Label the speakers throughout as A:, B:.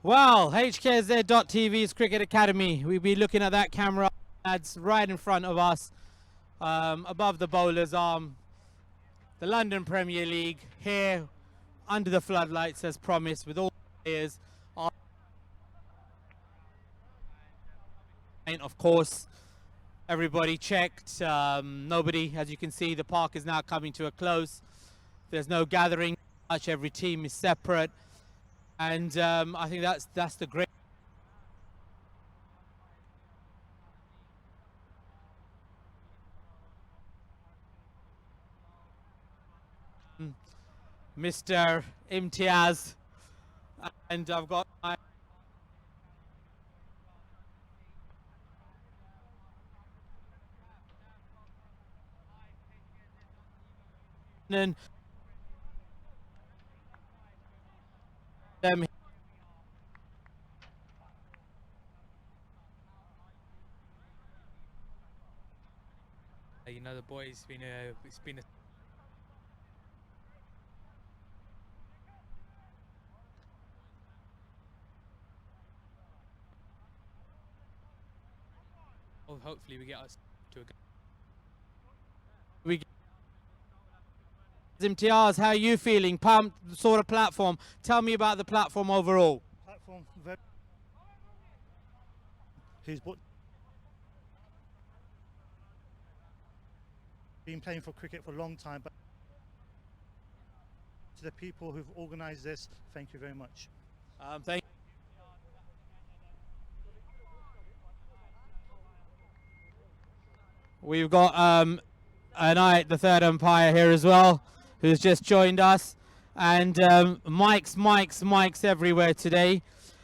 A: Well, hksz.tv's Cricket Academy. We'll be looking at that camera ads right in front of us, above the bowler's arm. The London Premier League here under the floodlights as promised, with all the players. And of course, everybody checked. Nobody, as you can see, the park is now coming to a close. There's no gathering. Much every team is separate. And I think that's the great. Mr. Imtiaz, and I've got my them.
B: You know, the boys it's been a hopefully we get us to a
A: Imtiaz, how are you feeling? Pumped sort of platform. Tell me about the platform overall.
C: Platform very. He's been playing for cricket for a long time, but to the people who've organised this, thank you very much.
A: Thank We've got Anayat, the third umpire, here as well, who's just joined us. And mics everywhere today.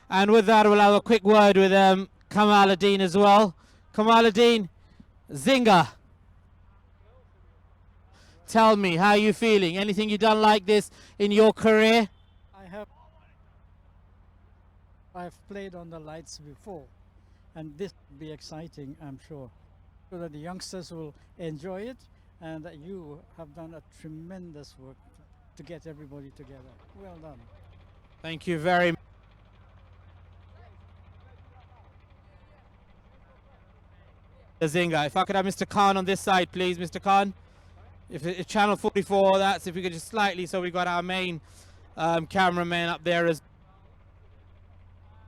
A: And with that, we'll have a quick word with Kamaluddin as well. Kamaluddin, Zinger. Tell me, how are you feeling? Anything you've done like this in your career?
D: I've played on the lights before, and this will be exciting, I'm sure, so that the youngsters will enjoy it, and that you have done a tremendous work to get everybody together. Well done.
A: Thank you very much. Zinger. If I could have Mr. Khan on this side, please, Mr. Khan. If channel 44, that's if we could just slightly, so we've got our main cameraman up there as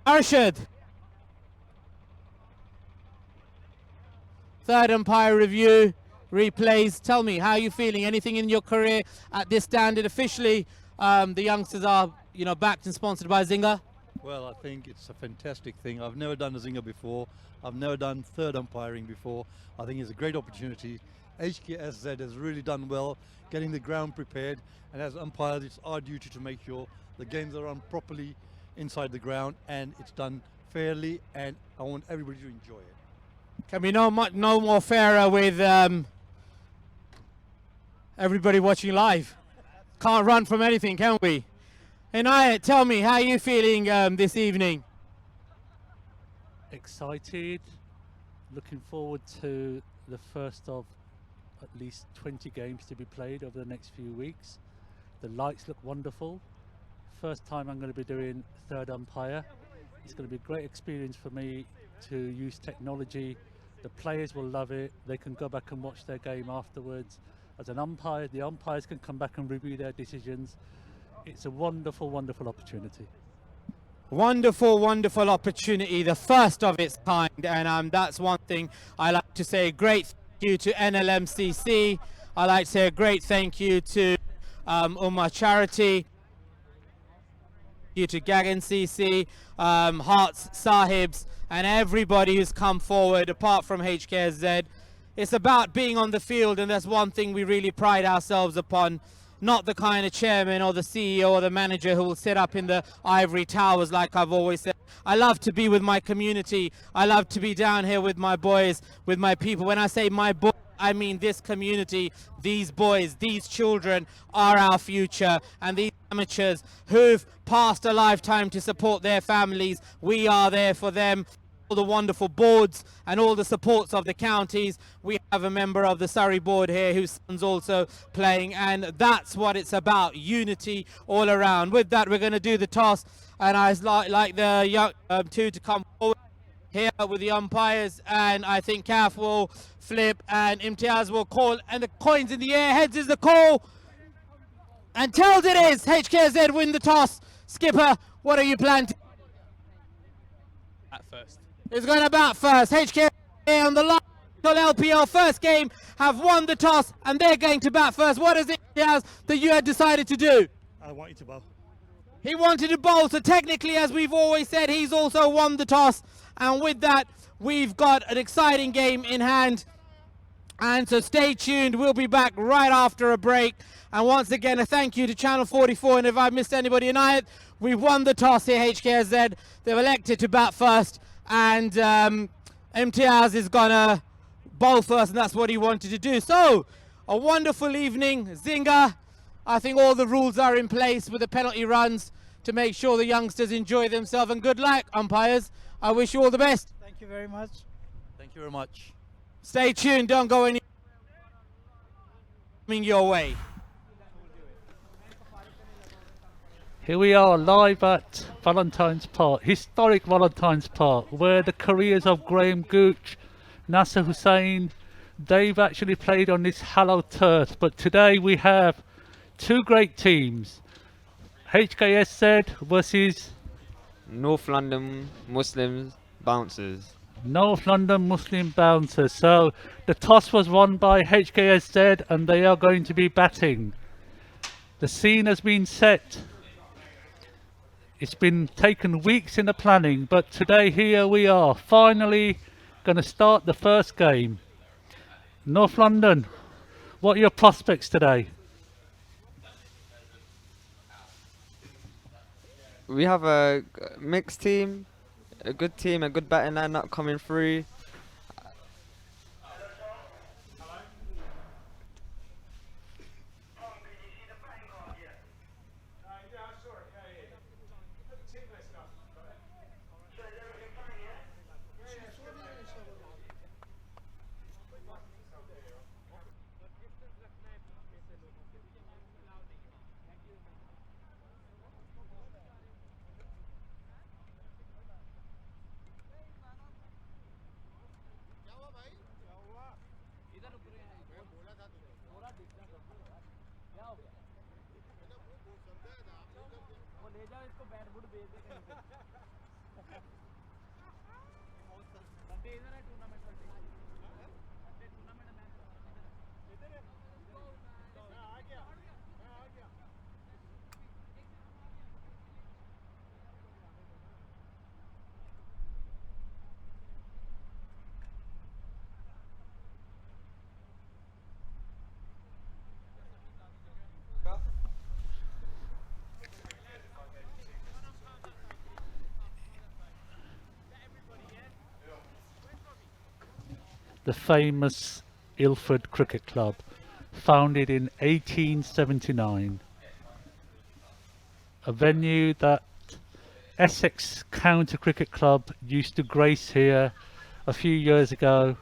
A: Arshad. Third umpire review, replays. Tell me, how are you feeling? Anything in your career at this standard? Officially, the youngsters are, backed and sponsored by Zinger.
E: Well, I think it's a fantastic thing. I've never done a Zinger before. I've never done third umpiring before. I think it's a great opportunity. Hksz has really done well getting the ground prepared, and as umpires it's our duty to make sure the games are run properly inside the ground and it's done fairly, and I want everybody to enjoy it.
A: Can be no more fairer with everybody watching live. Can't run from anything, can we? Inayat, tell me, how are you feeling this evening?
F: Excited, looking forward to the first of at least 20 games to be played over the next few weeks. The lights look wonderful. First time I'm going to be doing third umpire. It's going to be a great experience for me to use technology. The players will love it. They can go back and watch their game afterwards. As an umpire, the umpires can come back and review their decisions. It's a wonderful, wonderful opportunity.
A: Wonderful, wonderful opportunity, the first of its kind, and that's one thing I like to say. Great thank you to Nlmcc. I like to say a great thank you to Ummah Charity, thank you to Gagan CC, Hearts Sahibs, and everybody who's come forward apart from HKZ. It's about being on the field, and that's one thing we really pride ourselves upon. Not the kind of chairman or the CEO or the manager who will sit up in the ivory towers, like I've always said. I love to be with my community. I love to be down here with my boys, with my people. When I say my boys, I mean this community, these boys, these children are our future, and these amateurs who've passed a lifetime to support their families, we are there for them. all the wonderful boards and all the supports of the counties. We have a member of the Surrey board here whose son's also playing, and that's what it's about, unity all around. With that, we're going to do the toss, and I'd like the young two to come forward here with the umpires, and I think Kaf will flip and Imtiaz will call, and the coin's in the air. Heads is the call, and tails it is. HKZ win the toss. Skipper, what are you planning?
B: At first.
A: Is going to bat first. HK on the line. LPL first game have won the toss and they're going to bat first. What is it that you had decided to do?
C: I want you to bowl.
A: He wanted to bowl, so technically, as we've always said, he's also won the toss. And with that, we've got an exciting game in hand. And so stay tuned. We'll be back right after a break. And once again, a thank you to Channel 44. And if I've missed anybody tonight, we've won the toss here, HKZ. They've elected to bat first. And Imtiaz is going to bowl first, and that's what he wanted to do. So, a wonderful evening. Zinga, I think all the rules are in place with the penalty runs to make sure the youngsters enjoy themselves. And good luck, umpires. I wish you all the best.
D: Thank you very much.
E: Thank you very much.
A: Stay tuned. Don't go anywhere. Coming your way.
F: Here we are live at Valentine's Park, historic Valentine's Park, where the careers of Graham Gooch, Nasser Hussain, they've actually played on this hallowed turf. But today we have two great teams, HKSZ versus
G: North London Muslims Bouncers.
F: North London Muslim Bouncers. So the toss was won by HKSZ and they are going to be batting. The scene has been set. It's been taken weeks in the planning, but today here we are, finally going to start the first game. North London, what are your prospects today?
G: We have a mixed team, a good batting lineup coming through.
F: The famous Ilford Cricket Club, founded in 1879. A venue that Essex County Cricket Club used to grace here a few years ago.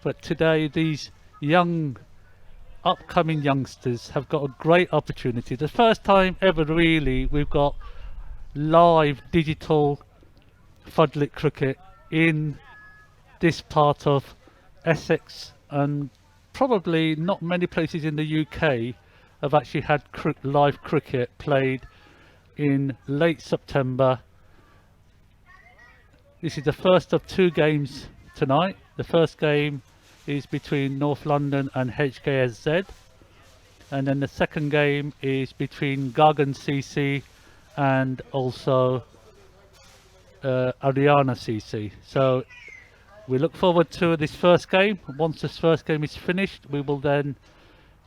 F: But today these young, upcoming youngsters have got a great opportunity. The first time ever really we've got live digital floodlit cricket in this part of Essex, and probably not many places in the UK have actually had live cricket played in late September. This is the first of two games tonight. The first game is between North London and HKSZ, and then the second game is between Nlmcc and also Nlmcc. So we look forward to this first game. Once this first game is finished, we will then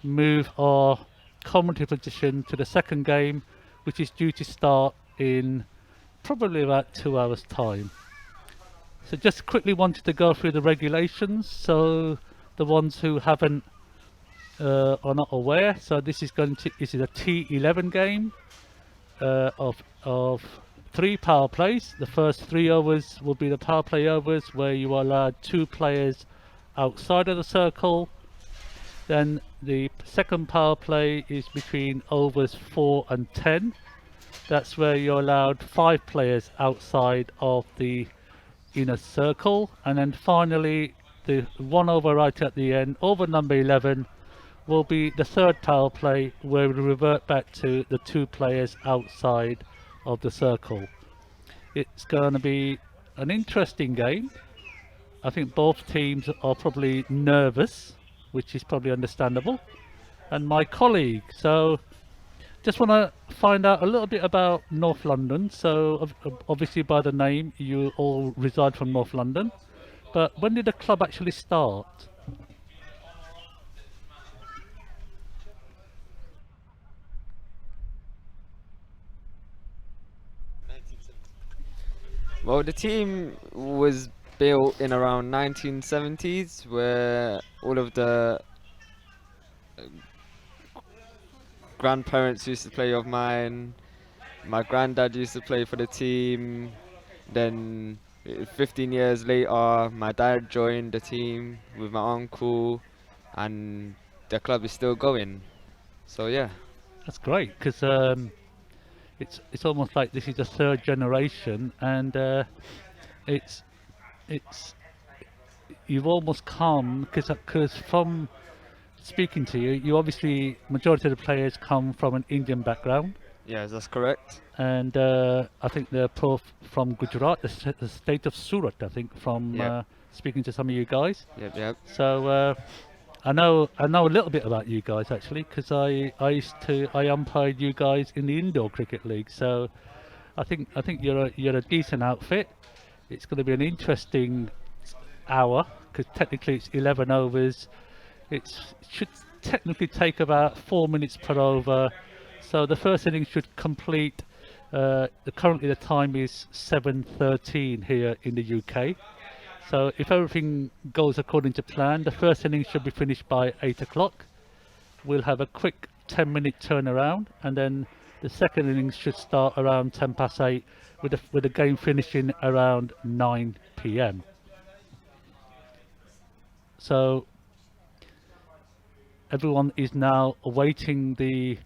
F: move our commentary position to the second game, which is due to start in probably about 2 hours time. So just quickly wanted to go through the regulations, so the ones who haven't are not aware. So this is a T11 game of 3 power plays. The first 3 overs will be the power play overs, where you are allowed 2 players outside of the circle. Then the second power play is between overs 4 and 10. That's where you're allowed 5 players outside of the inner circle. And then finally, the 1 over right at the end, over number 11, will be the third power play, where we revert back to the 2 players outside of the circle. It's going to be an interesting game. I think both teams are probably nervous, which is probably understandable. And my colleague, so just want to find out a little bit about North London. So obviously by the name, you all reside from North London. But when did the club actually start?
G: Well, the team was built in around 1970s, where all of the grandparents used to play of mine. My granddad used to play for the team. Then 15 years later, my dad joined the team with my uncle, and the club is still going. So yeah.
F: That's great, because it's almost like this is the 3rd generation, and it's you've almost come, because from speaking to you, you obviously, majority of the players come from an Indian background.
G: Yes, that's correct.
F: And I think they're from Gujarat, the state of Surat, I think, from
G: Yep.
F: speaking to some of you guys.
G: Yep.
F: So I know a little bit about you guys, actually, because I umpired you guys in the indoor cricket league. So I think you're a decent outfit. It's going to be an interesting hour, because technically it's 11 overs. It should technically take about 4 minutes per over. So the first inning should complete. Currently the time is 7:13 here in the UK. So if everything goes according to plan, the first inning should be finished by 8 o'clock. We'll have a quick 10-minute turnaround, and then the second innings should start around 10 past 8, with the game finishing around 9 p.m. So everyone is now awaiting the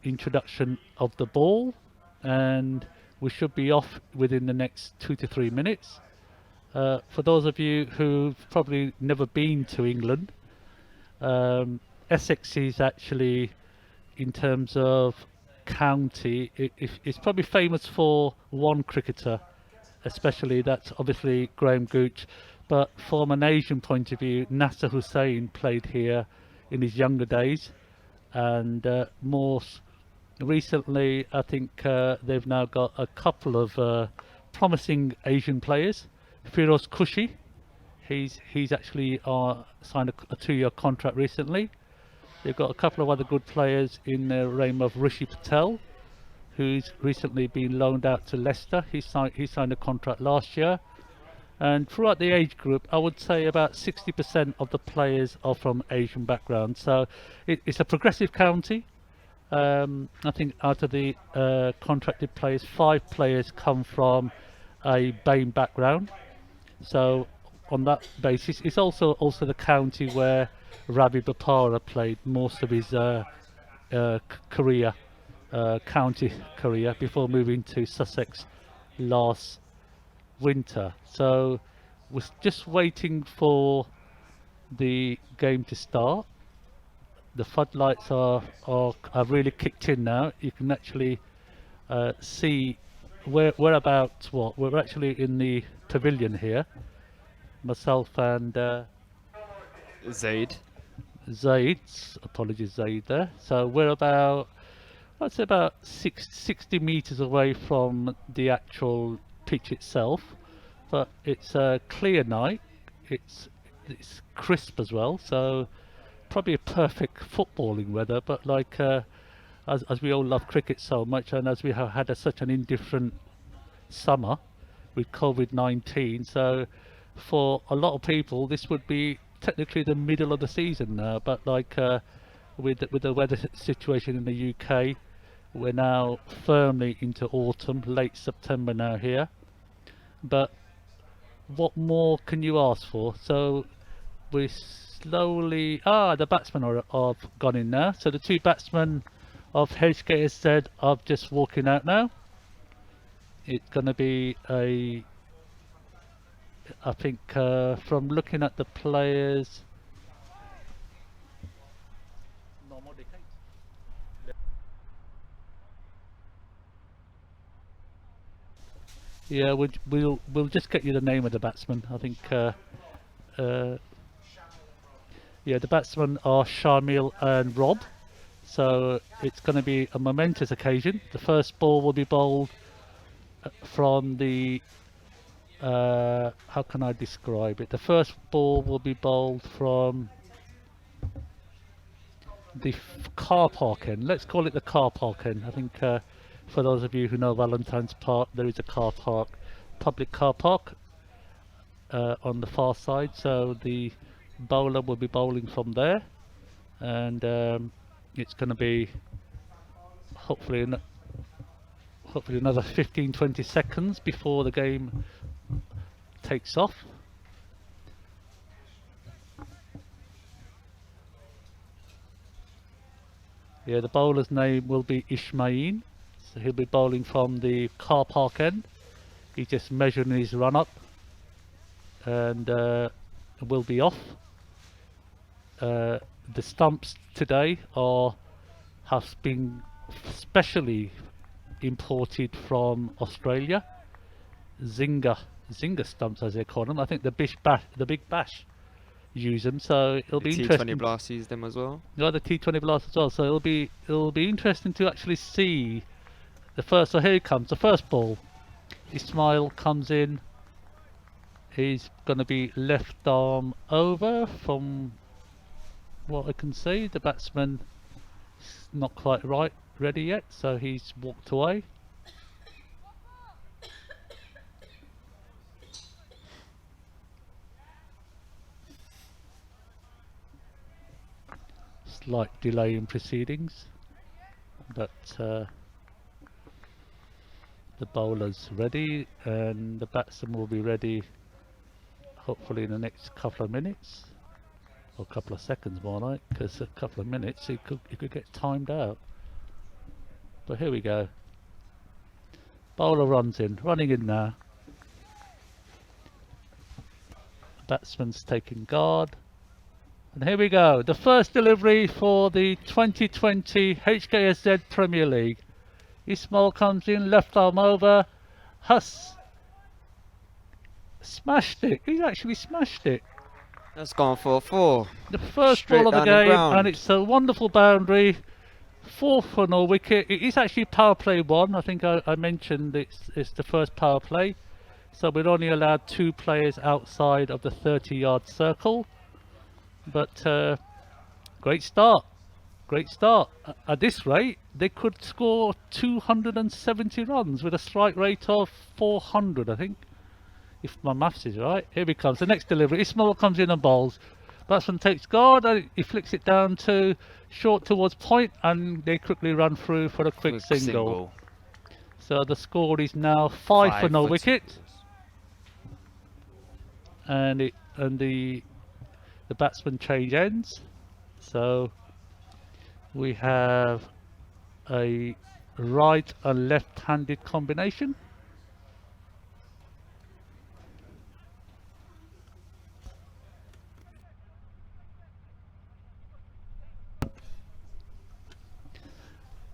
F: introduction of the ball, and we should be off within the next 2 to 3 minutes. For those of you who've probably never been to England, Essex is actually, in terms of county, it's probably famous for one cricketer, especially, that's obviously Graham Gooch. But from an Asian point of view, Nasser Hussain played here in his younger days, and more recently, I think they've now got a couple of promising Asian players. Firoz Kushi, he's actually signed a 2-year contract recently. They've got a couple of other good players in the realm of Rishi Patel, who's recently been loaned out to Leicester. He signed a contract last year. And throughout the age group, I would say about 60% of the players are from Asian background. So it's a progressive county. I think out of the contracted players, 5 players come from a BAME background. So on that basis, it's also the county where Ravi Bopara played most of his career, county career, before moving to Sussex last winter. So we're just waiting for the game to start. The floodlights are really kicked in now. You can actually see we're actually in the pavilion here. Myself and
G: Zaid.
F: Apologies, Zaid there. So we're about, I'd say about 60 meters away from the actual pitch itself, but it's a clear night. It's crisp as well, so probably a perfect footballing weather. But like as we all love cricket so much, and as we have had such an indifferent summer with COVID-19, so for a lot of people this would be technically the middle of the season now. But like with the weather situation in the UK, We're now firmly into autumn, late September now here. But what more can you ask for? So we slowly... the batsmen are gone in now. So the two batsmen of Hksz are just walking out now. It's going to be a... I think from looking at the players... Yeah, we'll just get you the name of the batsman. I think yeah, the batsmen are Shamil and Rob. So it's going to be a momentous occasion. The first ball will be bowled from the how can I describe it? The first ball will be bowled from the car park end. Let's call it the car park end. I think for those of you who know Valentine's Park, there is a car park, public car park on the far side. So the bowler will be bowling from there, and it's going to be hopefully another 15-20 seconds before the game takes off. Yeah, the bowler's name will be Ismail. So he'll be bowling from the car park end. He's just measuring his run up and will be off. The stumps today have been specially imported from Australia. Zinger stumps, as they call them. I think the Big Bash use them, so it'll be interesting.
G: T20 Blast use them as well.
F: Yeah, the T20 Blast as well. So it'll be interesting to actually see the first. So here he comes, the first ball. Ismail comes in. He's going to be left arm over from what I can see. The batsman is not quite ready yet, so he's walked away. Slight delay in proceedings, but the bowler's ready and the batsman will be ready hopefully in the next couple of minutes, or a couple of seconds more like, because a couple of minutes it could get timed out. But here we go. Bowler running in now. Batsman's taking guard. And here we go, the first delivery for the 2020 Hksz Premier League. Ismail comes in, left arm over. Hksz smashed it. He's actually smashed it.
G: That's gone for a 4.
F: The first
G: Straight
F: ball of the
G: down
F: game,
G: ground.
F: and it's a wonderful boundary. 4 for no wicket. It is actually power play 1. I think I mentioned it's the first power play. So we're only allowed 2 players outside of the 30-yard circle. But great start. At this rate, they could score 270 runs with a strike rate of 400, I think, if my maths is right. Here he comes, the next delivery. Ismail comes in and bowls. Batsman takes guard, and he flicks it down to short towards point, and they quickly run through for a quick single. So the score is now 5 for no wicket, and the batsman change ends. So we have a right and left-handed combination.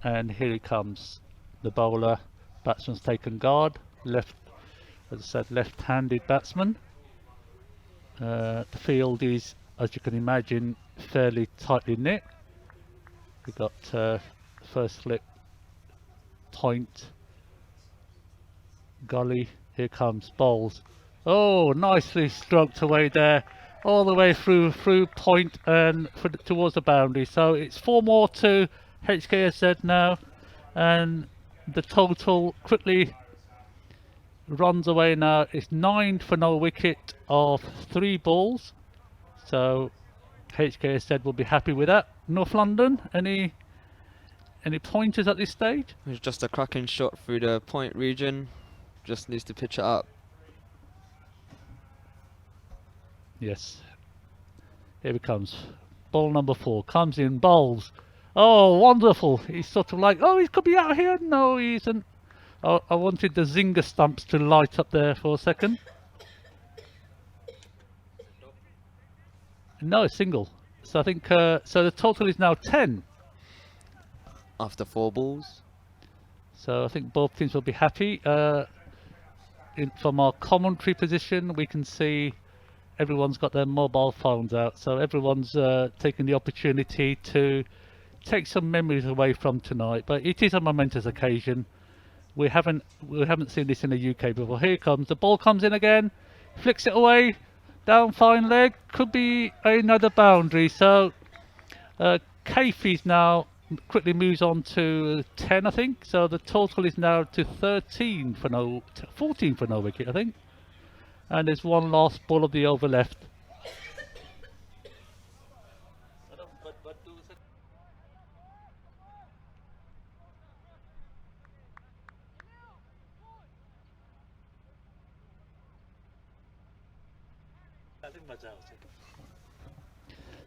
F: And here he comes, the bowler. Batsman's taken guard. As I said, left-handed batsman. The field is, as you can imagine, fairly tightly knit. We've got first slip, point, gully. Here comes bowls. Oh, nicely stroked away there, all the way through point and towards the boundary. So it's 4 more to Hksz now, and the total quickly runs away now. It's 9 for no wicket of 3 balls. So Hksz will be happy with that. North London, any Any pointers at this stage?
G: It's just a cracking shot through the point region. Just needs to pitch it up.
F: Yes. Here it comes. Ball number 4 comes in, bowls. Oh, wonderful. He's sort of like, oh, he could be out here. No, he isn't. Oh, I wanted the zinger stumps to light up there for a second. No, it's single. So I think, so the total is now 10.
G: After 4 balls.
F: So I think both teams will be happy. From our commentary position, we can see everyone's got their mobile phones out. So everyone's taking the opportunity to take some memories away from tonight. But it is a momentous occasion. We haven't seen this in the UK before. Here it comes. The ball comes in again. Flicks it away. Down fine leg. Could be another boundary. So Hksz now quickly moves on to 10, I think. So the total is now to 14 for no wicket, I think. And there's one last ball of the over left.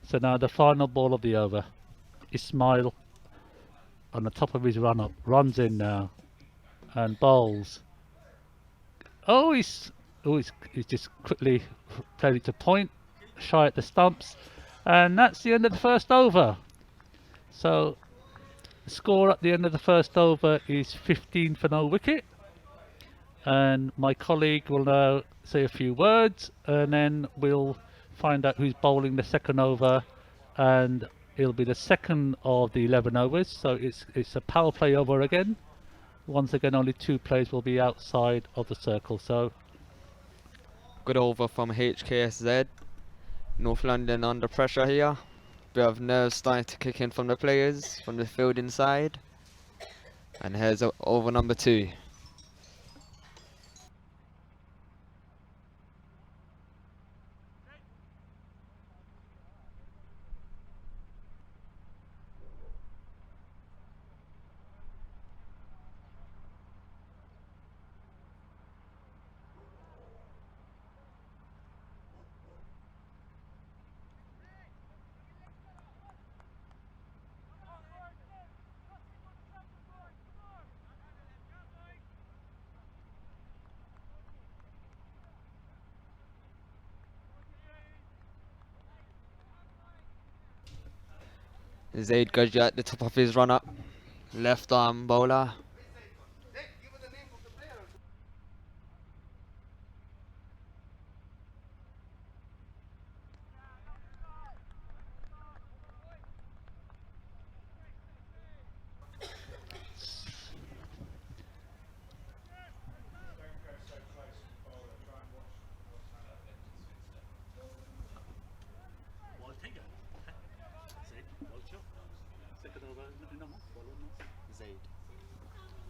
F: So now the final ball of the over. Ismail on the top of his run up, runs in now and bowls. Oh, he's just quickly played it to point, shy at the stumps, and that's the end of the first over. So the score at the end of the first over is 15 for no wicket, and my colleague will now say a few words, and then we'll find out who's bowling the second over, and it'll be the second of the 11 overs, so it's a power play over again. Once again, only 2 players will be outside of the circle. So
G: Good over from Hksz. North London under pressure here. Bit of nerves starting to kick in from the players, from the fielding side. And here's over number 2. Zaid Gajja at the top of his run up. Left arm bowler.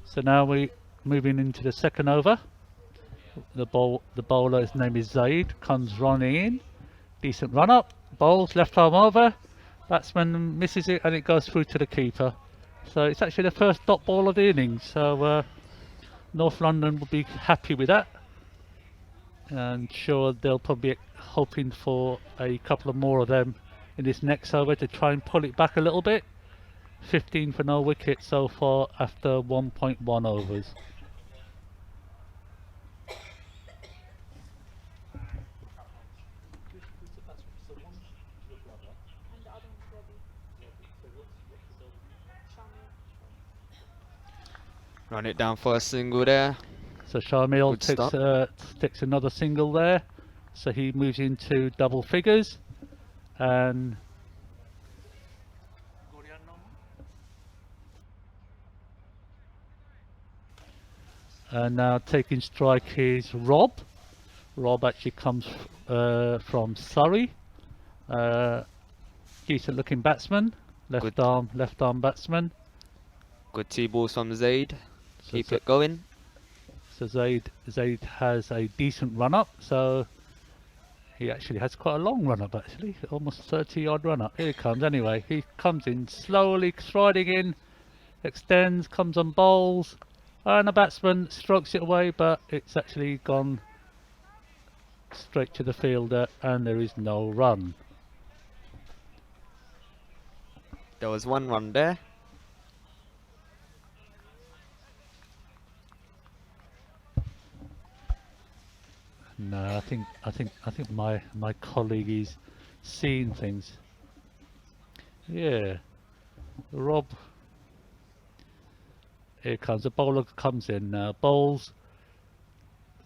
F: So now we're moving into the second over. The bowler, his name is Zaid, comes running in. Decent run up, bowls left arm over. Batsman misses it and it goes through to the keeper. So it's actually the first dot ball of the innings. So North London will be happy with that. And sure, they'll probably be hoping for a couple of more of them in this next over to try and pull it back a little bit. 15 for no wicket so far after 1.1 overs.
G: Run it down for a single there.
F: So Shamil
G: Good
F: takes another single there. So he moves into double figures. And now taking strike is Rob. Rob actually comes from Surrey. Decent looking batsman. Left arm batsman.
G: Good T-balls from Zaid.
F: So
G: Keep it going.
F: So Zaid has a decent run up. So he actually has quite a long run up actually. Almost 30 odd run up. Here he comes anyway. He comes in slowly, striding in. extends, comes on bowls, and the batsman strokes it away, but it's actually gone straight to the fielder, and there is no run.
G: There was 1 run there.
F: No, I think my colleague is seeing things. Yeah, Rob. Here comes the bowler, comes in now, bowls,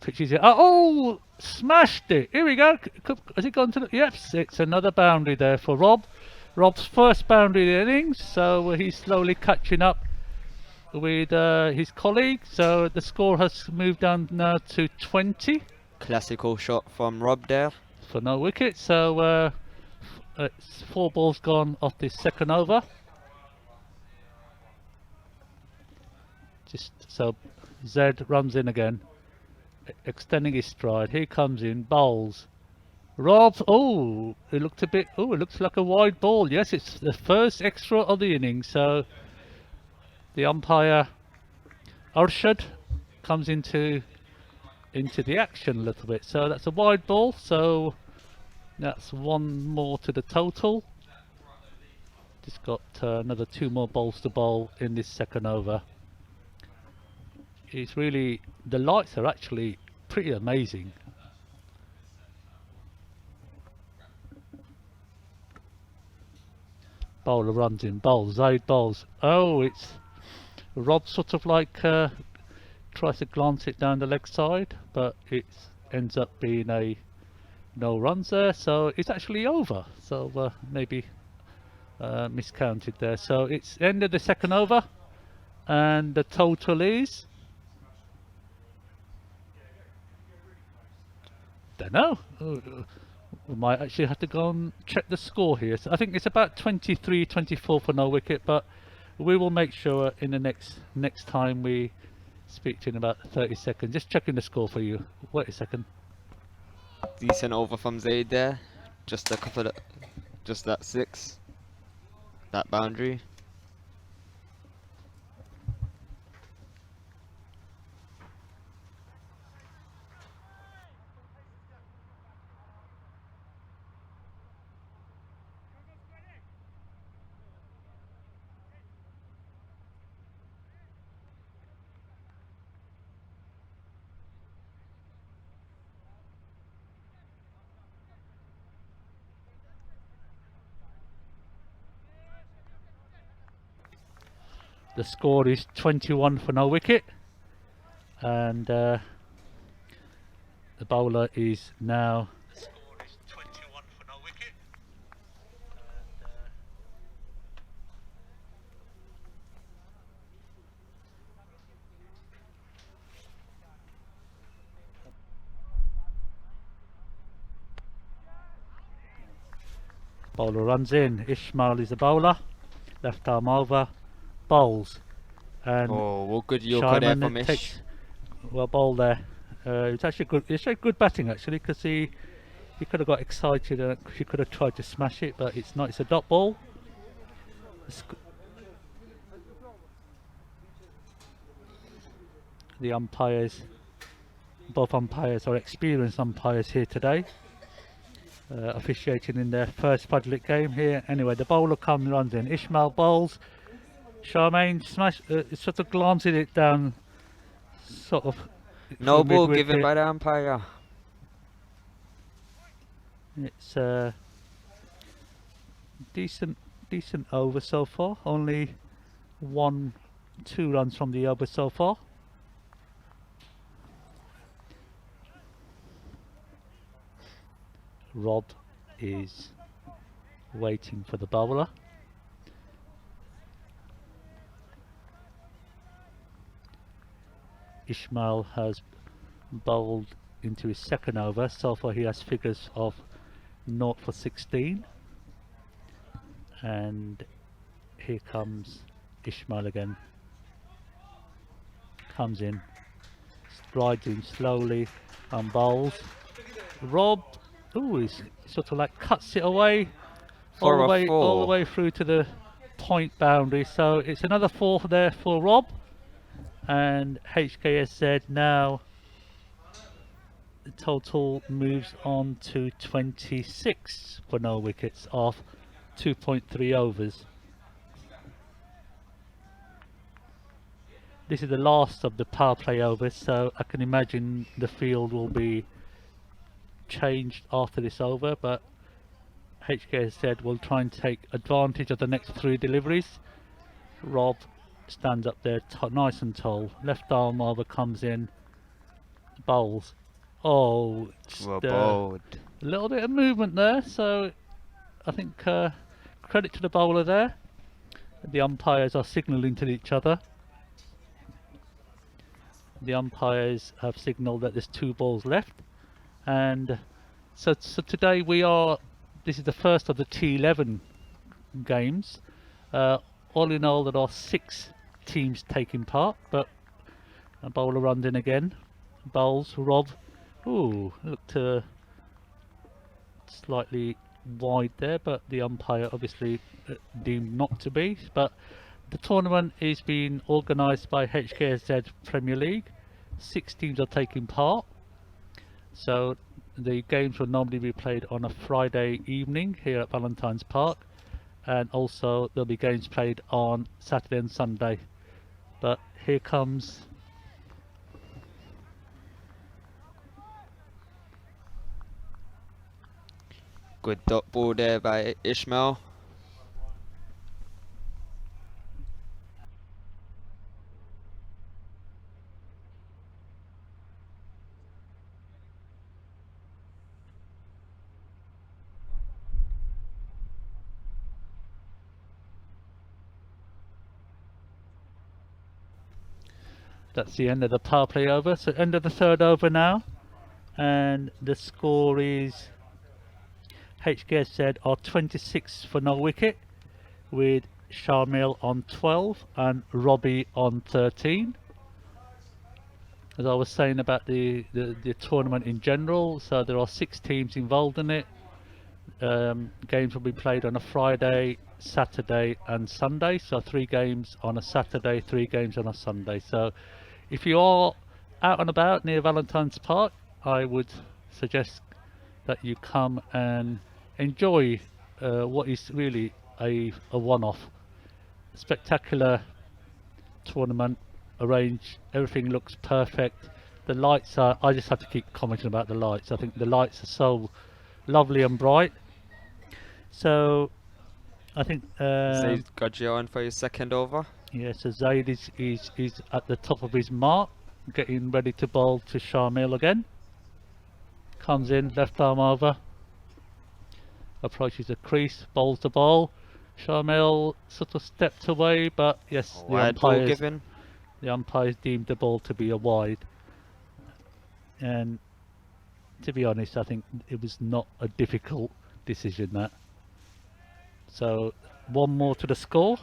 F: pitches it. Oh, smashed it! Here we go. Has it gone to the? Yep, it's another boundary there for Rob. Rob's first boundary in the innings, so he's slowly catching up with his colleague. So the score has moved down now to 20.
G: Classical shot from Rob there.
F: For no wicket, so it's 4 balls gone off this second over. Just so Zed runs in again, extending his stride. He comes in, bowls. Rob, oh, it looked a bit, oh, it looks like a wide ball. Yes, it's the first extra of the innings, so the umpire, Arshad, comes into the action a little bit. So that's a wide ball, so that's 1 more to the total. Just got another 2 more balls to bowl in this second over. It's really, the lights are actually pretty amazing. Bowler runs in, bowls, Zaid bowls. Oh, it's Rob sort of like tries to glance it down the leg side, but it ends up being a no runs there, so it's actually over. So maybe miscounted there. So it's the end of the second over, and the total is, don't know. We might actually have to go and check the score here. So I think it's about 23-24 for no wicket, but we will make sure in the next time we speak to you in about 30 seconds. Just checking the score for you. Wait a second.
G: Decent over from Zaid there. Just a couple of, just that 6. That boundary.
F: The score is 21 for no wicket, and the bowler is now. The score is 21 for no wicket. Bowler runs in. Ismail is the bowler. Left arm over. Bowls, and
G: oh, well, good Yorker there from Ish.
F: Takes, well, bowl there. It's actually good. It's good batting actually, because he could have got excited and he could have tried to smash it, but it's not. It's a dot ball. The umpires, both umpires are experienced umpires here today, officiating in their first public game here. Anyway, the bowler runs in. Ismail bowls. Charmaine sort of glances it down, sort of.
G: No ball given by the umpire.
F: It's a decent over so far. Only 1-2 runs from the over so far. Rob is waiting for the bowler. Ismail has bowled into his second over. So far he has figures of 0 for 16. And here comes Ismail again. Comes in, strides in slowly and bowls. Rob, ooh, he's sort of like cuts it away all the way through to the 4-point boundary, so it's another 4 there for Rob, and HKSZ now the total moves on to 26 for no wickets off 2.3 overs. This is the last of the power play overs, so I can imagine the field will be changed after this over, but HKSZ will try and take advantage of the next 3 deliveries. Rob stands up there nice and tall, left arm over, comes in, bowls. Oh, just,
G: Well bowled.
F: a little bit of movement there, so I think credit to the bowler there. The umpires are signalling to each other. The umpires have signalled that there's 2 balls left, and so today this is the first of the T11 games. All in all, there are 6 teams taking part, but a bowler runs in again, bowls. Rob, ooh, looked slightly wide there, but the umpire obviously deemed not to be. But the tournament is being organised by HKSZ Premier League. 6 teams are taking part, so the games will normally be played on a Friday evening here at Valentine's Park, and also there'll be games played on Saturday and Sunday. But here comes
G: Good dot ball there by Ishmael.
F: That's the end of the power play over. So end of the 3rd over now, and the score is HKSZ are 26 for no wicket, with Shamil on 12 and Robbie on 13. As I was saying about the tournament in general, so there are 6 teams involved in it. Games will be played on a Friday, Saturday and Sunday, so 3 games on a Saturday, 3 games on a Sunday. So if you are out and about near Valentine's Park, I would suggest that you come and enjoy what is really a one-off. Spectacular tournament arranged, everything looks perfect. The lights are, I just have to keep commenting about the lights. I think the lights are so lovely and bright. So I think
G: Zaid got you on for your 2nd over.
F: yeah, so Zaid is at the top of his mark, getting ready to bowl to Shamil again. Comes in, left arm over, approaches the crease, bowls the ball. Shamil sort of stepped away, but yes,
G: Wide ball given.
F: the umpires deemed the ball to be a wide. And to be honest, I think it was not a difficult decision, that. So 1 more to the score.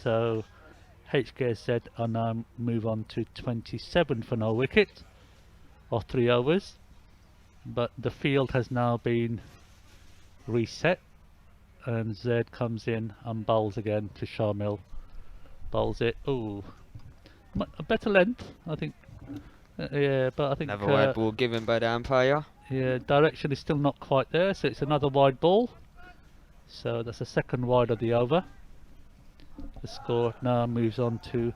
F: So HKSZ are now move on to 27 for no wicket, or 3 overs. But the field has now been reset, and Z comes in and bowls again to Shamil. Bowls it. Ooh, a better length, I think. Yeah, but I think
G: Another wide ball given by the umpire.
F: yeah, direction is still not quite there, so it's another wide ball. So that's the 2nd wide of the over. The score now moves on to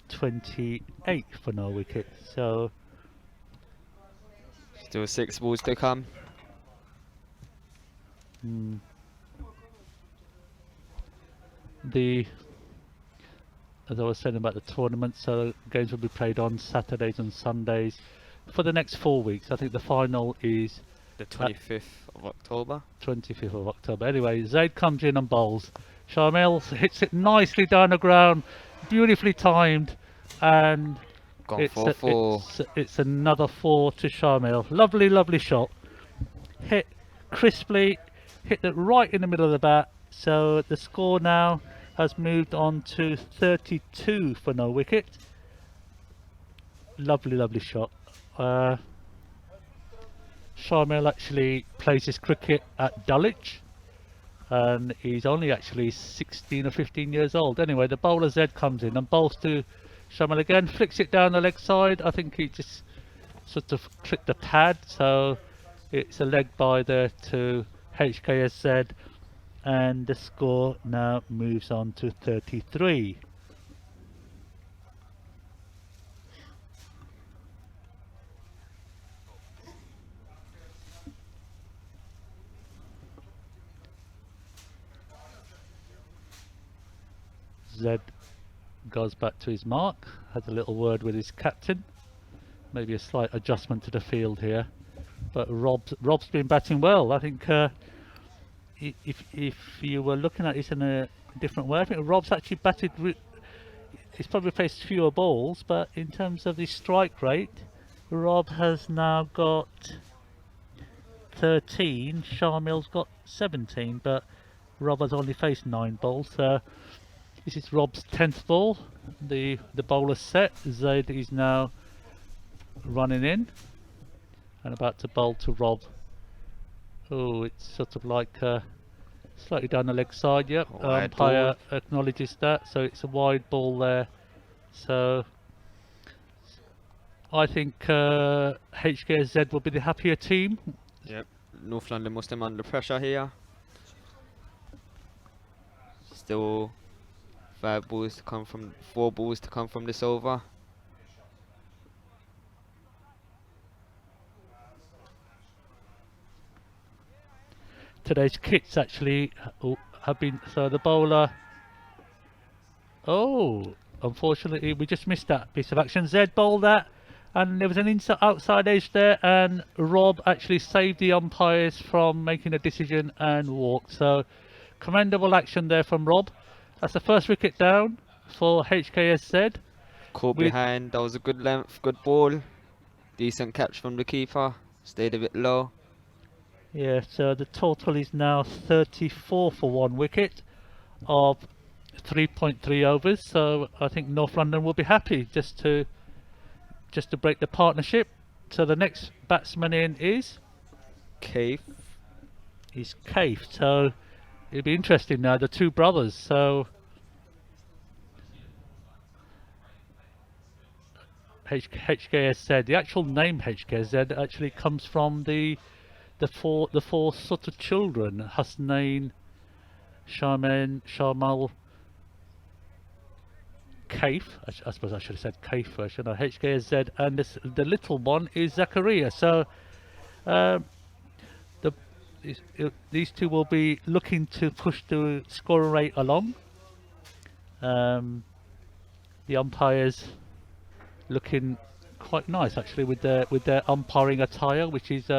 F: 28 for no wicket. So
G: Still 6 balls to come.
F: As I was saying about the tournament, so games will be played on Saturdays and Sundays for the next 4 weeks. I think the final is
G: The 25th of October.
F: 25th of October. Anyway, Zaid comes in and bowls. Shamil hits it nicely down the ground, beautifully timed, and
G: Gone
F: it's,
G: for 4.
F: it's another 4 to Shamil. Lovely, lovely shot. Hit crisply, hit it right in the middle of the bat. So the score now has moved on to 32 for no wicket. Lovely, lovely shot. Shamil actually plays his cricket at Dulwich, and he's only actually 16 or 15 years old. Anyway, the bowler Z comes in and bowls to Shamil again, flicks it down the leg side. I think he just sort of clicked the pad, so it's a leg by there to HKSZ, and the score now moves on to 33. Z goes back to his mark, has a little word with his captain, maybe a slight adjustment to the field here, but Rob's been batting well. I think if you were looking at this in a different way, I think Rob's actually batted. He's probably faced fewer balls, but in terms of the strike rate, Rob has now got 13. Shamil's got 17, but Rob has only faced 9 balls. So this is Rob's 10th ball. The bowler's set. Zaid is now running in and about to bowl to Rob. Oh, it's sort of like slightly down the leg side. Yep, umpire acknowledges that, so it's a wide ball there. So I think HKZ will be the happier team.
G: Yep, North London Muslim under pressure here. Still 4 balls to come from this over.
F: Today's kits actually have been, so the bowler, oh, unfortunately we just missed that piece of action. Z bowled that and there was an outside edge there, and Rob actually saved the umpires from making a decision and walked. So commendable action there from Rob. That's the first wicket down for HKSZ.
G: Caught behind, that was a good length, good ball. Decent catch from the keeper, stayed a bit low.
F: Yeah, so the total is now 34 for 1 wicket of 3.3 overs. So I think North London will be happy just to break the partnership. So the next batsman in is
G: Hksz.
F: So it'll be interesting now, the 2 brothers. So HKS said the actual name HKZ actually comes from the four sort of children: Hasnain, Shaman, Shamal, Kaif. I suppose I should have said Kaif first, shouldn't I? HKZ, and the little one is Zakaria. So these 2 will be looking to push the scoring rate along. The umpires looking quite nice actually with their umpiring attire, which is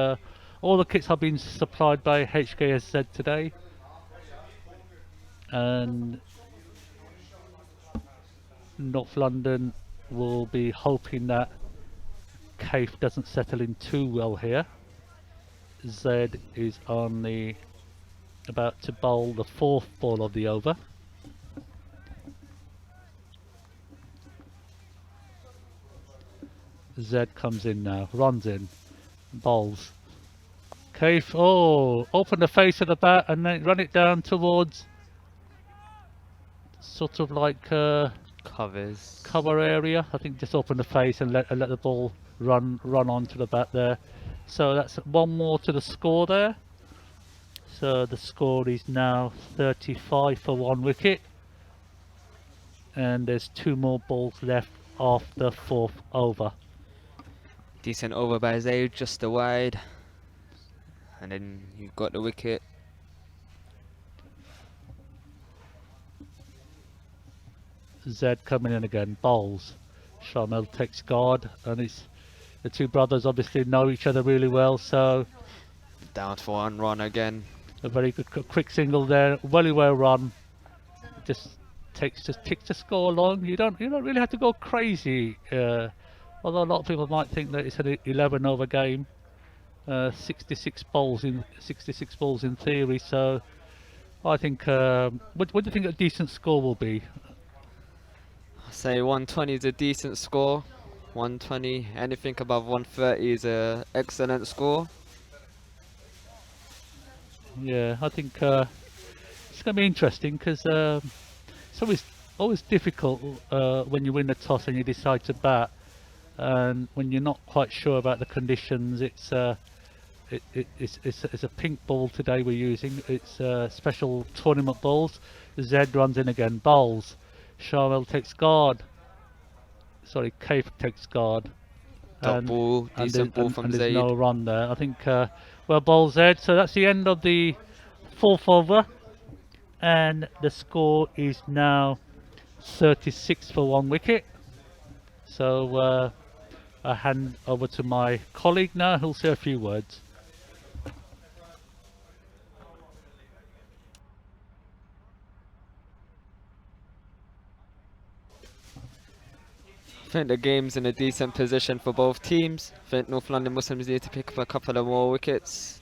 F: all the kits have been supplied by HKSZ today, and North London will be hoping that Kaif doesn't settle in too well here. Z is about to bowl the 4th ball of the over. Z comes in now, runs in, bowls. Kaif, open the face of the bat and then run it down towards sort of like cover area. I think just open the face and let the ball run onto the bat there. So that's 1 more to the score there. So the score is now 35 for 1 wicket, and there's 2 more balls left off the 4th over.
G: Decent over by Zaid, just a wide, and then you got the wicket.
F: Z coming in again, bowls. Shamil takes guard, and the 2 brothers obviously know each other really well, so
G: Down for 1 run again.
F: a very good quick single there, very well run. Just ticks the score along. You don't really have to go crazy. Although a lot of people might think that it's an 11 over game, 66 balls in theory. So I think what do you think a decent score will be?
G: I say 120 is a decent score. 120, anything above 130 is an excellent score.
F: Yeah, I think going to be interesting because it's always difficult when you win the toss and you decide to bat, and when you're not quite sure about the conditions. It's a pink ball today we're using. It's special tournament balls. Z runs in again, bowls. Sharmel takes guard. Sorry, Cave takes guard.
G: Dot ball, decent ball from
F: and there's
G: Zaid.
F: no run there. I think well, ball Z. So that's the end of the fourth over, and the score is now 36 for 1 wicket. So I hand over to my colleague now, who'll say a few words.
G: I think the game's in a decent position for both teams. I think North London Muslims need to pick up a couple of more wickets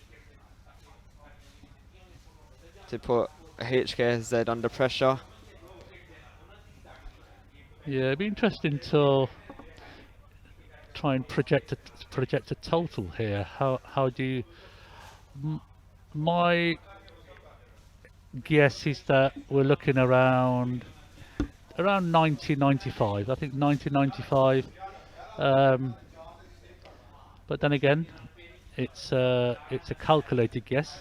G: to put Hksz under pressure.
F: Yeah, it'd be interesting to try and project a total here. How do you? My guess is that we're looking around 90-95. I think 90-95. But then again, it's a calculated guess.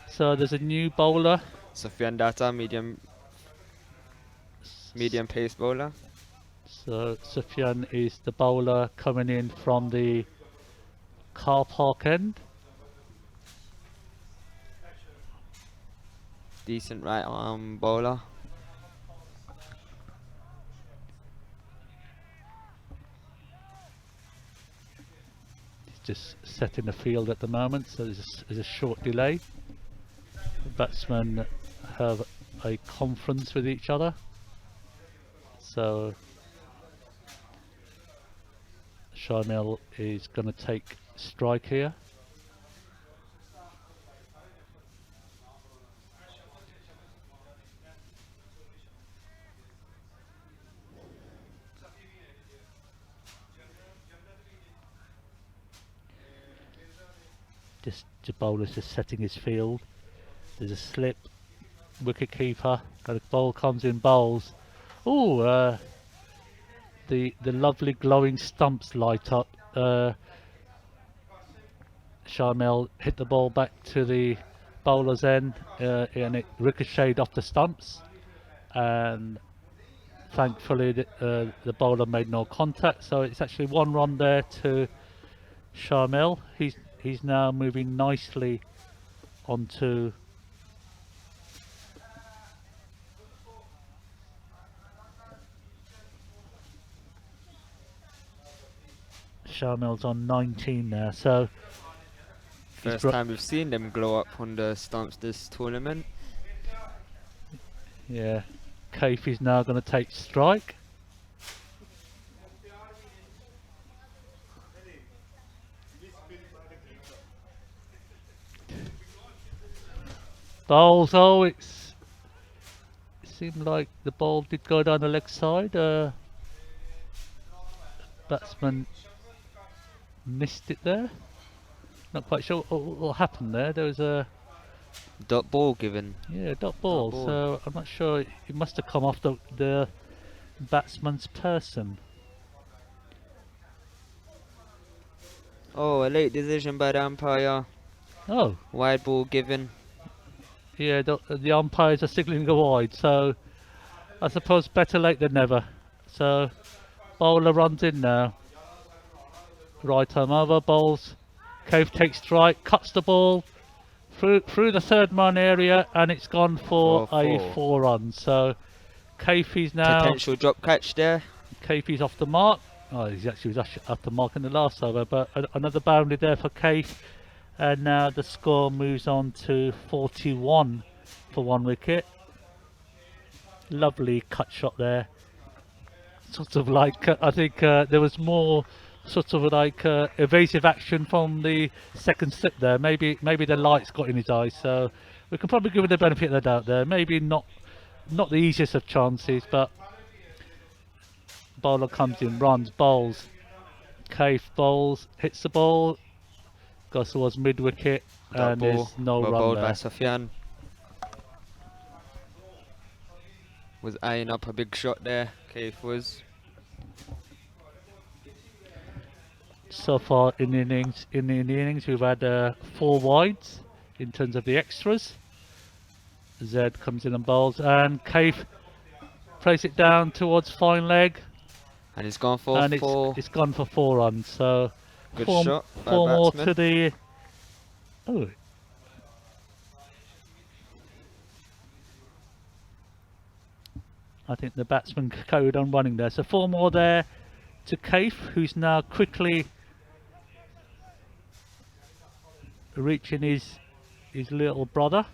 F: So there's a new bowler.
G: Sufyan Data, medium pace bowler.
F: So Sufyan is the bowler coming in from the car park end.
G: Decent right arm bowler.
F: He's just setting the field at the moment, so there's a short delay. The batsmen have a conference with each other. So Sharmil is going to take strike here. The bowler's just setting his field. There's a slip, wicket keeper, and the ball comes in, bowls. Oh, the lovely glowing stumps light up. Sharmil hit the ball back to the bowler's end, and it ricocheted off the stumps. And thankfully, the bowler made no contact. So it's actually 1 run there to Sharmil. He's now moving nicely onto Sharmil's on 19 now, so
G: First time we've seen them glow up on the stumps this tournament.
F: Yeah, Kaif is now going to take strike. Bowls, oh, it seemed like the ball did go down the leg side. Batsman missed it there. Not quite sure what happened there. There was a
G: Dot ball given.
F: yeah, dot ball. So I'm not sure. It must have come off the batsman's person.
G: Oh, a late decision by the umpire.
F: Oh,
G: Wide ball given.
F: yeah. The umpires are signalling a wide. So I suppose better late than never. So bowler runs in now. Right arm over, bowls. Cave takes strike, cuts the ball through the third man area, and it's gone for a 4 run. So Cafey's now
G: Potential drop catch there.
F: Cafey's off the mark. Oh, he was actually off the mark in the last over, but another boundary there for Cafe, and now the score moves on to 41 for 1 wicket. Lovely cut shot there. Sort of like I think there was more sort of like evasive action from the second slip there. Maybe the lights got in his eyes, so we can probably give it the benefit of the doubt there. Maybe not the easiest of chances, but bowler comes in, runs, bowls. Cave bowls, hits the ball, goes towards mid wicket, and there's no
G: well
F: run
G: bowled
F: there.
G: by Sufyan. was eyeing up a big shot there. Keith was.
F: So far in the innings, we've had 4 wides in terms of the extras. Zed comes in and bowls, and Keith plays it down towards fine leg,
G: And he's gone for
F: and
G: 4.
F: it's gone for 4 runs. So
G: Good
F: four,
G: shot by
F: 4 more
G: batsman.
F: to the. Oh. I think the batsman carried on running there. So 4 more there to Keith, who's now quickly reaching his little brother.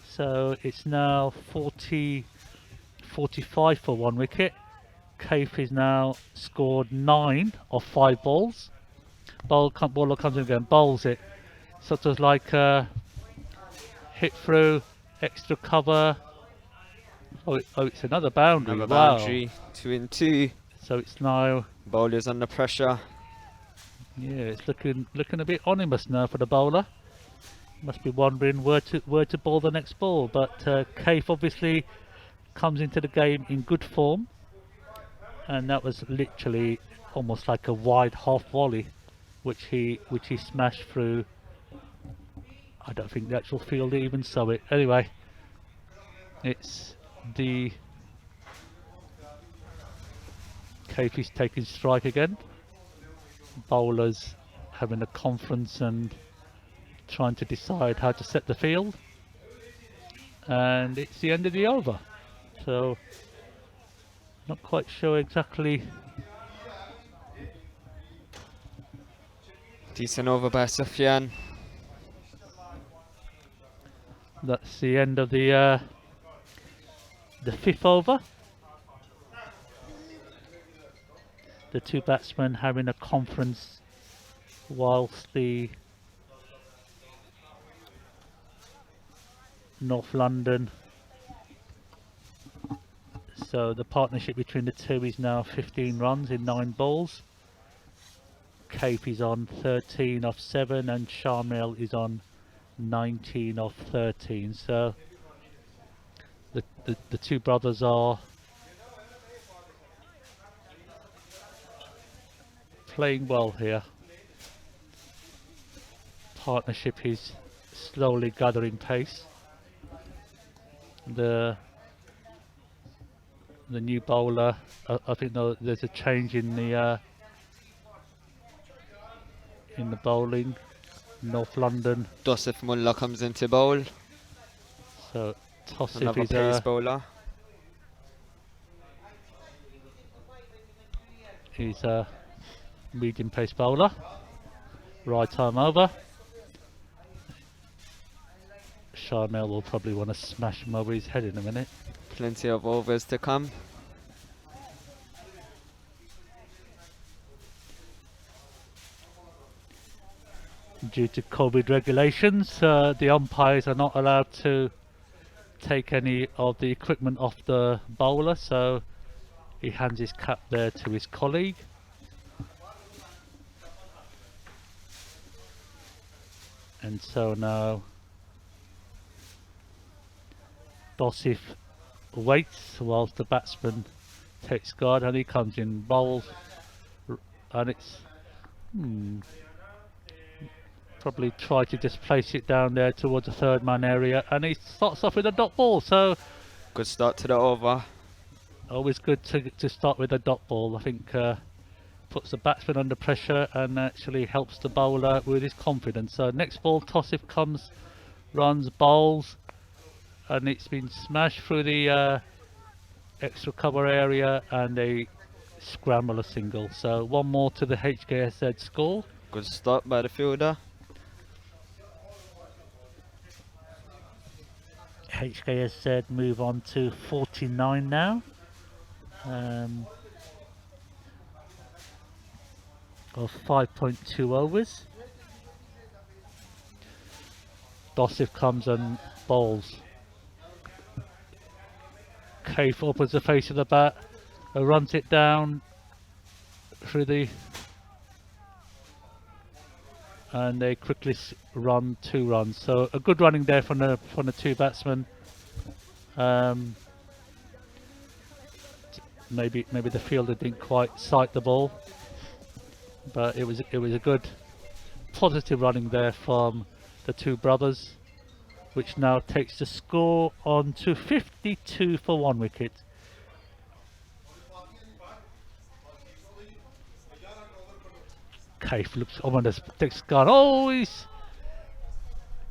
F: So it's now 45 for 1 wicket. Keith has now scored 9 of 5 balls. Bowler comes in again, bowls it. Sort of like hit through, extra cover. Oh, it's another boundary.
G: Another
F: Wow.
G: boundary. 2 and 2.
F: So it's now,
G: Bowler's under pressure.
F: yeah, it's looking a bit ominous now for the bowler. Must be wondering where to bowl the next ball. But Keith obviously comes into the game in good form, and that was literally almost like a wide half volley, which he smashed through. I don't think the actual fielder even saw it. Anyway, it's the Keith is taking strike again. Bowlers having a conference and trying to decide how to set the field, and it's the end of the over. So not quite sure exactly.
G: Decent over by Sufyan.
F: That's the end of the 5th over. The 2 batsmen having a conference whilst the North London. So the partnership between the 2 is now 15 runs in 9 balls. Keith is on 13 off 7 and Sharmil is on 19 off 13. So the 2 brothers are playing well here. Partnership is slowly gathering pace. The new bowler, I think there's a change in the bowling. North London.
G: Dosif Mullah comes into bowl.
F: So Tosif
G: Another
F: is
G: pace bowler.
F: he's a medium pace bowler. Right arm over. Sharmel will probably want to smash him over his head in a minute.
G: Plenty of overs to come.
F: Due to COVID regulations, the umpires are not allowed to take any of the equipment off the bowler, so he hands his cap there to his colleague. And so now Dosif waits whilst the batsman takes guard, and he comes in, bowls, and it's probably try to just place it down there towards the 3rd man area, and he starts off with a dot ball. So
G: Good start to the over.
F: always good to start with a dot ball. I think puts the batsman under pressure and actually helps the bowler with his confidence. So next ball, Tosif comes, runs, bowls, and it's been smashed through the extra cover area, and they scramble a single. So 1 more to the HKSZ score.
G: Good start by the fielder.
F: HKSZ move on to 49 now. Of 5.2 overs. Dosif comes and bowls. Keith opens the face of the bat, runs it down through the, and they quickly run 2 runs. So a good running there from the 2 batsmen. maybe the fielder didn't quite sight the ball, but it was a good positive running there from the two brothers, which now takes the score on to 52 for 1 wicket. Kaif looks ominous, takes gun. Oh, he's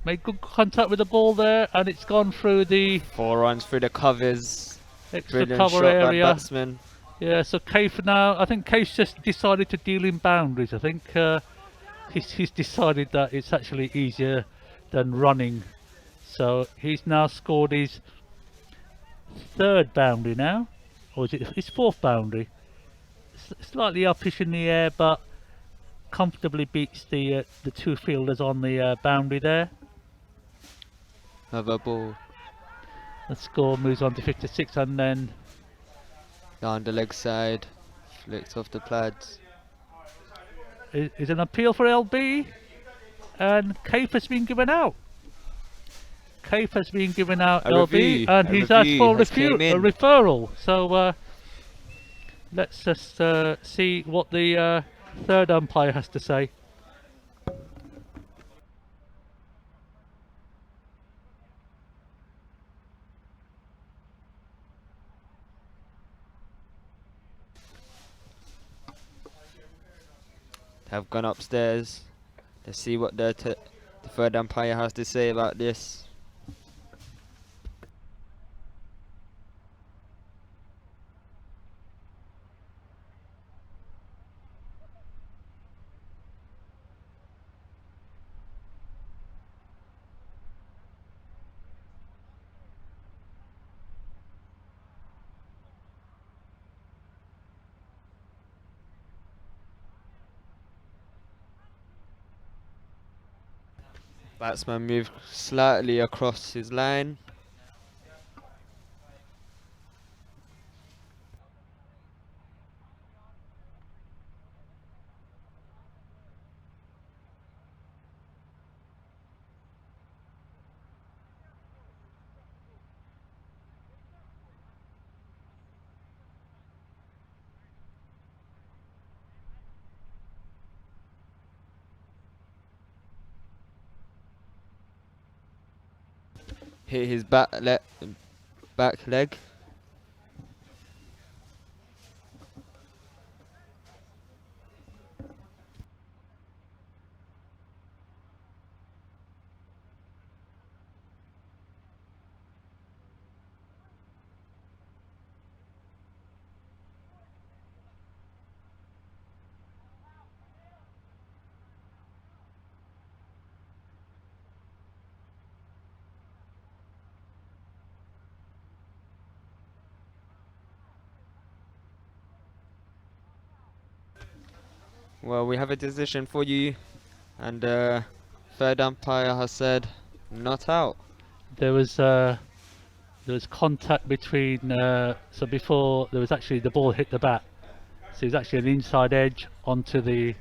F: made good contact with the ball there, and it's gone through the
G: 4 runs through the covers.
F: extra
G: Brilliant
F: cover
G: shot by
F: area.
G: batsman.
F: Yeah, so Kaif now, I think Kaif's just decided to deal in boundaries. I think he's decided that it's actually easier than running. So he's now scored his 3rd boundary now, or is it his 4th boundary? Slightly uppish in the air, but comfortably beats the 2 fielders on the boundary there.
G: Another ball
F: The score moves on to 56, and then
G: down the leg side. Flicked off the pads.
F: is an appeal for LB, and Kaif has been given out. Kaif has been given out
G: A
F: LB,
G: review,
F: and
G: a
F: he's asked
G: review
F: for
G: has came
F: a
G: in.
F: referral. So let's just see what the 3rd umpire has to say.
G: Have gone upstairs to see what the 3rd umpire has to say about this. Batsman moved slightly across his line. Hit his back leg. Well, we have a decision for you, and 3rd umpire has said not out.
F: There was contact between. So before there was actually the ball hit the bat, so it was actually an inside edge onto the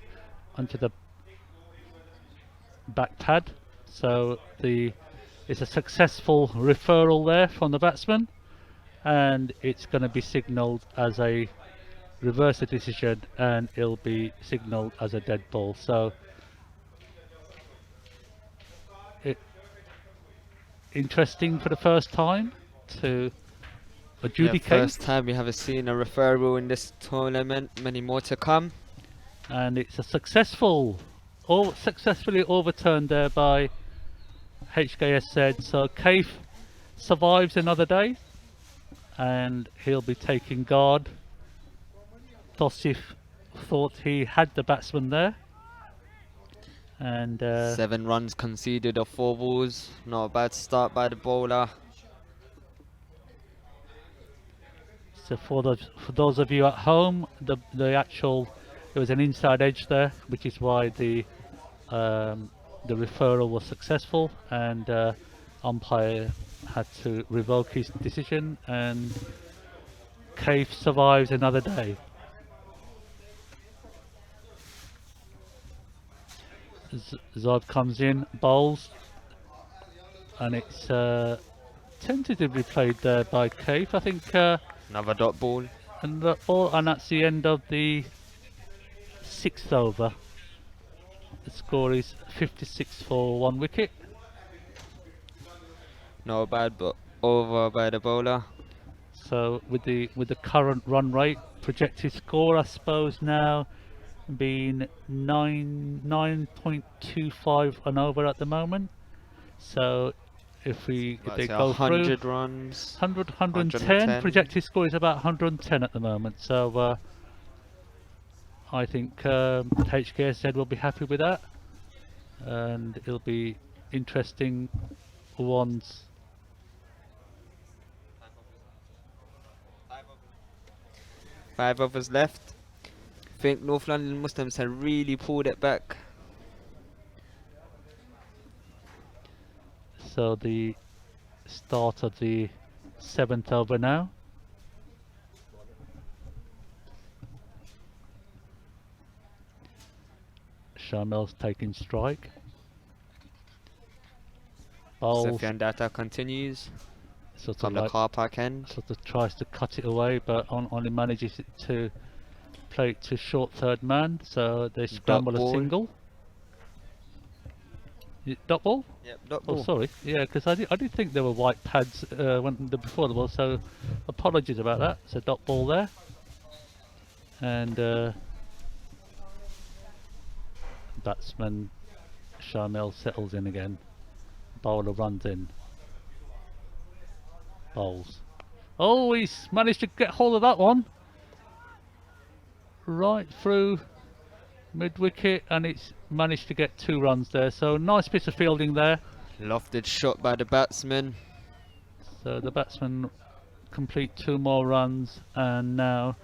F: back pad. So it's a successful referral there from the batsman, and it's going to be signalled as a reverse the decision, and it'll be signalled as a dead ball. So interesting for the first time to adjudicate.
G: First time we have seen a referral in this tournament. Many more to come.
F: And it's a successfully overturned there by Hksz. So Kaif survives another day, and he'll be taking guard. Tosif thought he had the batsman there, and
G: 7 runs conceded off 4 balls. Not a bad start by the bowler.
F: so for those of you at home, there was an inside edge there, which is why the referral was successful, and umpire had to revoke his decision, and Kaif survives another day. Zod comes in, bowls, and it's tentatively played there by Kaif. I think
G: Another dot ball.
F: And that's the end of the 6th over. The score is 56 for 1 wicket.
G: Not bad, but over by the bowler.
F: So with the current run rate, projected score, I suppose now being 9.25 and over at the moment. So if they go through
G: 100 runs.
F: 110, projected score is about 110 at the moment. So I think HKSZ will be happy with that, and it'll be interesting once.
G: Five overs left. I think North London Muslims have really pulled it back.
F: So the start of the 7th over now. Sharmel's taking strike. Bowls.
G: Sufyan Data continues
F: Sort
G: from
F: of
G: the car park end.
F: Sort of tries to cut it away, but only manages to play it to short third man, so they scramble a
G: ball.
F: single. Dot ball?
G: Yep, dot
F: Oh,
G: ball.
F: sorry. Yeah, because I did think there were white pads before the ball, so apologies about that. So dot ball there, and batsman Sharmel settles in again. Bowler runs in. Bowls. Oh, he's managed to get hold of that one. Right through mid wicket, and it's managed to get 2 runs there. So nice bit of fielding there.
G: Lofted shot by the batsman.
F: So the batsman complete 2 more runs, and now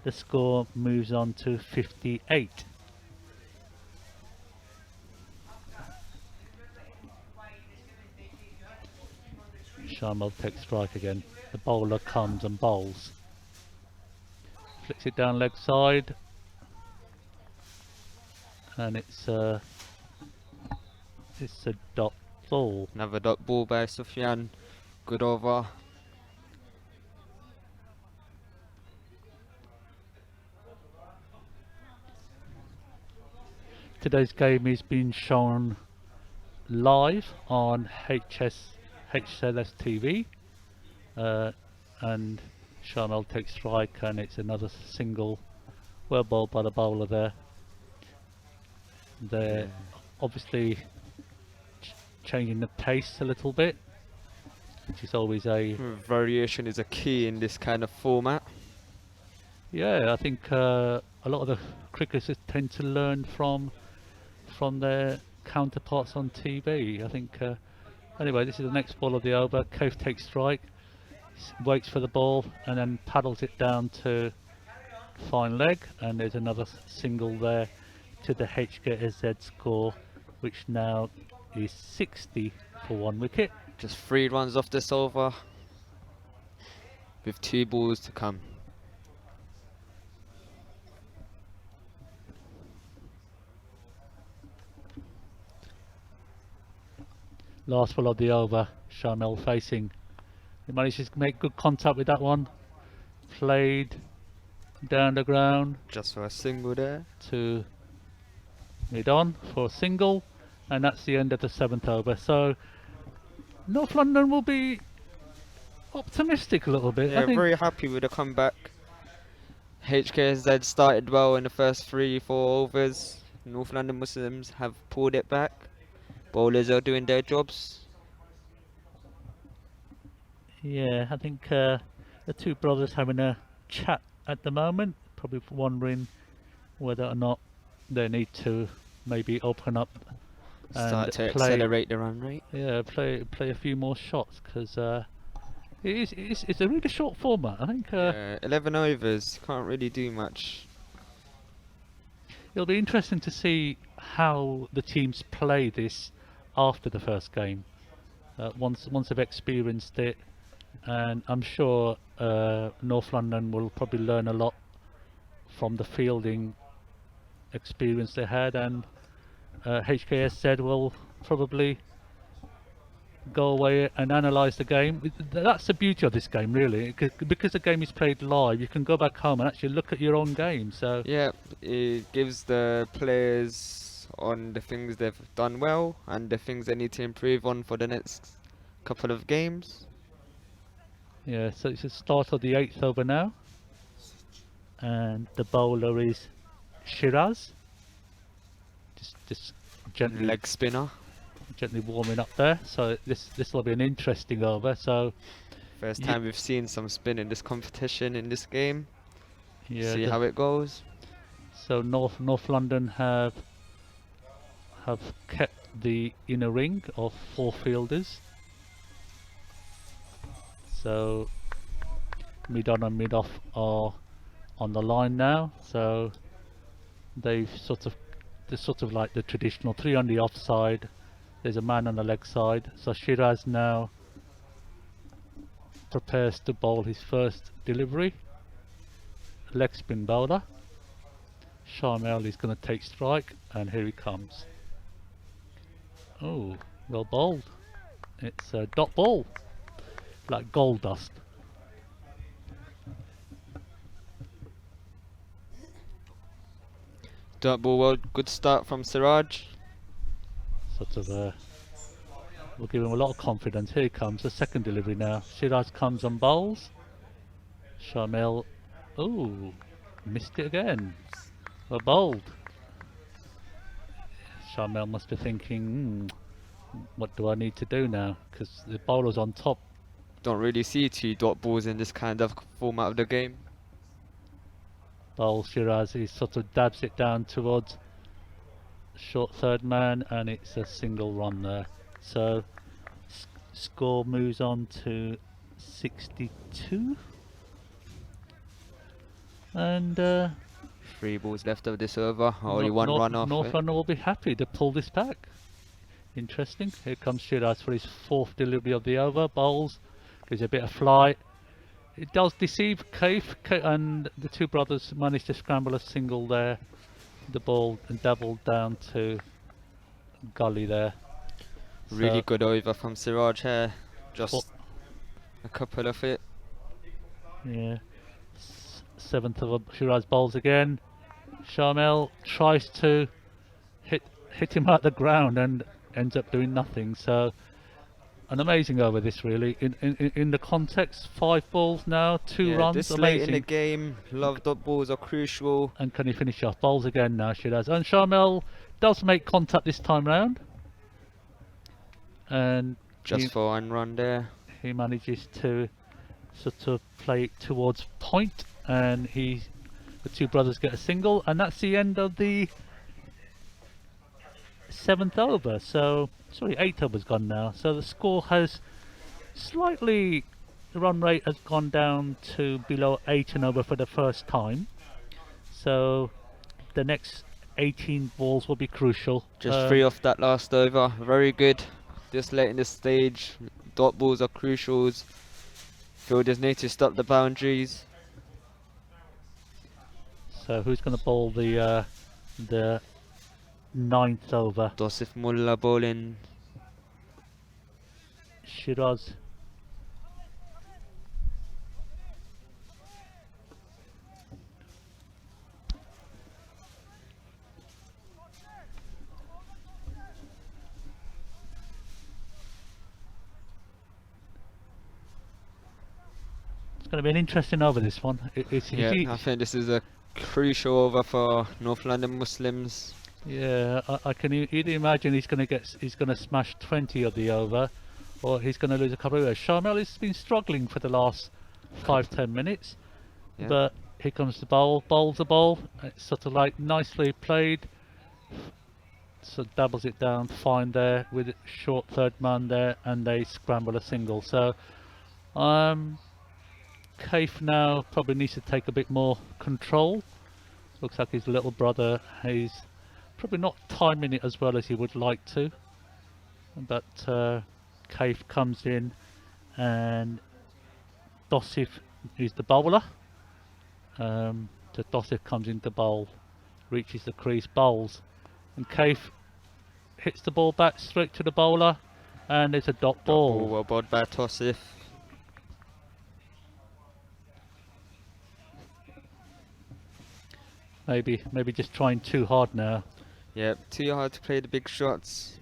F: the score moves on to 58. Sharmal takes strike again. The bowler comes and bowls. Flicks it down leg side, and it's a dot ball.
G: Another dot ball by Sufyan. Good over.
F: Today's game is being shown live on HLS TV, and Sharmel takes strike, and it's another single, well bowled by the bowler there. They're obviously changing the pace a little bit, which is always a
G: Variation is a key in this kind of format.
F: yeah. I think a lot of the cricketers tend to learn from their counterparts on TV. I think. Anyway, this is the next ball of the over. Cove takes strike, waits for the ball, and then paddles it down to fine leg, and there's another single there to the HKSZ score, which now is 60 for 1 wicket.
G: Just 3 runs off this over, with 2 balls to come.
F: Last ball of the over, Sharmel facing. He manages to make good contact with that one. Played down the ground
G: Just for a single there.
F: to mid on for a single, and that's the end of the 7th over. So North London will be optimistic a little bit.
G: Yeah,
F: I think
G: very happy with the comeback. HKSZ started well in the first 3-4 overs. North London Muslims have pulled it back. Bowlers are doing their jobs.
F: Yeah, I think the 2 brothers having a chat at the moment, probably wondering whether or not they need to maybe open up and
G: Start to
F: play.
G: accelerate the run rate.
F: Yeah, play a few more shots, because it's a really short format. I think
G: 11 overs, can't really do much.
F: it'll be interesting to see how the teams play this after the first game. Once they've experienced it, and I'm sure North London will probably learn a lot from the fielding experience they had, and HKSZ will probably go away and analyse the game. That's the beauty of this game, really, because the game is played live. You can go back home and actually look at your own game. So
G: Yeah, it gives the players on the things they've done well and the things they need to improve on for the next couple of games.
F: yeah, so it's the start of the 8th over now, and the bowler is Hksz. Just gently
G: Leg spinner.
F: warming up there. So this will be an interesting over. So
G: First
F: Ye-
G: time we've seen some spin in this competition in this game.
F: yeah,
G: See how it goes.
F: so North London have kept the inner ring of 4 fielders. So mid on and mid off are on the line now. So they're sort of like the traditional 3 on the offside. There's a man on the leg side. So Hksz now prepares to bowl his first delivery. Leg spin bowler. Sharmel is going to take strike, and here he comes. Oh, well bowled. It's a dot ball, like gold dust.
G: Dot ball well, good start from Siraj.
F: Sort of will give him a lot of confidence. Here he comes, the second delivery now. Hksz comes and bowls. Sharmel, oh, missed it again. Well bowled. Sharmel must be thinking, what do I need to do now? Because the bowler's on top.
G: Don't really see 2 dot balls in this kind of format of the game.
F: Bowls Hksz, he sort of dabs it down towards short third man, and it's a single run there. So score moves on to 62, and
G: 3 balls left of this over. Only one run off.
F: North London will be happy to pull this back. Interesting. Here comes Hksz for his 4th delivery of the over. Bowls, gives a bit of flight. It does deceive Hksz, and the 2 brothers managed to scramble a single there. The ball and dabbled down to gully there.
G: Really
F: So,
G: good over from Siraj here. Just
F: What-
G: a couple of it.
F: yeah. 7th of Hksz bowls again. Sharmel tries to hit him at the ground and ends up doing nothing. So an amazing over this, really. In the context, 5 balls now, 2
G: Yeah,
F: runs,
G: this
F: amazing.
G: late in the game, love dot balls are crucial.
F: And can he finish off? Bowls again now, Hksz. And Sharmel does make contact this time round. And
G: Just for 1 run there.
F: he manages to sort of play it towards point, and the 2 brothers get a single, and that's the end of the 7th over. So, sorry, 8th over's gone now. So the score has slightly, the run rate has gone down to below 8 and over for the first time. So the next 18 balls will be crucial.
G: Just 3 off that last over. Very good. This late in the stage, dot balls are crucials. Fielders need to stop the boundaries.
F: So who's going to bowl the 9th over?
G: Dosif Mullah bowling.
F: Hksz. It's going to be an interesting over, this one.
G: Yeah, I think this is a crucial over for North London Muslims.
F: Yeah, I can either imagine he's going to smash 20 of the over, or he's going to lose a couple of overs. Sharmel has been struggling for the last 5-10 minutes,
G: Yeah.
F: but here comes the bowl. Bowls the ball. It's sort of like nicely played. So doubles it down fine there with short third man there, and they scramble a single. So Hksz now probably needs to take a bit more control. Looks like his little brother, he's probably not timing it as well as he would like to, but Hksz comes in, and Dosif is the bowler. So Dosif comes in to bowl, reaches the crease, bowls, and Hksz hits the ball back straight to the bowler, And it's a dot
G: Ball
F: ball.
G: well bowled by Tosif.
F: Maybe just trying too hard now.
G: Yep, too hard to play the big shots.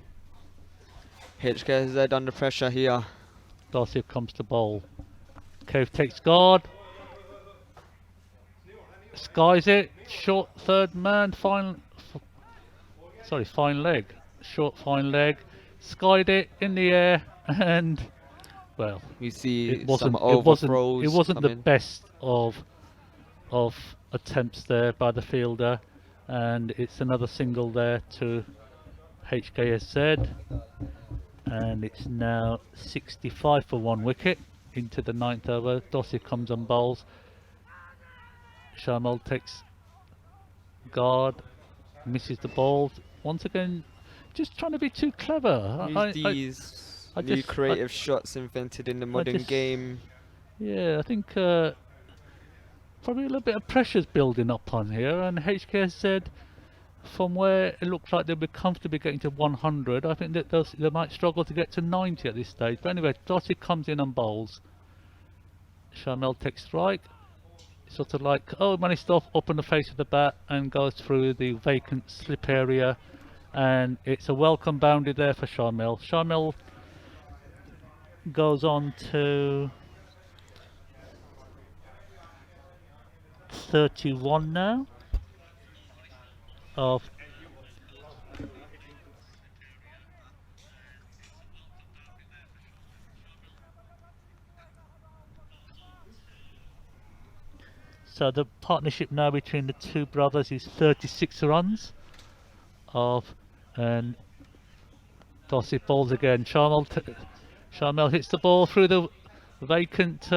G: Hksz under pressure here.
F: Dosif comes to bowl. Cove takes guard. Skies it. Short third man. Fine leg. Short fine leg. Skied it in the air and well,
G: We see
F: it
G: some
F: wasn't
G: overthrows.
F: it wasn't the
G: coming.
F: best of attempts there by the fielder, and it's another single there to Hksz, and it's now 65 for 1 wicket into the 9th over. Dosif comes and bowls. Sharmal takes guard, misses the ball once again, just trying to be too clever.
G: These
F: I
G: new
F: just-
G: creative shots invented in the modern
F: just-
G: game.
F: Yeah, I think probably a little bit of pressure's building up on here, and HKS said from where it looks like they'll be comfortably getting to 100, I think that they might struggle to get to 90 at this stage. But anyway, Dossi comes in and bowls. Sharmel takes strike. Sort of like, managed to open the face of the bat and goes through the vacant slip area, and it's a welcome boundary there for Sharmel. Sharmel goes on to 31 now of so the partnership now between the two brothers is 36 runs of, and Dossi bowls again. Sharmel hits the ball through the vacant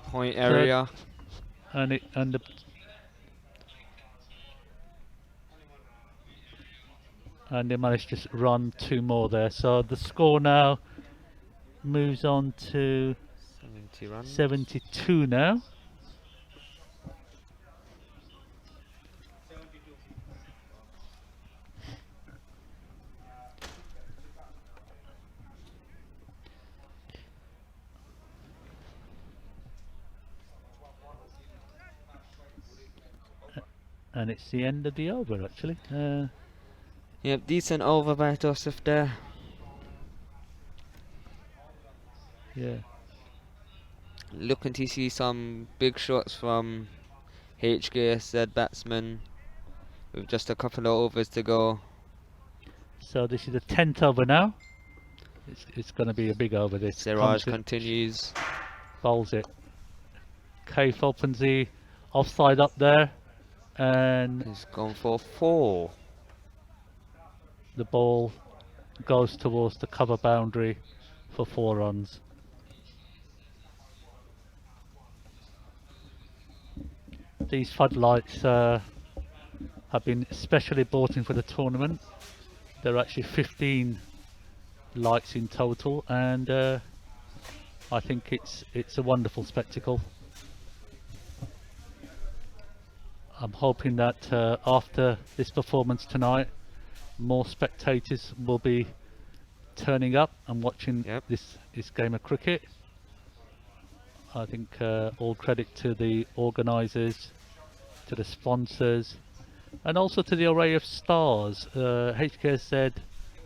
G: Point area.
F: and they managed to run 2 more there. So the score now moves on to
G: 70 runs.
F: 72 now. And it's the end of the over actually.
G: Yep, decent over by Joseph there.
F: Yeah.
G: Looking to see some big shots from HKSZ batsmen with just a couple of overs to go.
F: So this is the 10th over now. It's going to be a big over this.
G: Siraj continues.
F: Bowls it. Kaif opens the offside up there, and
G: He's gone for 4.
F: the ball goes towards the cover boundary for 4 runs. These floodlights have been specially bought in for the tournament. There are actually 15 lights in total, and I think it's a wonderful spectacle. I'm hoping that after this performance tonight, more spectators will be turning up and watching this game of cricket. I think all credit to the organisers, to the sponsors, and also to the array of stars. HKZ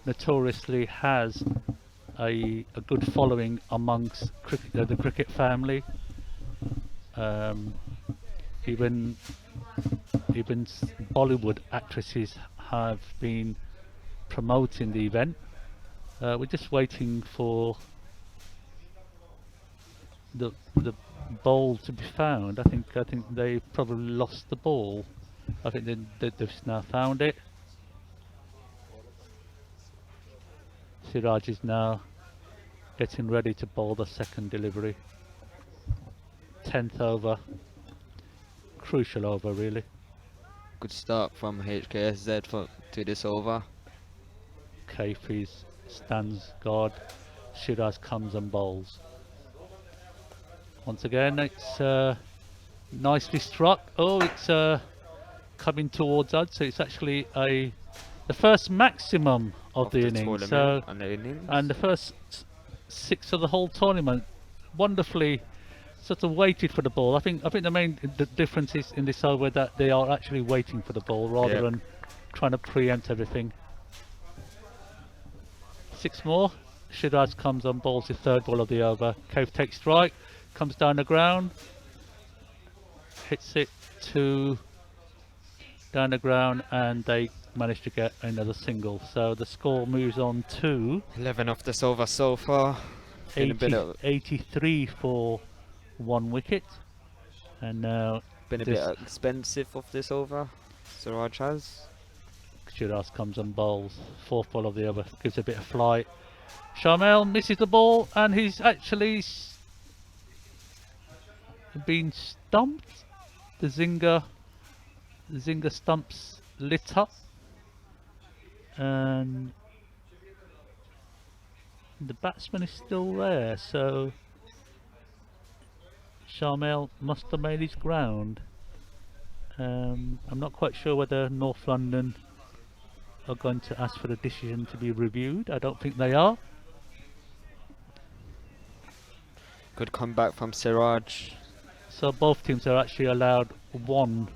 F: notoriously has a good following amongst the cricket family. Even Bollywood actresses have been promoting the event. We're just waiting for the ball to be found. I think they probably lost the ball. I think they've now found it. Siraj is now getting ready to bowl the second delivery. 10th over. Crucial over, really.
G: Good start from HKSZ to this over.
F: Kafi stands guard. Shiraz comes and bowls. Once again, it's nicely struck. Oh, it's coming towards us, so it's actually a the first maximum of the innings.
G: tournament
F: So,
G: and the innings.
F: and the first 6 of the whole tournament, wonderfully sort of waited for the ball. I think the main difference is in this over that they are actually waiting for the ball rather
G: Yep.
F: than trying to preempt everything. 6 more. Shiraz comes on, bowls the 3rd ball of the over. Cave takes strike, comes down the ground, hits it to down the ground, and they manage to get another single. So the score moves on to
G: 11 off this over so far. Been a bit
F: 80,
G: of
F: 83 for 1 wicket. And now
G: been a
F: this-
G: bit expensive off this over. Siraj has.
F: Shiraz comes and bowls 4th ball of the over, gives a bit of flight. Sharmel misses the ball, and he's actually been stumped. The Zinger stumps lit up, and the batsman is still there, so Sharmel must have made his ground. I'm not quite sure whether North London are going to ask for the decision to be reviewed. I don't think they are.
G: Good comeback from Siraj.
F: So both teams are actually allowed 1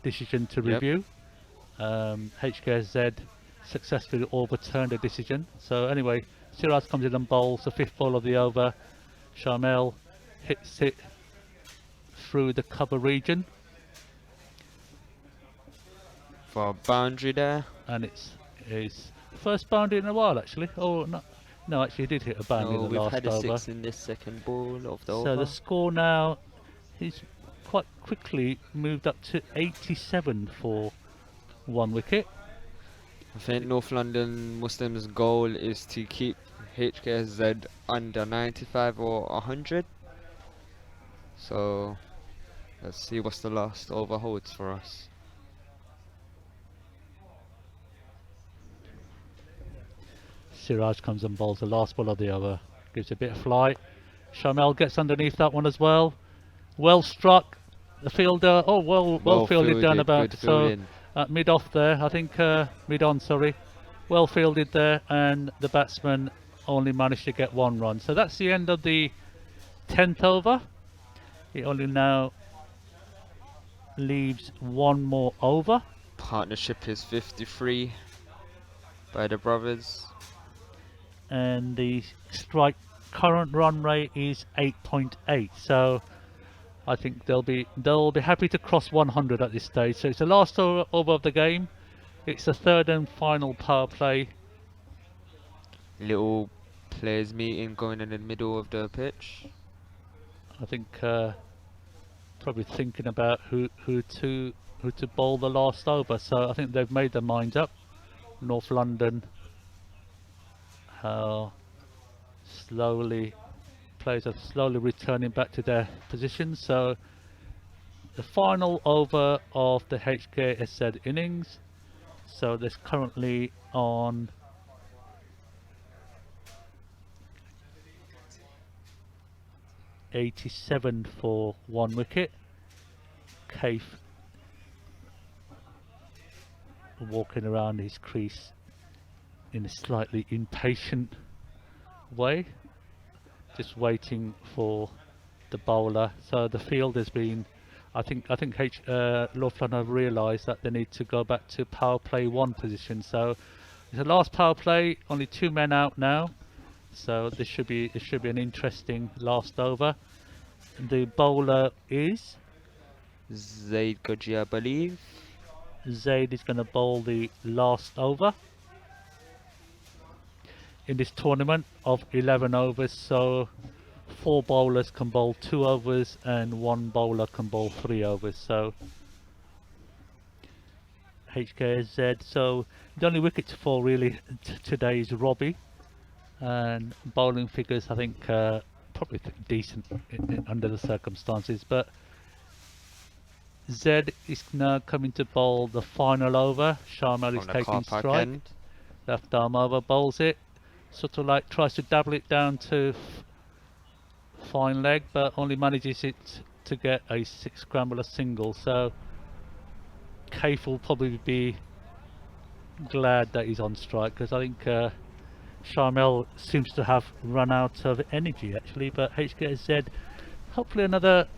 F: decision to
G: Yep.
F: review. HKZ successfully overturned the decision. So anyway, Siraj comes in and bowls the 5th ball of the over. Sharmel hits it through the cover region,
G: For a boundary there.
F: and it's his first boundary in a while actually. Oh no, actually he did hit a boundary
G: No,
F: in the
G: we've
F: last
G: had a
F: over.
G: 6 in this second ball of the
F: So
G: over.
F: the score now is quite quickly moved up to 87 for 1 wicket.
G: I think North London Muslims' goal is to keep HKZ under 95 or 100. So let's see what's the last over holds for us.
F: Siraj comes and bowls the last ball of the over, gives a bit of flight. Sharmel gets underneath that one as well. Well struck. The fielder, well fielded down about,
G: good
F: so
G: fielding.
F: mid off there, I think mid on, sorry. Well fielded there, and the batsman only managed to get 1 run. So that's the end of the 10th over. It only now leaves 1 more over.
G: Partnership is 53 by the brothers.
F: And the strike current run rate is 8.8. So I think they'll be happy to cross 100 at this stage. So it's the last over of the game. It's the 3rd and final power play.
G: Little players meeting going in the middle of the pitch.
F: I think probably thinking about who to bowl the last over. So I think they've made their minds up. North London, how players are slowly returning back to their positions. So the final over of the HKZ innings. So there's currently on 87 for 1 wicket. Kaif walking around his crease in a slightly impatient way, just waiting for the bowler. So the field has been, I think North London have realised that they need to go back to power play 1 position. So it's the last power play, only 2 men out now. So this should be an interesting last over. The bowler is
G: Zaid Koji, I believe.
F: Zaid is going to bowl the last over in this tournament of 11 overs. So 4 bowlers can bowl 2 overs and 1 bowler can bowl 3 overs. So HKZ. So the only wicket to fall really today is Robbie. And bowling figures, I think, probably decent under the circumstances. But Zed is now coming to bowl the final over. Sharmel is
G: On the
F: taking
G: car park
F: strike.
G: end.
F: Left arm over, bowls it. Sort of like tries to dabble it down to fine leg, but only manages it to get a 6 scrambler single. So Kaif will probably be glad that he's on strike, because I think Sharmel seems to have run out of energy actually. But Hksz, hopefully another.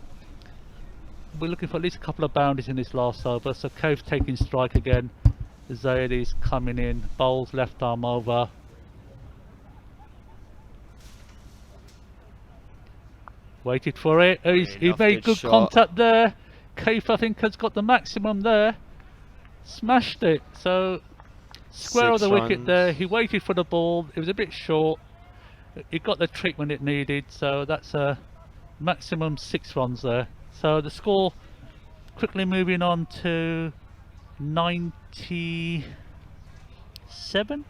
F: We're looking for at least a couple of boundaries in this last over. So Cove taking strike again. Zaid is coming in. Bowls left arm over. Waited for it. He made good contact there. Cave, I think, has got the maximum there. Smashed it. So square of the wicket there. He waited for the ball. It was a bit short. He got the treatment it needed. So that's a maximum 6 runs there. So the score quickly moving on to 97.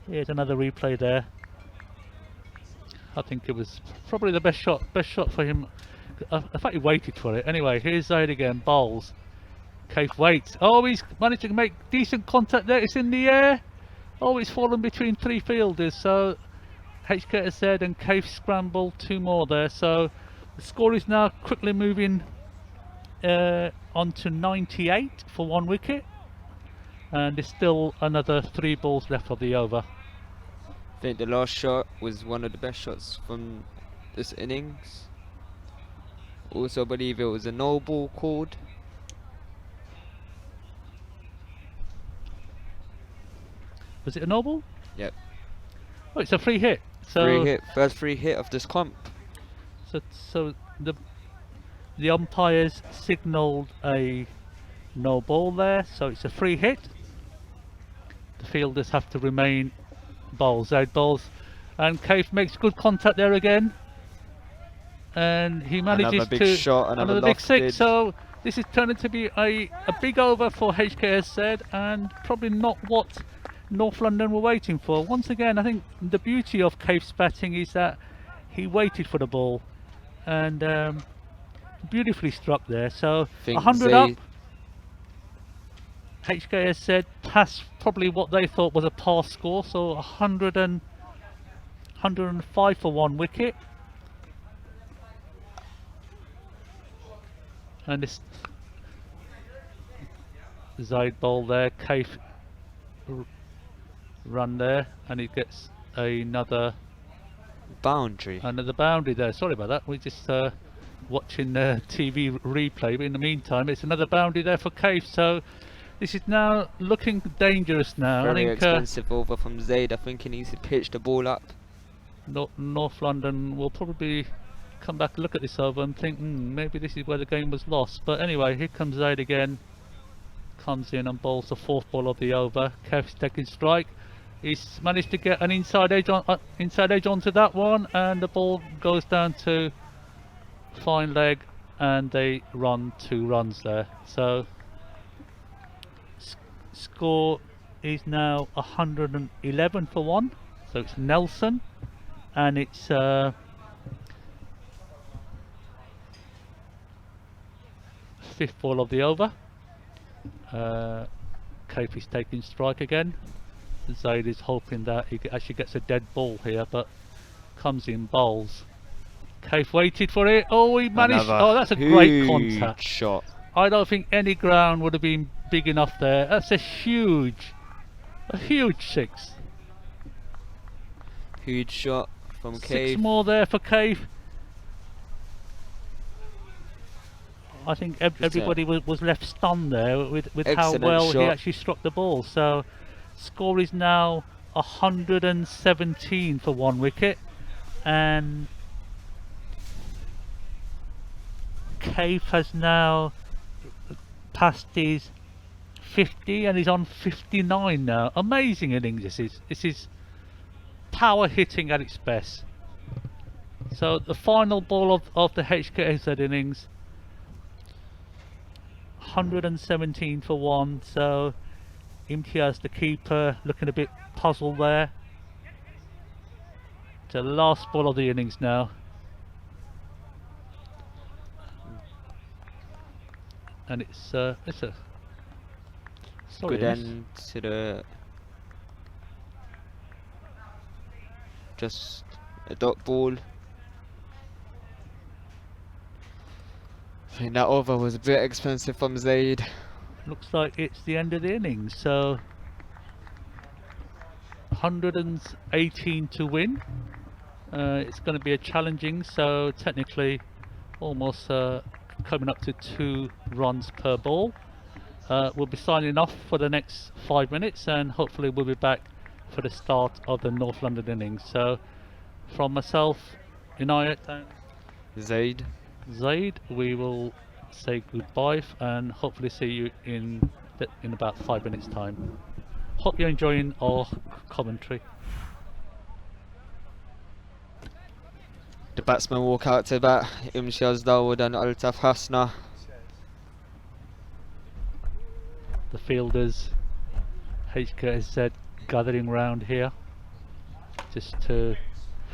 F: Here's another replay there. I think it was probably the best shot for him. In fact, he waited for it. Anyway, here's Zaid again, bowls. Cave waits. Oh, he's managed to make decent contact there. It's in the air. Oh, it's fallen between 3 fielders. So Hksz and Cave scramble 2 more there. So the score is now quickly moving on to 98 for 1 wicket. And there's still another 3 balls left of the over.
G: I think the last shot was one of the best shots from this innings. Also, I believe it was a no ball called.
F: Was it a no ball?
G: Yep.
F: Oh, it's a free hit. So
G: Free hit, first free hit of this comp.
F: So the umpires signalled a no ball there. So it's a free hit. The fielders have to remain bowls, Zaid bowls, and Cave makes good contact there again. And he manages
G: another big
F: to
G: shot,
F: another big 6. So this is turning to be a big over for Hksz, and probably not what North London were waiting for. Once again, I think the beauty of Cave's batting is that he waited for the ball and beautifully struck there. So 100 up. Hksz passed probably what they thought was a pass score, so 105 for 1 wicket. And this Zaid bowl there, Cave run there, and he gets another
G: boundary.
F: There. Sorry about that. We're just watching the TV replay, but in the meantime, it's another boundary there for Cave. So this is now looking dangerous now.
G: Very
F: I think
G: expensive over from Zaid. I think he needs to pitch the ball up.
F: North London will probably come back and look at this over and think, maybe this is where the game was lost. But anyway, here comes Zaid again. Comes in and bowls the 4th ball of the over. Kev's taking strike. He's managed to get an inside edge onto that one, and the ball goes down to fine leg, and they run 2 runs there. So score is now 111 for 1. So it's Nelson, and it's 5th ball of the over. Cape is taking strike again. Zaid is hoping that he actually gets a dead ball here, but comes in bowls. Cape waited for it. Oh, he managed. Oh, that's a great contact
G: shot.
F: I don't think any ground would have been big enough there. That's a huge 6.
G: Huge shot from Cave.
F: 6 more there for Cave. I think everybody was left stunned there with how well he actually struck the ball. So score is now 117 for 1 wicket, and Cave has now passed his 50 and he's on 59 now. Amazing innings this is power hitting at its best. So the final ball of the Hksz innings, 117 for 1. So Imtiaz, the keeper, looking a bit puzzled there. It's the last ball of the innings now. And it's a
G: good end to the just a dot ball. I think that over was a bit expensive from Zaid.
F: Looks like it's the end of the innings, so 118 to win. It's going to be a challenging, so technically almost coming up to 2 runs per ball. We'll be signing off for the next 5 minutes, and hopefully we'll be back for the start of the North London innings. So from myself, Inayat and Zaid, we will say goodbye and hopefully see you in about 5 minutes time. Hope you're enjoying our commentary.
G: The batsmen walk out to bat, Hksz Dawood and Altaf Hasna.
F: The fielders, Hksz gathering round here just to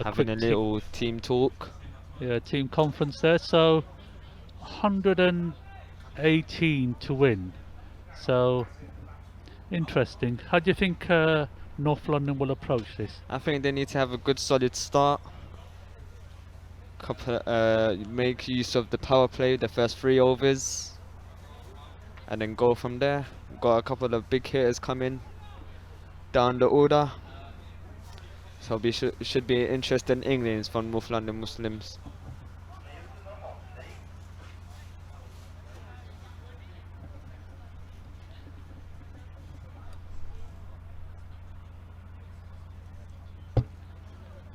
G: Having a little team talk.
F: Yeah, team conference there. So 118 to win. So interesting. How do you think North London will approach this?
G: I think they need to have a good solid start. Make use of the power play, the first 3 overs, and then go from there. Got a couple of big hitters coming down the order, so should be interesting innings from North London Muslims.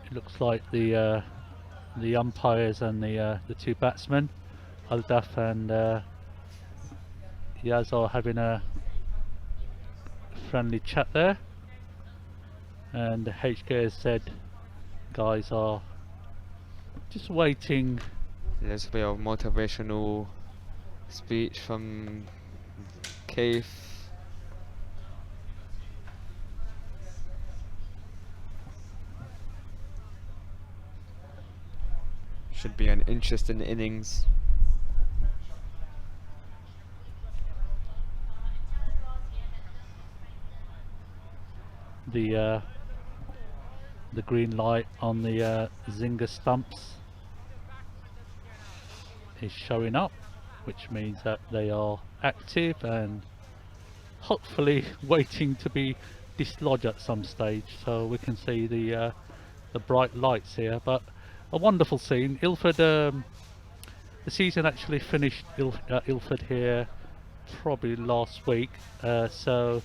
F: It looks like the umpires and the 2 batsmen, Aldaf and Yaz, are having a friendly chat there, and the Hksz guys are just waiting.
G: There's a bit of motivational speech from Kaif. Should be an interesting innings.
F: The green light on the Zinger stumps is showing up, which means that they are active and hopefully waiting to be dislodged at some stage, so we can see the bright lights here. But a wonderful scene. Ilford, the season actually finished at Ilford here probably last week, so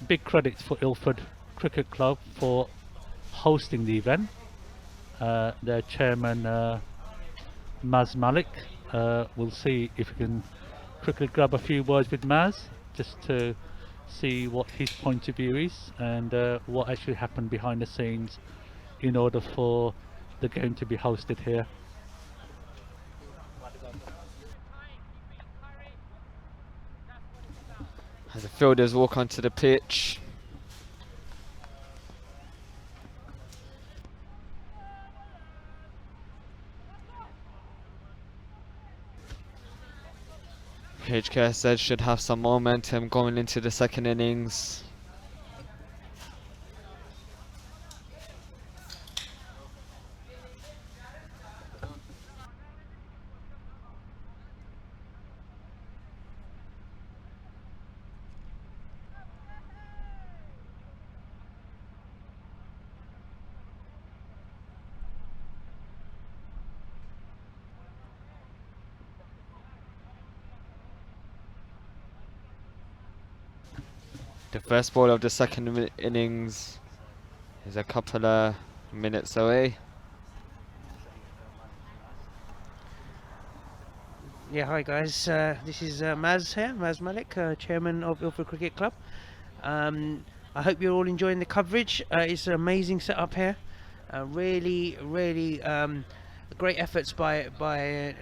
F: big credit for Ilford Cricket Club for hosting the event. Their chairman Maz Malik, we'll see if we can quickly grab a few words with Maz just to see what his point of view is and what actually happened behind the scenes in order for the game to be hosted here.
G: As the fielders walk onto the pitch, Hksz should have some momentum going into the second innings. The first ball of the second innings is a couple of minutes away.
H: Yeah, hi guys. This is Maz here, Maz Malik, chairman of Ilford Cricket Club. I hope you're all enjoying the coverage. It's an amazing setup here. Really great efforts by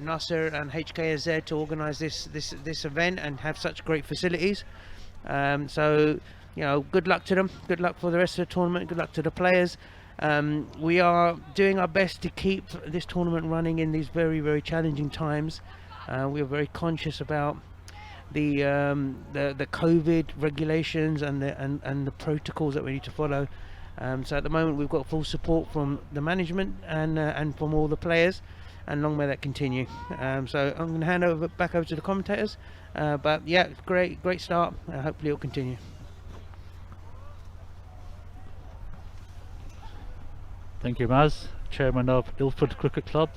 H: Nasser and Hksz to organise this event and have such great facilities. So, you know, good luck to them. Good luck for the rest of the tournament. Good luck to the players. We are doing our best to keep this tournament running in these very challenging times. We are very conscious about the COVID regulations and the protocols that we need to follow. So at the moment we've got full support from the management and from all the players. and long may that continue. So I'm going to hand over back over to the commentators. But yeah, great start. Hopefully it'll continue.
F: Thank you, Maz, chairman of Ilford Cricket Club.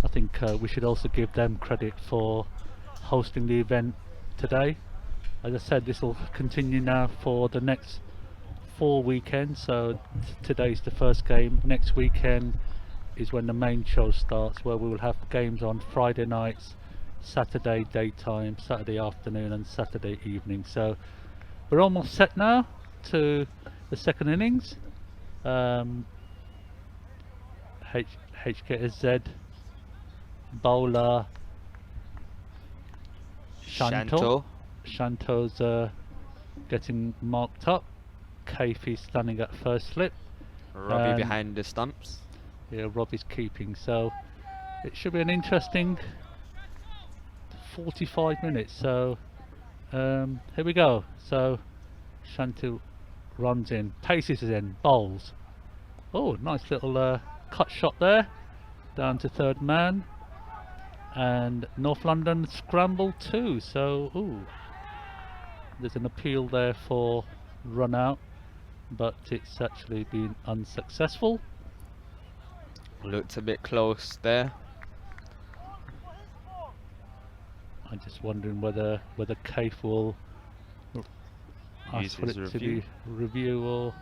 F: I think we should also give them credit for hosting the event today. As I said, this will continue now for the next 4 weekends. So today's the first game. Next weekend is when the main show starts, where we will have games on Friday nights, Saturday daytime, Saturday afternoon and Saturday evening. So we're almost set now to the second innings. Hksz bowler Shanto's getting marked up. Kayfi's standing at first slip.
G: Robbie behind the stumps.
F: Yeah, Robbie's keeping, so it should be an interesting 45 minutes. So here we go. So Shanto runs in, paces in, bowls. Oh, nice little cut shot there, down to third man, and North London scrambled too. So there's an appeal there for run out, but it's actually been unsuccessful.
G: Looked a bit close there.
F: I'm just wondering whether Kaif will ask for it to be review, or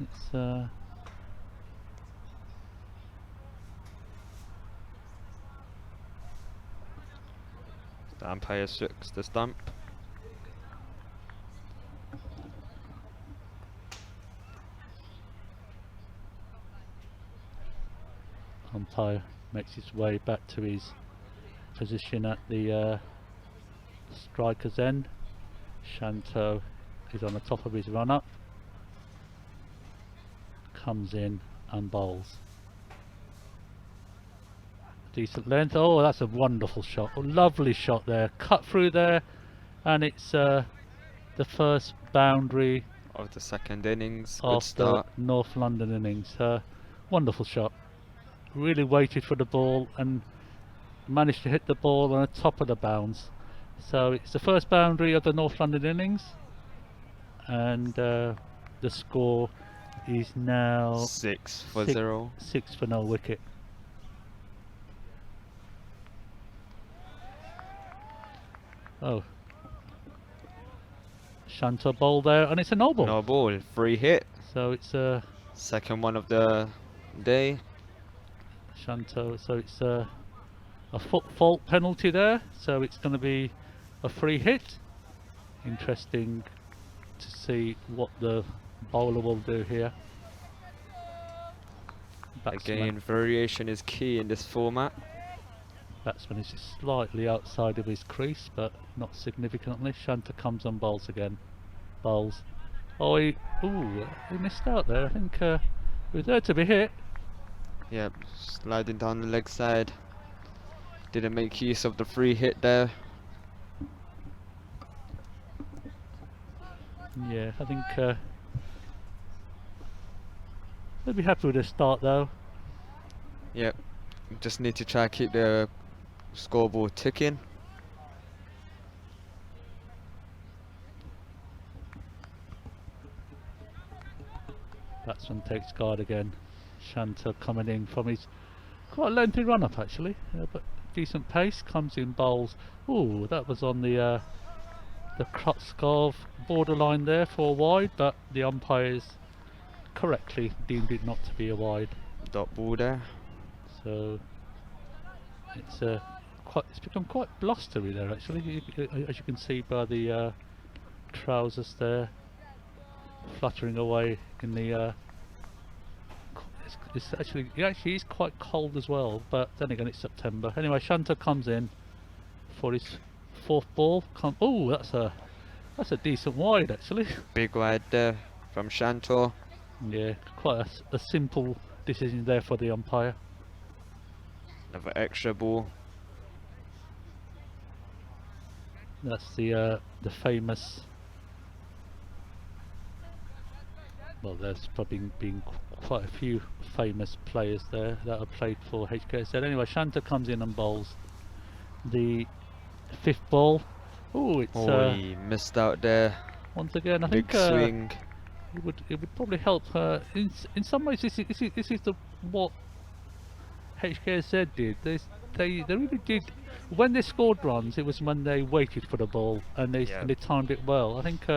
F: it's the
G: umpire strikes the stump.
F: umpire makes his way back to his position at the striker's end. Shanto is on the top of his run up, comes in and bowls. Decent length. Oh, that's a wonderful shot. Oh, lovely shot there, cut through there, and it's the first boundary
G: Of the second innings. Good
F: of
G: start.
F: the North London innings. Wonderful shot. Really waited for the ball and managed to hit the ball on the top of the bounds. So it's the first boundary of the North London innings, and the score is now
G: 6-0.
F: 6-0 wicket. Oh, Shanto bowl there, and it's a no ball.
G: No ball, free hit.
F: So it's a
G: Second one of the day.
F: Shanto. So it's a foot fault penalty there. So it's going to be a free hit. Interesting to see what the bowler will do here.
G: Again, variation is key in this format.
F: Batsman is just slightly outside of his crease, but not significantly. Shanto comes on bowls again. Bowls. Oh, he missed out there. I think he was there to be hit.
G: Yep, sliding down the leg side. Didn't make use of the free hit there.
F: Yeah, I think they'll be happy with the start though.
G: Yep, just need to try and keep the scoreboard ticking.
F: Batsman takes guard again. Shanto coming in from his quite a lengthy run up actually, but decent pace. Comes in, bowls. Ooh, that was on the Hksz borderline there for a wide, but the umpires correctly deemed it not to be a wide.
G: Dot ball there.
F: So it's become quite blustery there actually, as you can see by the trousers there fluttering away in the it actually is quite cold as well, but then again it's September. Anyway, Shanto comes in for his fourth ball. Oh, that's a decent wide actually.
G: Big wide there from Shanto.
F: Yeah, quite a simple decision there for the umpire.
G: Another extra ball.
F: That's the famous well, there's probably been quite a few famous players there that have played for Hksz. Anyway, Shanta comes in and bowls the 5th ball. Oh, it's
G: He missed out there.
F: once again. I
G: Big
F: think
G: swing.
F: it would probably help her in some ways. This is what Hksz did. They really did. When they scored runs, it was when they waited for the ball and they timed it well. I think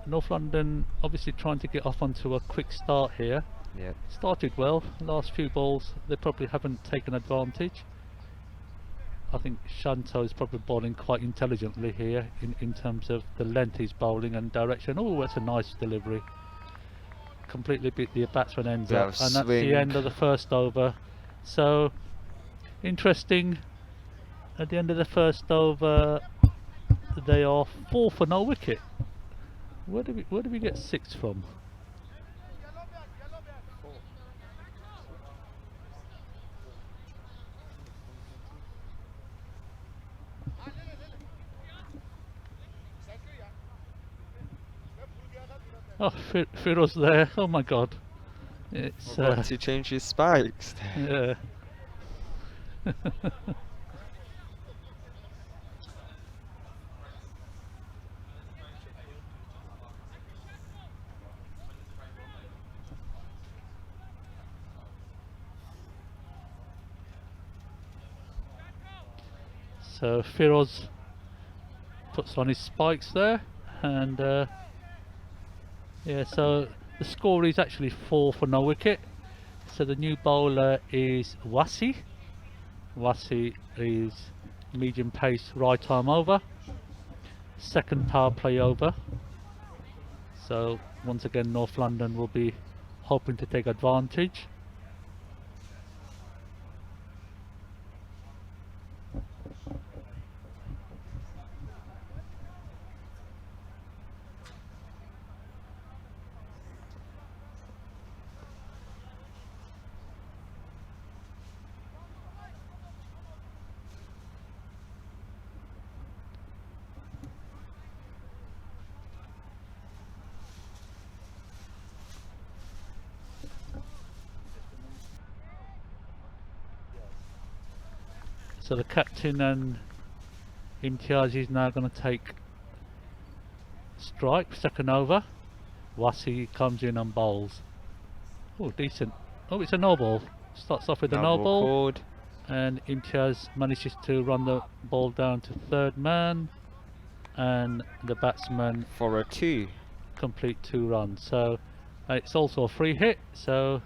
F: North London obviously trying to get off onto a quick start here.
G: Yeah.
F: Started well. Last few balls they probably haven't taken advantage. I think Shanto is probably bowling quite intelligently here in terms of the length he's bowling and direction. Oh, that's a nice delivery. Completely beat the batsman ends up, and that's the end of the first over. So interesting. At the end of the first over, they are 4 for no wicket. Where do we get 6 from? Oh, Firoz there. Oh my God! It's
G: Forgot to change his spikes.
F: yeah. So Firoz puts on his spikes there, and yeah, so the score is actually 4 for no wicket. So the new bowler is Wasi. Wasi is medium pace right arm over. Second power play over. So once again North London will be hoping to take advantage. So the captain and Imtiaz is now going to take strike, second over. Wasi comes in and bowls. Oh, decent. Oh, it's a no ball. Starts off with a no ball. And Imtiaz manages to run the ball down to third man. And the batsman
G: For a 2.
F: complete 2 runs. So it's also a free hit. So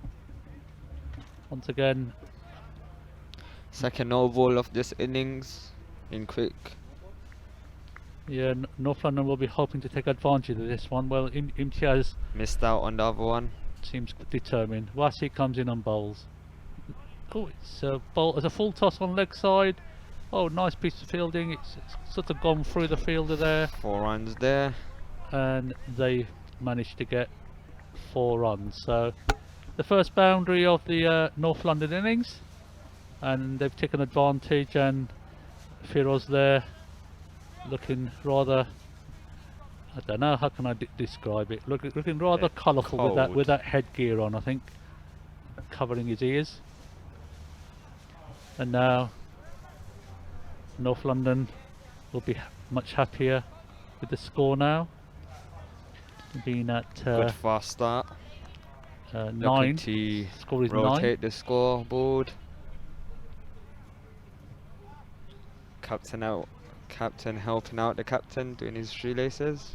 F: once again,
G: Second no ball of this innings in quick.
F: yeah, North London will be hoping to take advantage of this one. Well, Imtiaz
G: Missed out on the other one.
F: seems determined. Wasi comes in and bowls. Oh, it's a bowl as a full toss on leg side. Oh, nice piece of fielding. It's sort of gone through the fielder there,
G: 4 runs there.
F: and they managed to get 4 runs. So the first boundary of the North London innings, and they've taken advantage. And Firoz there, looking rather, I don't know how can I describe it. Looking rather colourful with that headgear on. I think covering his ears. And now North London will be much happier with the score now, being at
G: Good fast start.
F: 9.
G: Looking to
F: Score is 9.
G: rotate the scoreboard. Captain helping out the captain, doing his shoelaces.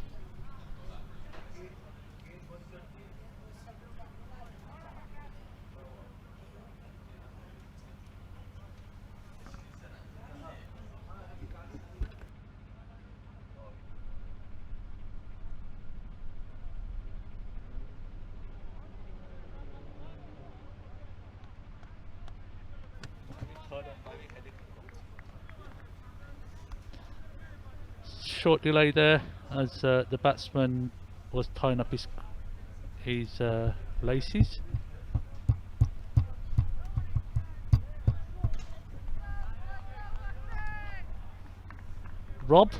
F: Short delay there as the batsman was tying up his laces. Rob,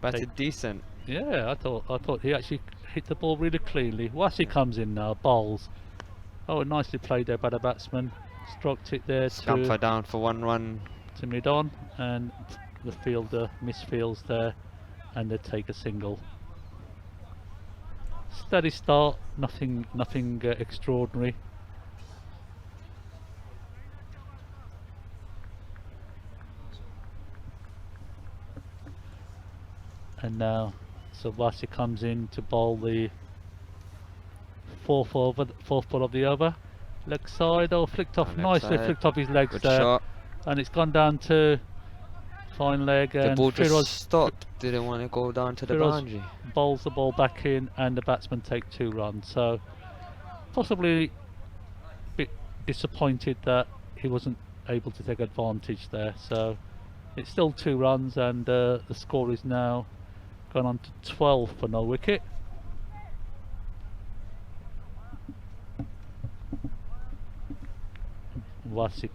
G: Batted decent.
F: yeah, I thought he actually hit the ball really cleanly. Wassy comes in now, bowls. Oh, nicely played there by the batsman. Stroked it there
G: Scamper down for 1 run.
F: to mid-on, and the fielder misfields there, and they take a single. Steady start, nothing extraordinary. And now, so Wassy comes in to bowl the fourth ball of the over. Leg side, oh, flicked off,
G: Leg
F: nicely
G: side.
F: flicked off his legs
G: Good
F: there.
G: shot.
F: And it's gone down to fine leg,
G: The
F: and
G: ball just
F: Firoz
G: stopped. Didn't want to go down to the
F: Firoz
G: boundary.
F: bowls the ball back in, and the batsman take 2 runs. So possibly a bit disappointed that he wasn't able to take advantage there. So it's still 2 runs, and the score is now gone on to 12 for no wicket. Wasik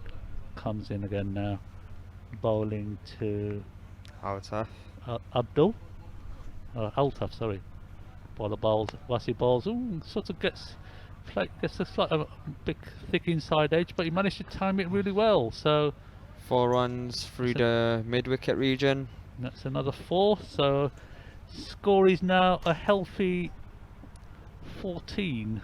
F: comes in again now, bowling to
G: Outer.
F: Abdul. Altaf, sorry. Bowler bowls. Wasi bowls. Ooh, sort of gets a slight big thick inside edge, but he managed to time it really well. So
G: 4 runs through the mid-wicket region.
F: that's another 4. So score is now a healthy 14.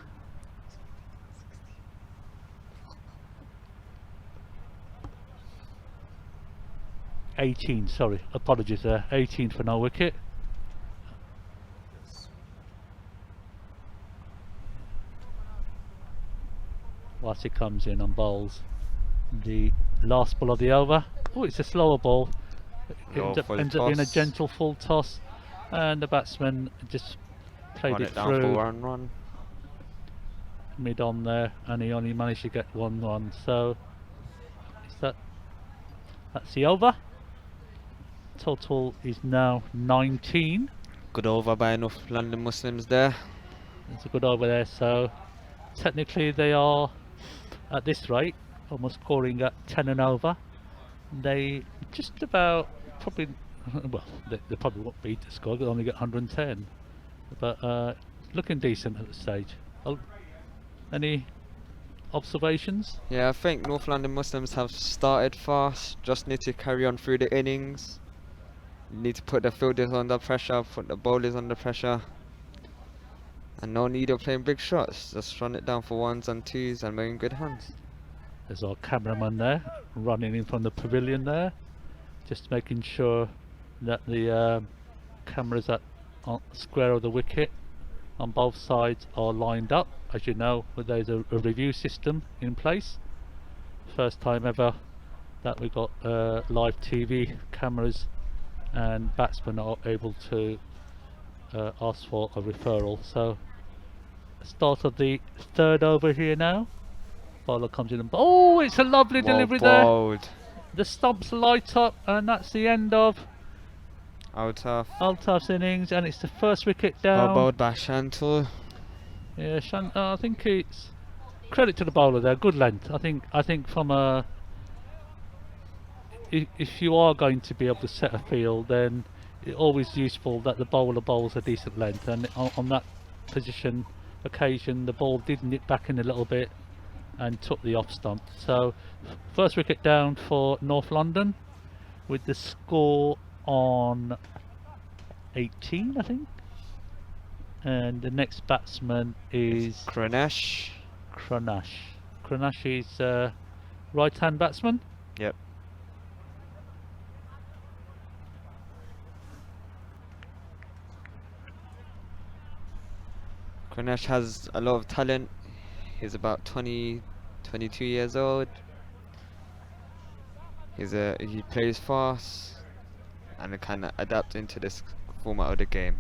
F: Sorry, apologies there. 18 for no wicket. Wasi comes in and bowls the last ball of the over. Oh, it's a slower ball. It ends up being a gentle full toss, and the batsman just played
G: Run
F: it
G: down for
F: through
G: 1 run.
F: mid on there, and he only managed to get 1 run. So that's the over. Total is now 19.
G: Good over by North London Muslims there.
F: It's a good over there. So technically they are at this rate almost scoring at 10 and over. They just about probably well they probably won't beat the score. They'll only get 110, but looking decent at the stage. Any observations?
G: Yeah, I think North London Muslims have started fast. Just need to carry on through the innings. Need to put the fielders under pressure, put the bowlers under pressure. And no need of playing big shots. Just run it down for 1s and 2s and we're in good hands.
F: There's our cameraman there, running in from the pavilion there, just making sure that the cameras at square of the wicket on both sides are lined up. As you know, there's a review system in place. First time ever that we got live TV cameras, and batsmen are able to ask for a referral. So start of the 3rd over here now. Bowler comes in and oh, it's a lovely delivery there. The stumps light up, and that's the end of Altaf's innings, and it's the first wicket down.
G: Bowled by Shantul.
F: Yeah, I think it's credit to the bowler there. Good length. I think from a if you are going to be able to set a field, then it's always useful that the bowler bowls a decent length, and on that occasion the ball did nip back in a little bit and took the off stump. So first wicket down for North London, with the score on 18, I think. And the next batsman is
G: Kranesh.
F: Kranesh is right hand batsman.
G: Yep. Kranesh has a lot of talent. He's about 22 years old. He plays fast and can adapt into this format of the game.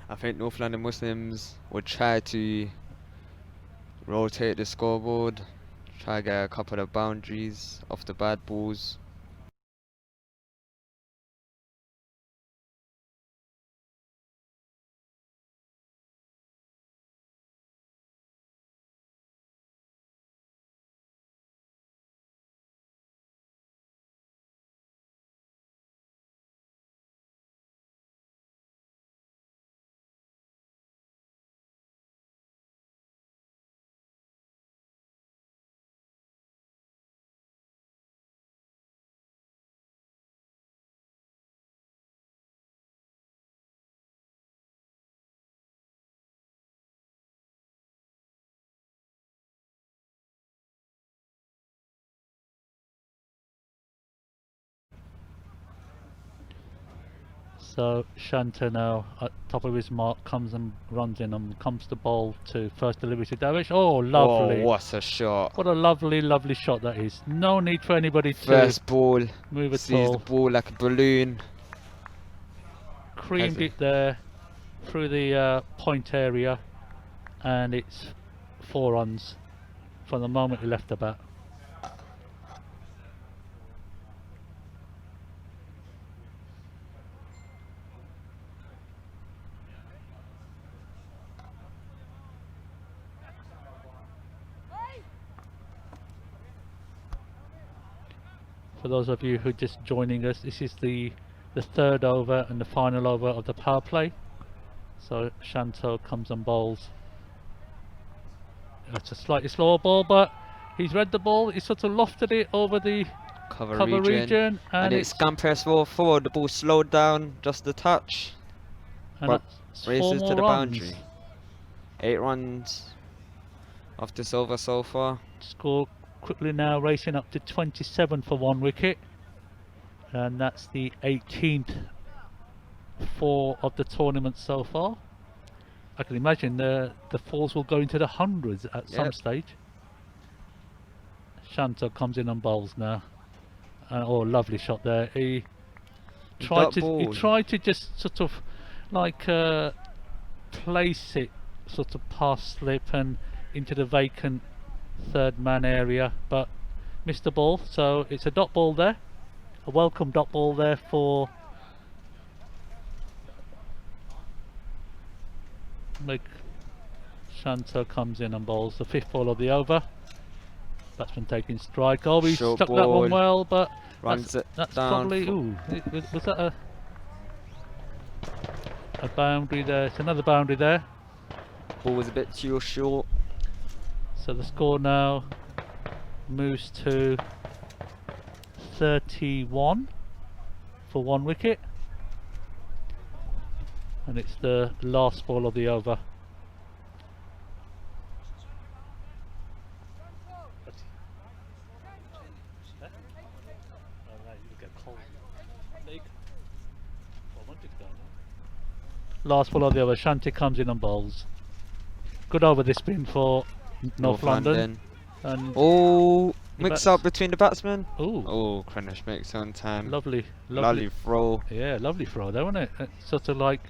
G: I think North London Muslims would try to rotate the scoreboard, try to get a couple of boundaries off the bad balls.
F: So Shanta now at top of his mark comes and runs in and comes the ball to first delivery to Davish. Oh, lovely.
G: Oh, what a shot.
F: What a lovely, lovely shot that is. No need for anybody
G: First
F: to
G: ball.
F: move at
G: Sees the
F: all.
G: ball like a balloon.
F: Creamed
G: Heavy.
F: it there through the point area, and it's 4 runs from the moment he left the bat. For those of you who are just joining us, this is the third over and the final over of the power play. So Shanto comes and bowls. It's a slightly slower ball, but he's read the ball. He sort of lofted it over the
G: Cover
F: cover region,
G: And it's Scampress forward. The ball slowed down just a touch.
F: and
G: but
F: that's 4
G: races
F: more
G: to the
F: runs.
G: boundary. 8 runs off this over so far.
F: Score quickly now, racing up to 27 for 1 wicket, and that's the 18th 4 of the tournament so far. I can imagine the falls will go into the hundreds at some
G: Yep.
F: stage. Shanto comes in and bowls now. Oh, lovely shot there. He tried to just sort of like place it sort of past slip and into the vacant third man area, but missed the ball. So it's a dot ball there, a welcome dot ball there for Shanto. Comes in and bowls the 5th ball of the over. Batsman taking strike. Oh, he
G: Short
F: stuck that one
G: ball.
F: well, but
G: Runs
F: that's
G: down.
F: probably was that a boundary there? It's another boundary there.
G: Ball was a bit too short.
F: So the score now moves to 31 for 1 wicket, and it's the last ball of the over. Last ball of the over. Shanti comes in and bowls. Good over this spin for North London. And
G: Oh,
F: the
G: mix
F: bats-
G: up between the batsmen.
F: ooh,
G: Oh, Krenish makes on time.
F: lovely,
G: Lovely throw.
F: Yeah, lovely throw there, wasn't it? It's sort of like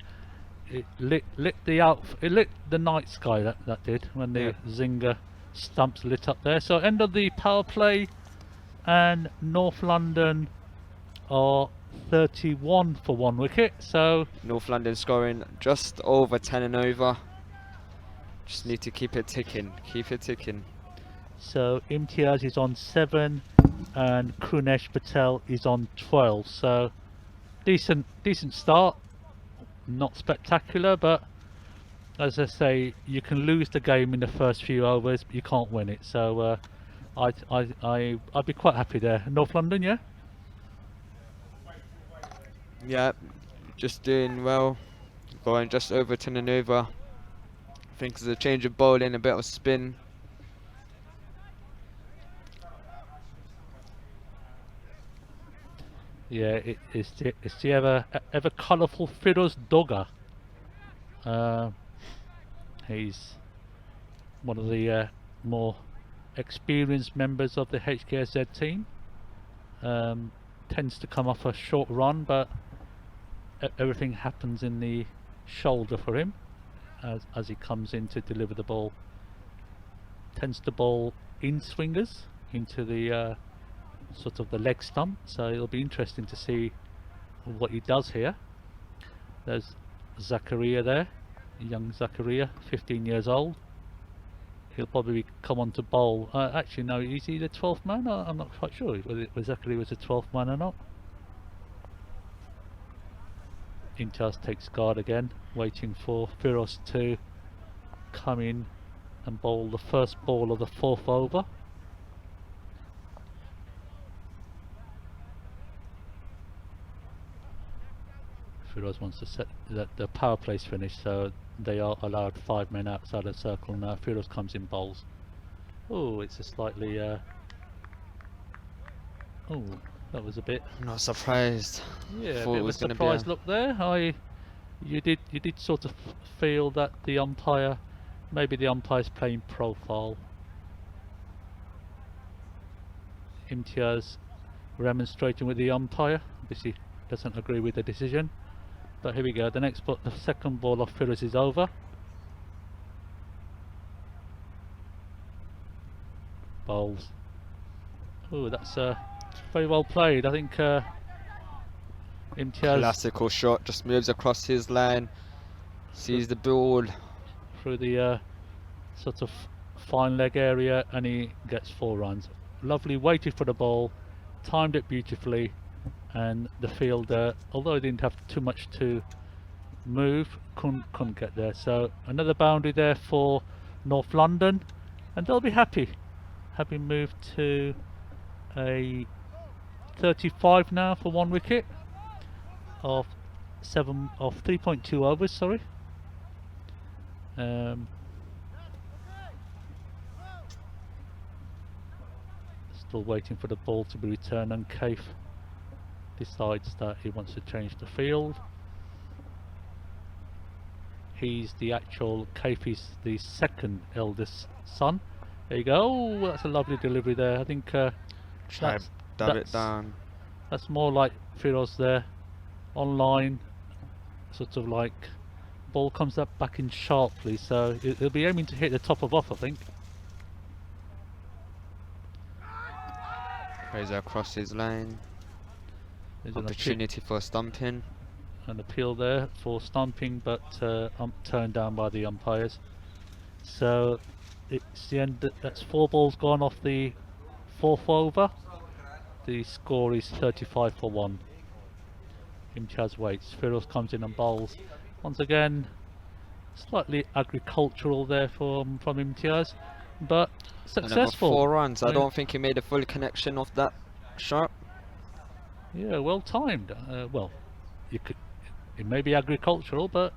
F: it lit the night sky. That did when the
G: Yeah.
F: Zinger stumps lit up there. So end of the power play, and North London are 31 for 1 wicket. So
G: North London scoring just over 10 and over. Just need to keep it ticking. Keep it ticking.
F: Imtiaz is on 7 and Krunesh Patel is on 12. So decent start. Not spectacular, but as I say, you can lose the game in the first few overs, but you can't win it. So I'd be quite happy there. North London, yeah.
G: Yeah, just doing well. Going just over 10 and over. I think there's a change of bowling, a bit of spin.
F: Yeah, it's the ever colourful Firoz Doga. He's one of the more experienced members of the HKZ team. Tends to come off a short run, but everything happens in the shoulder for him as he comes in to deliver the ball. Tends to bowl in swingers into the sort of the leg stump, so it'll be interesting to see what he does here. There's Zakaria there, young Zakaria, 15 years old. He'll probably come on to bowl. Actually, no, is he the 12th man? I'm not quite sure whether Zakaria was the 12th man or not. Imtiaz takes guard again, waiting for Firoz to come in and bowl the first ball of the 4th over. Firoz wants to set that the power play's finished, so they are allowed 5 men outside the circle now. Firoz comes in, bowls. Oh, it's a slightly oh, That was a bit.
G: I'm not surprised.
F: Yeah, a
G: Thought
F: bit
G: it
F: of a
G: was gonna be
F: surprise
G: a-
F: look there. You did sort of feel that the umpire, maybe the umpire's playing profile. Imtiaz remonstrating with the umpire. Obviously doesn't agree with the decision. But here we go. The second ball off Firoz is over. Bowls. Oh, that's very well played. I think Imtiaz
G: Classical shot, just moves across his line, sees the ball.
F: through the sort of fine leg area, and he gets 4 runs. Lovely, waited for the ball, timed it beautifully, and the fielder, although he didn't have too much to move, couldn't get there. So another boundary there for North London, and they'll be happy, having moved to a 35 now for 1 wicket of 3.2 overs. Sorry. Still waiting for the ball to be returned, and Kaif decides that he wants to change the field. He's the actual, Kaif is the second eldest son. There you go. Oh, that's a lovely delivery there. I think
G: Try
F: that's,
G: dab it
F: that's-
G: down.
F: that's more like Firoz there, online, sort of like ball comes up back in sharply, so he'll be aiming to hit the top of off, I think.
G: Fraser across his line.
F: There's an
G: Opportunity for stumping.
F: appeal there for stumping, but turned down by the umpires. So it's the end. That's 4 balls gone off the 4th over. The score is 35 for 1. Imtiaz waits. Firoz comes in and bowls. Once again, slightly agricultural there from Imtiaz, but
G: Another
F: successful.
G: 4 runs. I
F: Yeah.
G: don't think he made a full connection of that shot.
F: Yeah, well timed. Well, it may be agricultural, but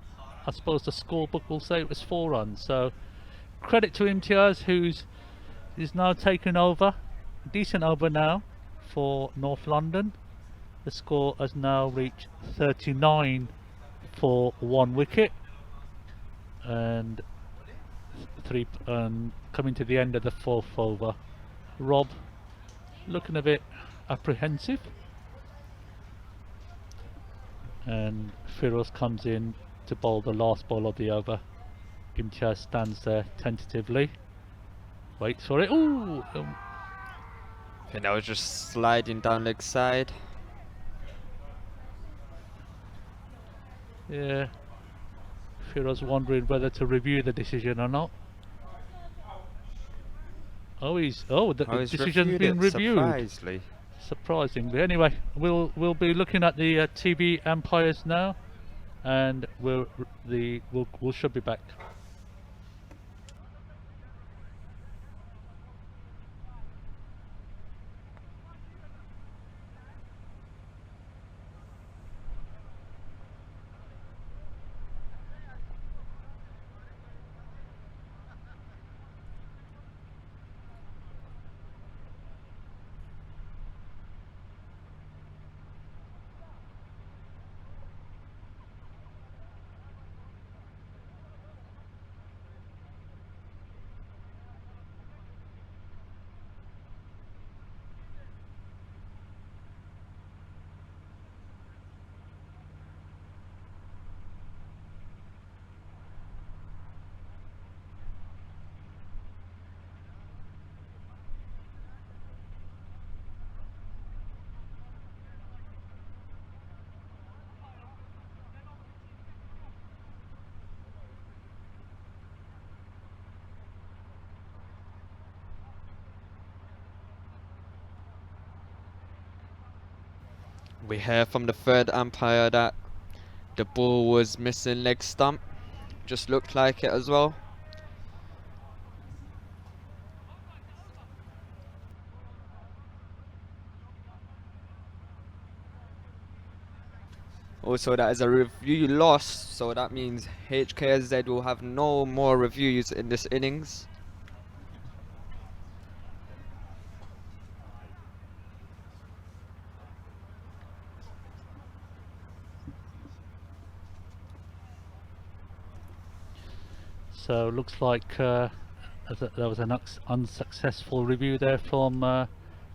F: I suppose the scorebook will say it was 4 runs. So credit to Imtiaz, is now taken over. Decent over now for North London. The score has now reached 39 for 1 wicket, and coming to the end of the 4th over. Rob looking a bit apprehensive, and Firoz comes in to bowl the last ball of the over. Imtiaz stands there tentatively, waits for it. Ooh!
G: I think that was just sliding down leg side.
F: Yeah, Firoz wondering whether to review the decision or not. The
G: He's
F: decision's
G: reviewed
F: been
G: it,
F: reviewed. Surprisingly. Anyway, we'll be looking at the TV umpires now, and we should be back.
G: We hear from the 3rd umpire that the ball was missing leg stump. Just looked like it as well. Also, that is a review loss, so that means HKZ will have no more reviews in this innings.
F: So looks like there was an unsuccessful review there from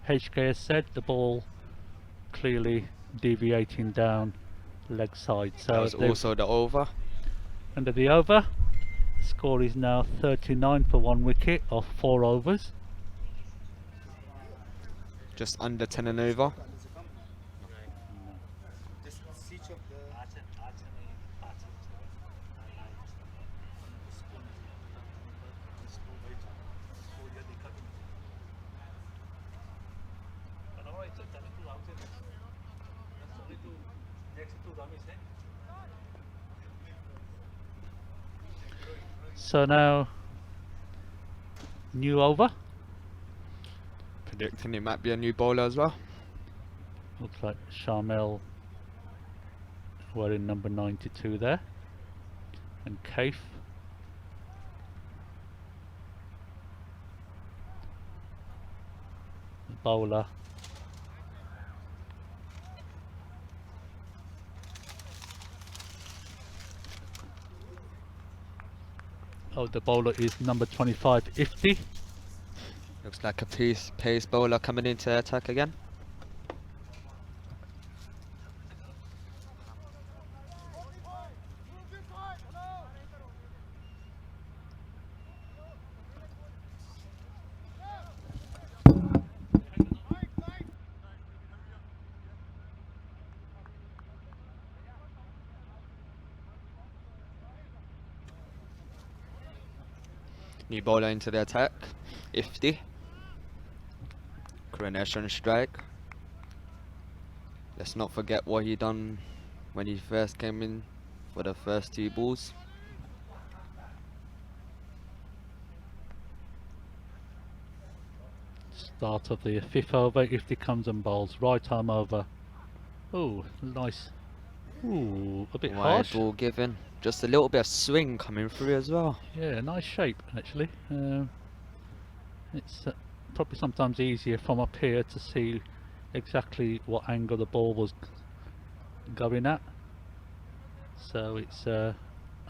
F: Hksz. The ball clearly deviating down leg side. So
G: That was also the over.
F: under the over. Score is now 39 for 1 wicket of 4 overs.
G: Just under 10 and over.
F: So now new over.
G: Predicting it might be a new bowler as well.
F: Looks like Sharmel wearing number 92 there, and Kaif. The bowler. Oh, the bowler is number 25, Ifti.
G: Looks like a pace bowler coming into attack again. New bowler into the attack, Ifti. Kranesh on strike. Let's not forget what he done when he first came in for the first 2 balls.
F: Start of the 5th over. Ifti comes and bowls right arm over. Oh, nice. Ooh, a bit
G: Wide
F: harsh.
G: ball given. Just a little bit of swing coming through as well.
F: Yeah, nice shape actually. It's probably sometimes easier from up here to see exactly what angle the ball was going at. So it's an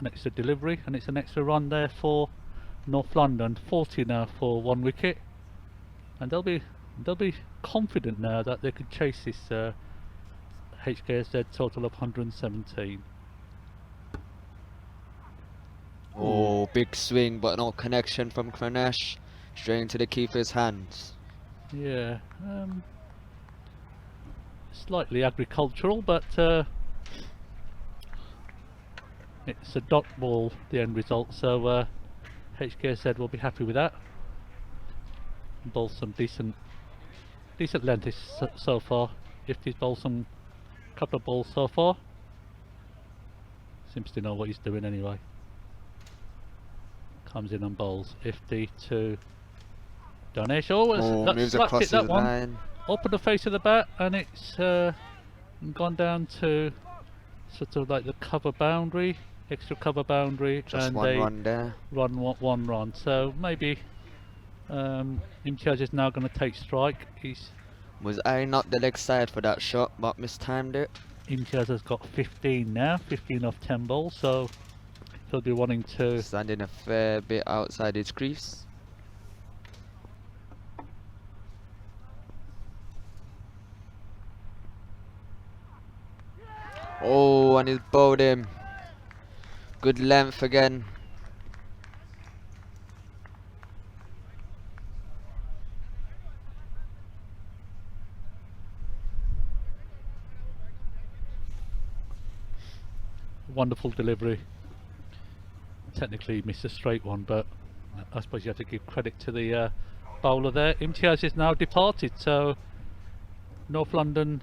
F: extra delivery, and it's an extra run there for North London. 40 now for 1 wicket, and they'll be confident now that they could chase this HKZ total of 117.
G: Oh, big swing, but no connection from Kranesh. Straight into the keeper's hands.
F: Yeah, slightly agricultural, but it's a dot ball, the end result, so HKZ will be happy with that. Bowled some decent length so far. If he's bowled some couple of balls so far, seems to know what he's doing anyway. Comes in and bowls. Ifti to Danesh. Oh, that's
G: moves
F: slapped
G: across
F: it, that
G: his
F: one.
G: line.
F: Up at the face of the bat, and it's gone down to sort of like the cover boundary, extra cover boundary,
G: Just
F: and
G: one run there.
F: one run. So maybe Hksz is now going to take strike.
G: Was I not the leg side for that shot, but mistimed it?
F: Hksz has got 15 now, 15 off 10 balls, so he'll be wanting to.
G: Standing a fair bit outside his crease. Oh, and he's bowled him. Good length again.
F: Wonderful delivery. Technically missed a straight one, but I suppose you have to give credit to the bowler there. Hksz is now departed, so North London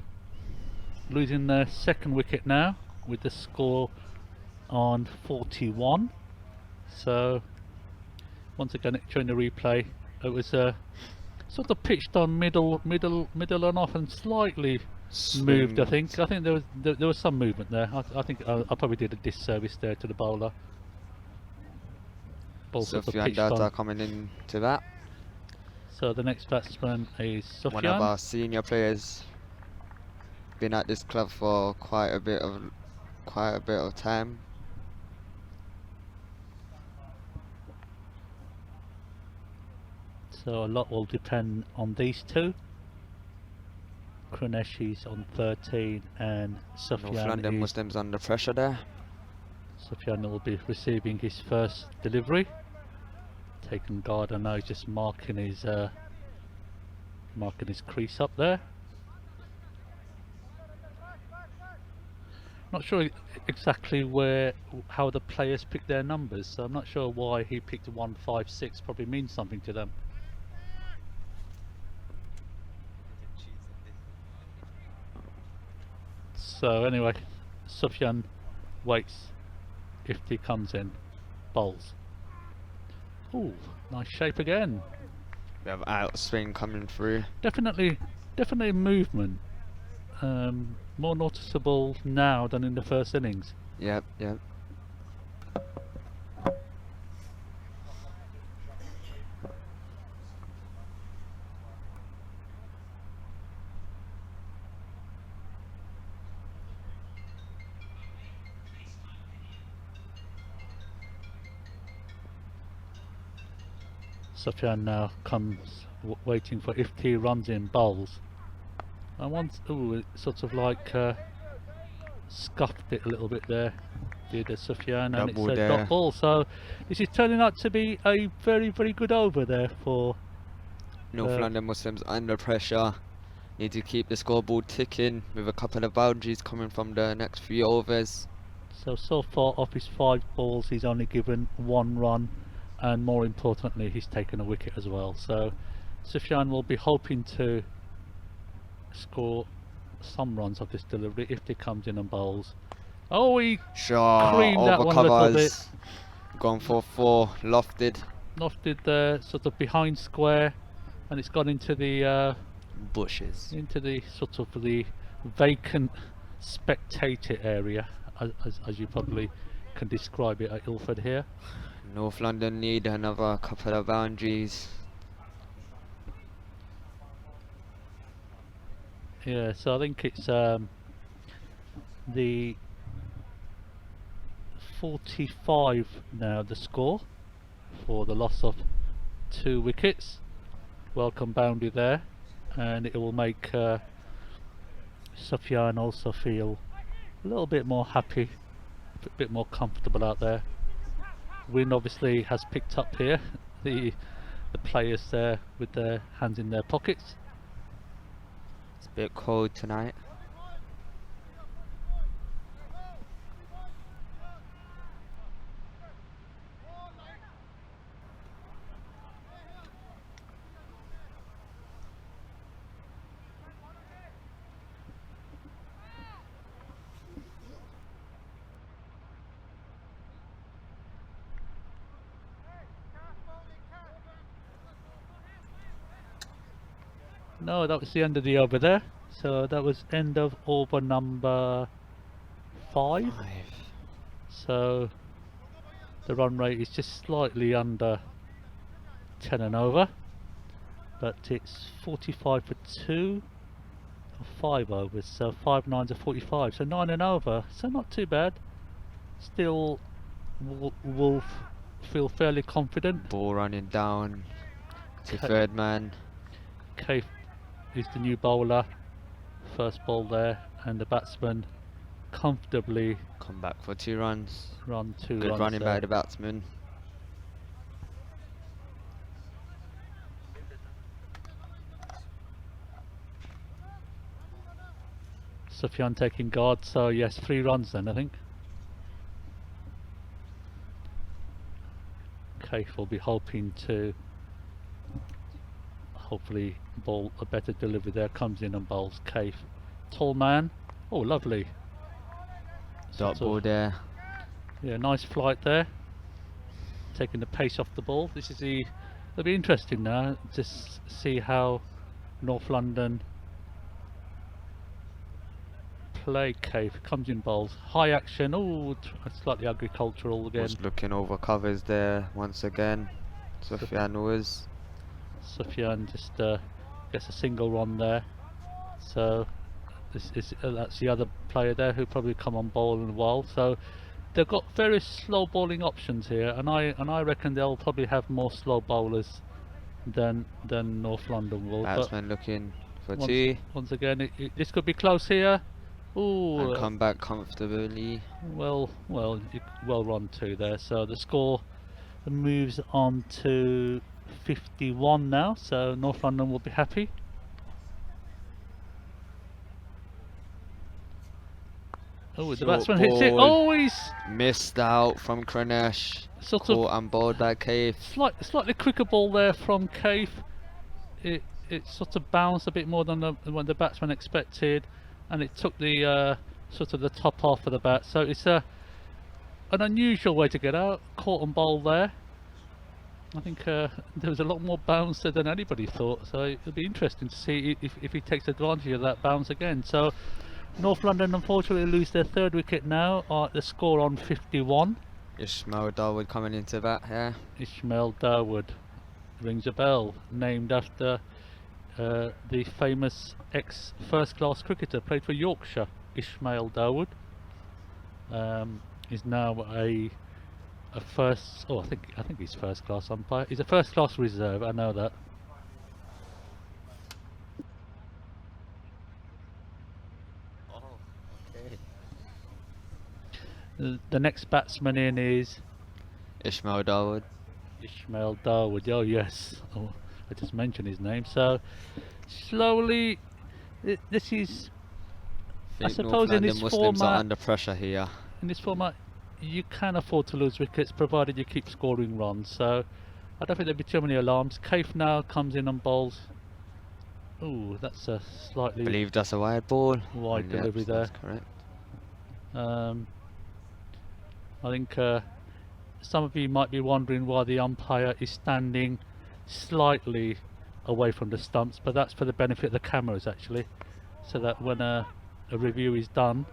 F: losing their 2nd wicket now with the score on 41. So once again during the replay, it was sort of pitched on middle and off, and slightly moved. I think there was some movement there. I think I probably did a disservice there to the bowler. Ball sort of
G: Sufyan
F: pitched on.
G: Data coming in to that.
F: So the next batsman is Sufyan.
G: One of our senior players. Been at this club for quite a bit of time.
F: So a lot will depend on these two. Kruneshi's on 13 and
G: North London
F: Sufyan
G: Muslims under pressure there.
F: will be receiving his first delivery. Taking guard, and now he's just marking his crease up there. Not sure exactly how the players pick their numbers, so I'm not sure why he picked 156. Probably means something to them. So anyway, Sufyan waits. If he comes in, bowls. Ooh, nice shape again.
G: We have outswing coming through.
F: Definitely movement. More noticeable now than in the first innings.
G: Yep, yep.
F: Sufyan now comes waiting for if he runs in bowls. And once, ooh, it sort of like scuffed it a little bit there, did Sufyan, and it's
G: Double
F: a
G: there.
F: dot ball. So this is turning out to be a very, very good over there for
G: North London Muslims under pressure. Need to keep the scoreboard ticking with a couple of boundaries coming from the next few overs.
F: So far off his 5 balls he's only given 1 run, and more importantly he's taken a wicket as well. So Sufyan will be hoping to score some runs off this delivery if he comes in and bowls. Oh, he
G: Sure,
F: creamed that
G: over
F: one a little bit.
G: covers. Gone for 4, lofted.
F: Lofted there, sort of behind square, and it's gone into the
G: Bushes.
F: sort of the vacant spectator area, as you probably can describe it at Ilford here.
G: North London need another couple of boundaries.
F: Yeah, so I think it's the 45 now, the score, for the loss of 2 wickets. Welcome boundary there, and it will make Sufyan also feel a little bit more happy, a bit more comfortable out there. Wind obviously has picked up here, the players there with their hands in their pockets.
G: It's a bit cold tonight.
F: No, that was the end of the over there. So that was end of over number 5. So the run rate is just slightly under 10 and over, but it's 45 for 2 or 5 overs, so 5 nines are 45, so 9 and over, so not too bad. Still Wolf feel fairly confident.
G: Ball running down to
F: Ca-
G: third man.
F: Kaif is the new bowler, first ball there, and the batsman comfortably
G: Come back for 2 runs.
F: run 2
G: Good
F: runs
G: running
F: there.
G: by the batsman.
F: Sufyan taking guard, so yes, 3 runs then I think. Kaif will be hoping to hopefully bowl a better delivery there. Comes in and bowls Kaif. Tall man. Oh, lovely.
G: Dot
F: Sort
G: ball
F: of-
G: there.
F: Yeah, nice flight there. Taking the pace off the ball. This is it'll be interesting now to see how North London play Kaif. Comes in bowls. High action. Oh, slightly agricultural again.
G: Was looking over covers there once again. Sufyan was.
F: Sufyan just gets a single run there. So that's the other player there who probably come on bowl in a while. So they've got various slow bowling options here, and I reckon they'll probably have more slow bowlers than North London will. But
G: Batsman looking for
F: once,
G: two
F: once again, this could be close here.
G: and
F: Ooh,
G: come back comfortably.
F: well run two there. So the score moves on to 51 now. So North London will be happy. Oh, the
G: Short
F: batsman hits it.
G: ball.
F: Oh, he's
G: Missed out from Kranesh.
F: sort
G: Caught
F: of
G: and bowled by Cave.
F: slightly quicker ball there from Cave. It sort of bounced a bit more than what the batsman expected, and it took the sort of the top half of the bat. So it's an unusual way to get out. Caught and bowled there. I think there was a lot more bounce there than anybody thought. So it'll be interesting to see if he takes advantage of that bounce again. So North London unfortunately lose their third wicket now. The score on 51.
G: Ishmael Darwood coming into bat here.
F: Ishmael Darwood rings a bell, named after the famous ex-first class cricketer, played for Yorkshire. Ishmael Darwood is now a first. Oh, I think he's first class umpire. He's a first class reserve. I know that. The next batsman in is
G: Ishmael Darwood.
F: Ishmael Darwood. Oh yes, oh, I just mentioned his name. So slowly, this is. I
G: Think
F: suppose
G: North
F: in
G: London
F: this
G: Muslims are
F: format,
G: under pressure here.
F: you can afford to lose wickets provided you keep scoring runs. So I don't think there'll be too many alarms. Kaif now comes in and bowls. Ooh, that's a
G: I
F: slightly
G: believe that's a wide ball.
F: wide
G: And yep,
F: delivery there.
G: that's correct.
F: I think some of you might be wondering why the umpire is standing slightly away from the stumps, but that's for the benefit of the cameras actually, so that when a review is done,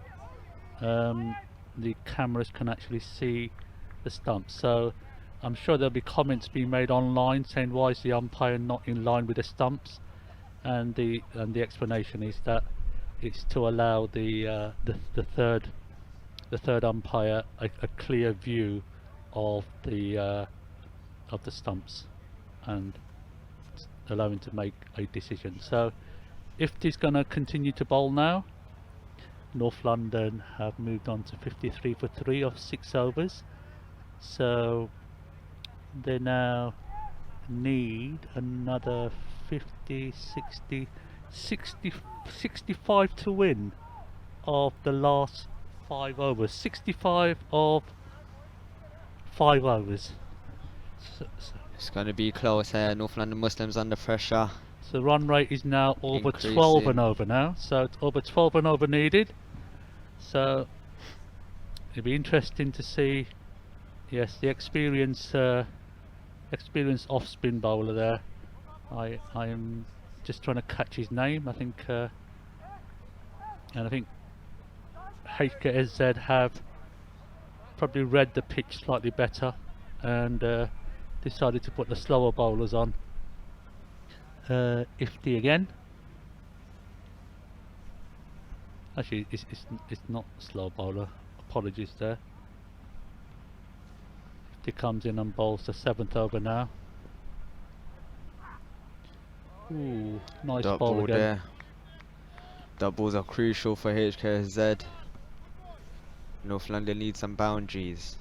F: the cameras can actually see the stumps. So I'm sure there'll be comments being made online saying why is the umpire not in line with the stumps, and the explanation is that it's to allow the third umpire a clear view of the stumps and allow him to make a decision. So if he's going to continue to bowl now, North London have moved on to 53 for 3 of 6 overs, so they now need another 50, 60, 65 to win of the last 5 overs. 65 of 5 overs. So
G: It's going to be close here. North London Muslims under pressure.
F: the run rate is now over 12
G: Increasing.
F: and over now. So it's over 12 and over needed. So it'll be interesting to see. Yes, the experienced off spin bowler there. I am just trying to catch his name. I think and I think Hksz have probably read the pitch slightly better and decided to put the slower bowlers on. Ifty again. Actually, it's not slow bowler. Apologies there. Ifty comes in and bowls the 7th over now. Ooh, nice
G: Dot
F: ball
G: ball
F: again.
G: there. Doubles are crucial for HKZ. North London needs some boundaries.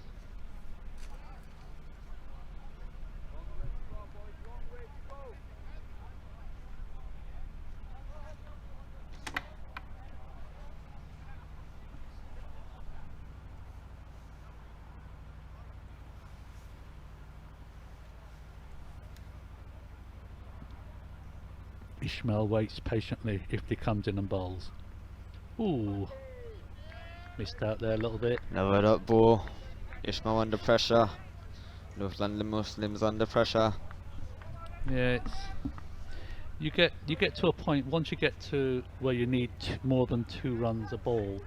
F: Ishmael waits patiently if he comes in and bowls. Ooh, missed out there a little bit.
G: Another dot ball. Ishmael under pressure. North London Muslims under pressure.
F: Yeah, you get to a point once you get to where you need more than 2 runs a ball,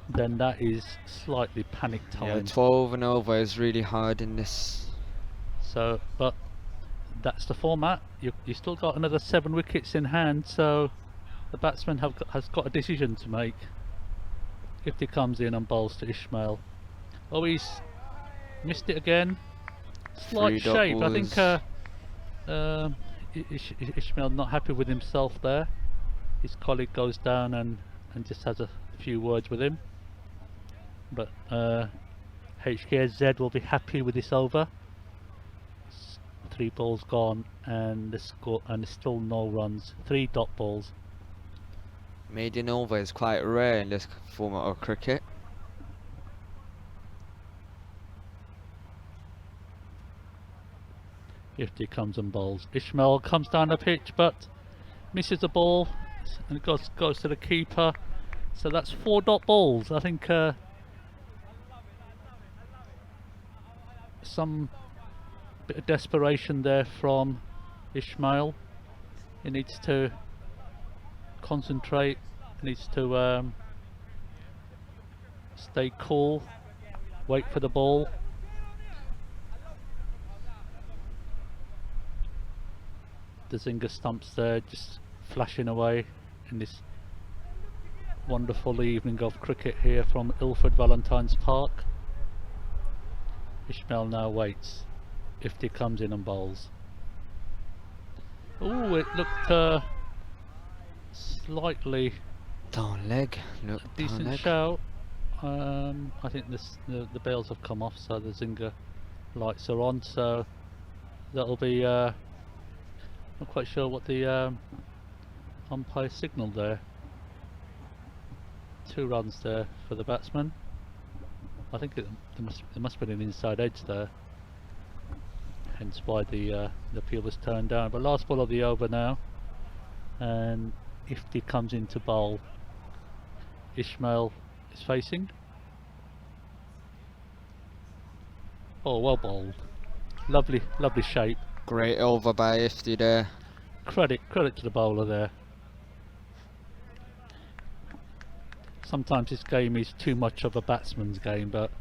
F: then that is slightly panic
G: Yeah,
F: time.
G: 12 and over is really hard in this.
F: So, but that's the format. You still got another 7 wickets in hand, so the batsman has got a decision to make. If he comes in and bowls to Ishmael, oh, he's missed it again. Slight
G: 3 dot
F: shape. I think
G: balls.
F: Ishmael not happy with himself there. His colleague goes down and just has a few words with him. But Hksz will be happy with this over. 3 balls gone and the score, and there's still no runs. 3 dot balls.
G: Maiden over is quite rare in this format of cricket.
F: Ifty comes and bowls. Ishmael comes down the pitch but misses the ball and goes to the keeper. So that's 4 dot balls. I think some bit of desperation there from Ishmael. He needs to concentrate, needs to stay cool, wait for the ball. The Zinger stumps there just flashing away in this wonderful evening of cricket here from Ilford Valentine's Park. Ishmael now waits. Ifty comes in and bowls. Oh, it looked slightly
G: Down leg. Look,
F: a decent
G: leg.
F: shout. I think the bails have come off, so the Zinger lights are on. So that'll be. Not quite sure what the umpire signalled there. 2 runs there for the batsman. I think there must have been an inside edge there. Hence why the appeal was turned down. But last ball of the over now, and Ifty comes into bowl. Ishmael is facing. Oh, well bowled. Lovely shape.
G: Great over by Ifty there.
F: Credit to the bowler there. Sometimes this game is too much of a batsman's game, but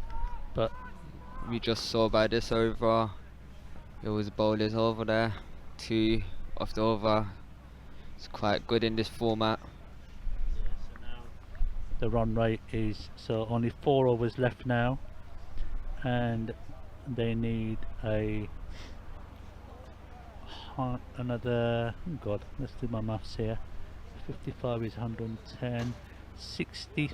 G: We just saw by this over, it was bowlers over there. 2 off the over. It's quite good in this format.
F: the run rate is, so only 4 overs left now, and they need another, oh god, let's do my maths here. 55 is 110, 60.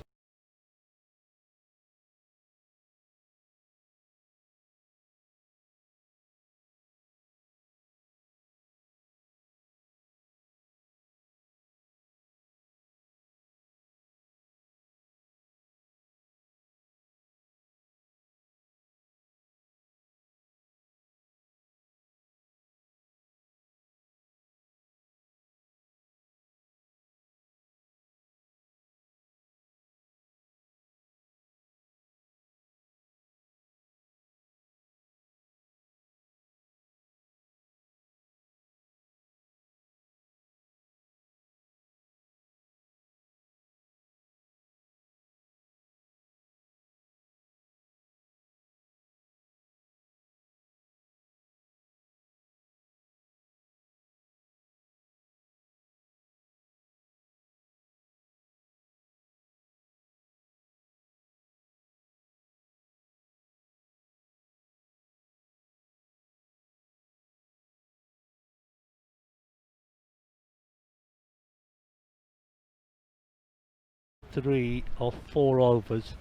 F: Three of 4 overs,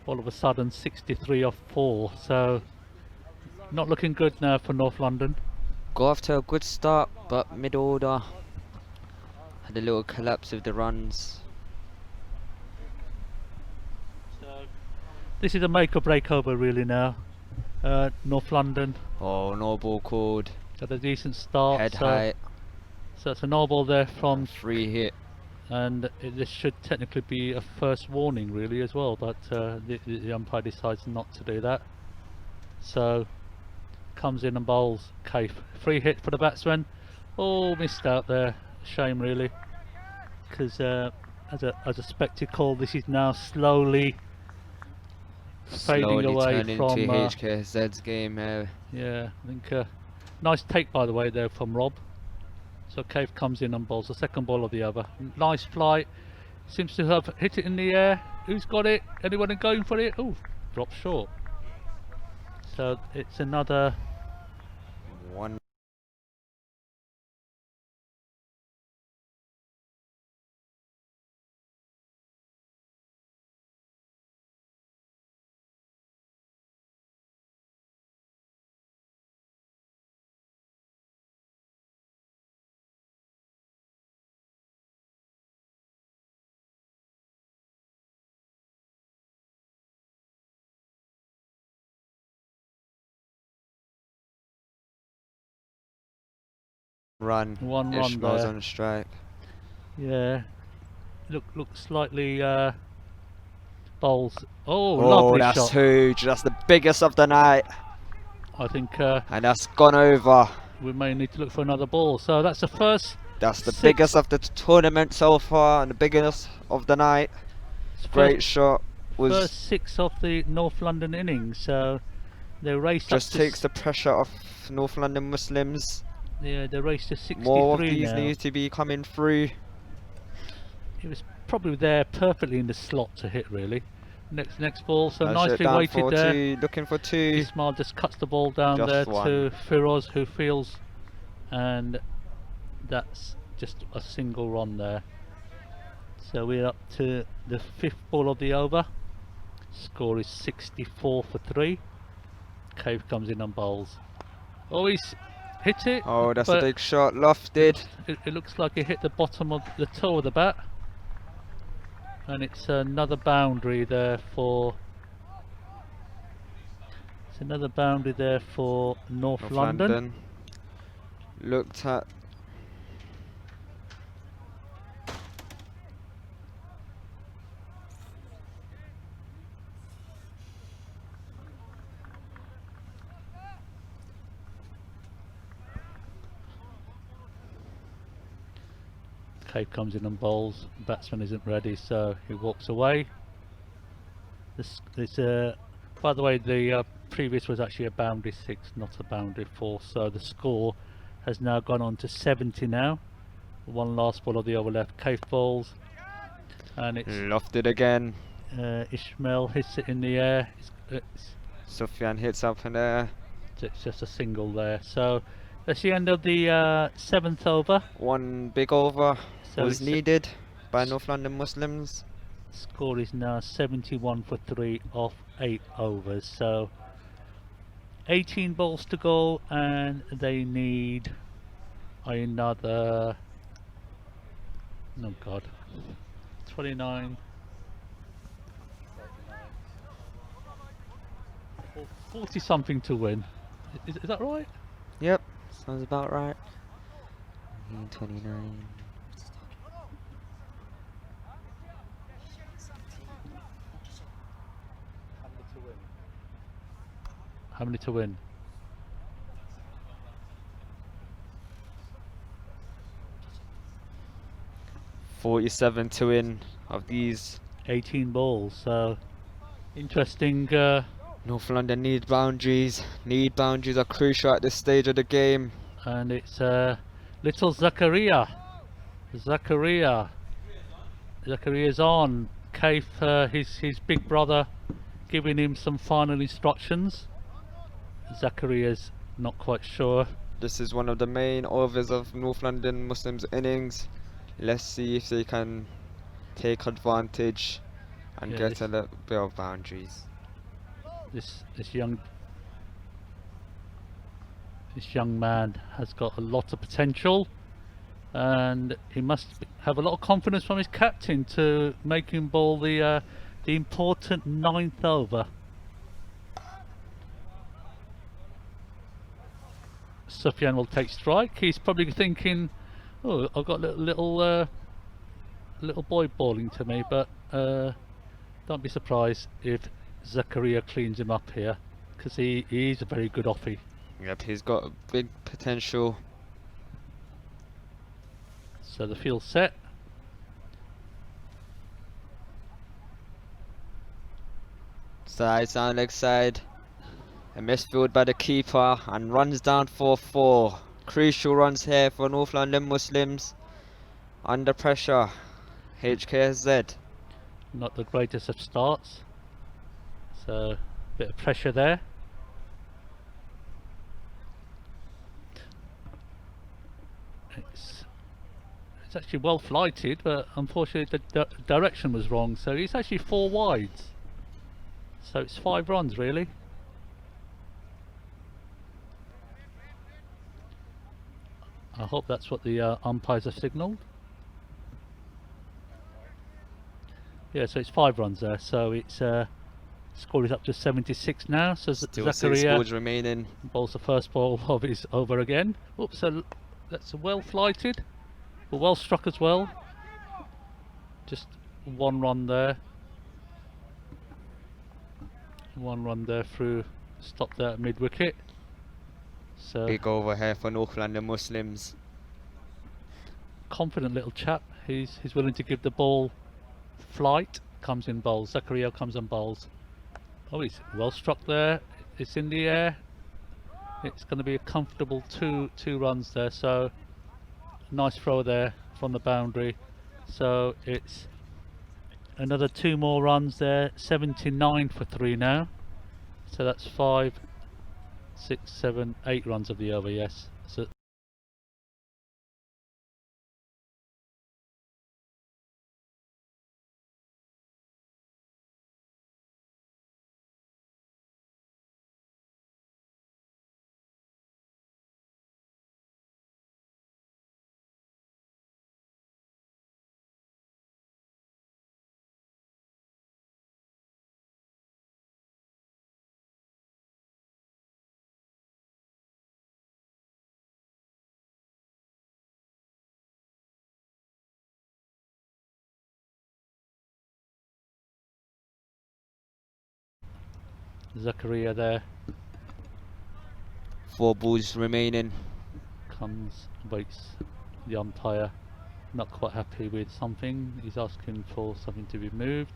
F: all of a sudden 63 off 4, so not looking good now for North London.
G: Got off to a good start, but mid-order had a little collapse of the runs.
F: So this is a make or break over really now. North London
G: Oh, no ball called.
F: got a decent start,
G: Head
F: so
G: height,
F: it's a no ball there from,
G: free hit.
F: and this should technically be a first warning really as well, but the umpire decides not to do that. So comes in and bowls Kaif. Free hit for the batsman. Oh, missed out there. Shame really, because as a spectacle, this is now slowly fading
G: Slowly
F: away
G: turning
F: from
G: into HKZ's game.
F: yeah, I think nice take by the way there from Rob. So Cave comes in and bowls the second ball of the over. Nice flight. Seems to have hit it in the air. Who's got it? Anyone going for it? Oh, dropped short. So it's another
G: One run.
F: One run
G: Ishmael's
F: there.
G: on strike.
F: Yeah. Look slightly bowls. Oh,
G: Oh,
F: lovely
G: that's
F: shot.
G: huge. That's the biggest of the night.
F: I think
G: And that's gone over.
F: we may need to look for another ball. So that's the first
G: That's the
F: 6.
G: biggest of the tournament so far and the biggest of the night. Great shot. Was
F: First 6 of the North London innings. So they raced
G: just
F: up
G: takes the pressure off North London Muslims.
F: Yeah, they raced to 63
G: More of these
F: now.
G: need to be coming through.
F: It was probably there perfectly in the slot to hit, really. Next ball, so
G: That's it,
F: nicely
G: down
F: weighted
G: for
F: there.
G: 2, looking for 2.
F: Ismail just cuts the ball down
G: Just
F: there
G: one.
F: to Firoz, who feels, and that's just a single run there. So we're up to the 5th ball of the over. Score is 64 for 3. Cave comes in and bowls. Oh, he's hit it.
G: Oh, that's a
F: but
G: big shot, lofted.
F: it looks like it hit the bottom of the toe of the bat. And it's another boundary there for North London.
G: Looked at.
F: Cave comes in and bowls. Batsman isn't ready, so he walks away. By the way, the previous was actually a boundary 6, not a boundary 4. So the score has now gone on to 70 now. One last ball of the over left. Cave bowls, and it's
G: Lofted again.
F: Ishmael hits it in the air.
G: Sufyan hits up in there.
F: It's just a single there. So that's the end of the 7th over.
G: One big over
F: So
G: was
F: it's-
G: needed by North London Muslims.
F: Score is now 71 for 3 off 8 overs. So 18 balls to go, and they need another. Oh God, 29. 40 something to win. Is that right?
G: Yep, sounds about right. 29.
F: How many to win?
G: $47 to win of these.
F: 18 balls. So interesting.
G: North London need boundaries. Need boundaries are crucial at this stage of the game.
F: And it's little Zakaria. Zakaria's on. Kaif, his big brother, giving him some final instructions. Zakaria's not quite sure.
G: This is one of the main overs of North London Muslims innings. Let's see if they can take advantage and
F: Yeah,
G: get
F: this-
G: a little bit of boundaries.
F: This young man has got a lot of potential, and he must have a lot of confidence from his captain to make him bowl the important 9th over. Sufyan will take strike. He's probably thinking, "Oh, I've got little boy bowling to me," but don't be surprised if Zakaria cleans him up here, because he's a very good offie.
G: Yep, he's got a big potential.
F: So the field's set.
G: Side, sound leg side. A misfield by the keeper and runs down for 4. Crucial runs here for North London Muslims. Under pressure. Hksz.
F: Not the greatest of starts. So a bit of pressure there. It's actually well flighted, but unfortunately the direction was wrong. So it's actually 4 wides. So it's 5 runs really. I hope that's what the umpires have signalled. Yeah, so it's 5 runs there. So it's score is up to 76 now. So
G: Still 6
F: Zakaria
G: balls remaining.
F: bowls the first ball of his over again. Oops, so that's well flighted, but well struck as well. Just one run there. One run there through, stopped there at mid wicket. So
G: Big over here for Northland and Muslims.
F: confident little chap. He's willing to give the ball flight. Comes in bowls. Zakaria comes and bowls. Oh, he's well struck there. It's in the air. It's going to be a comfortable two runs there. So nice throw there from the boundary. So it's another 2 more runs there. 79 for 3 now. So that's 5, 6, 7, 8 runs of the over. Yes. So Zakaria there.
G: 4 balls remaining.
F: Comes, waits the umpire, not quite happy with something. He's asking for something to be moved.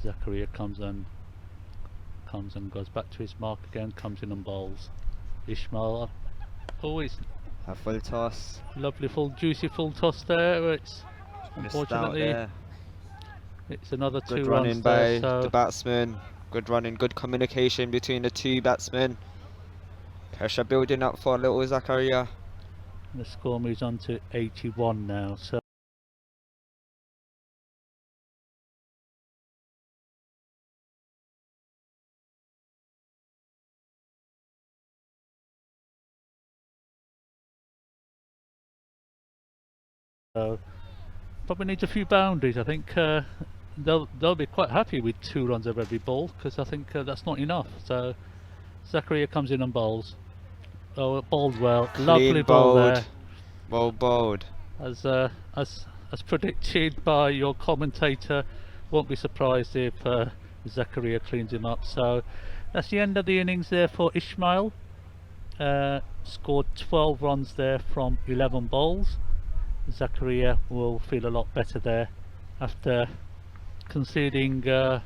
F: Zakaria comes and goes back to his mark again, comes in and bowls. Ismail, always
G: A full toss.
F: lovely full juicy full toss there. It's
G: Missed out
F: unfortunately
G: there.
F: it's another
G: Good
F: 2
G: running
F: runs
G: by
F: there,
G: the
F: so
G: batsman. Good running, good communication between the 2 batsmen. Pressure building up for little Zakaria.
F: the score moves on to 81 now. So probably needs a few boundaries. I think they'll be quite happy with 2 runs of every ball, because I think that's not enough. So Zakaria comes in and bowls. Oh, bowled well. Lovely ball
G: bowled.
F: there.
G: Well bowled.
F: As predicted by your commentator, won't be surprised if Zakaria cleans him up. So that's the end of the innings there for Ismail. Scored 12 runs there from 11 bowls. Zakaria will feel a lot better there after conceding 8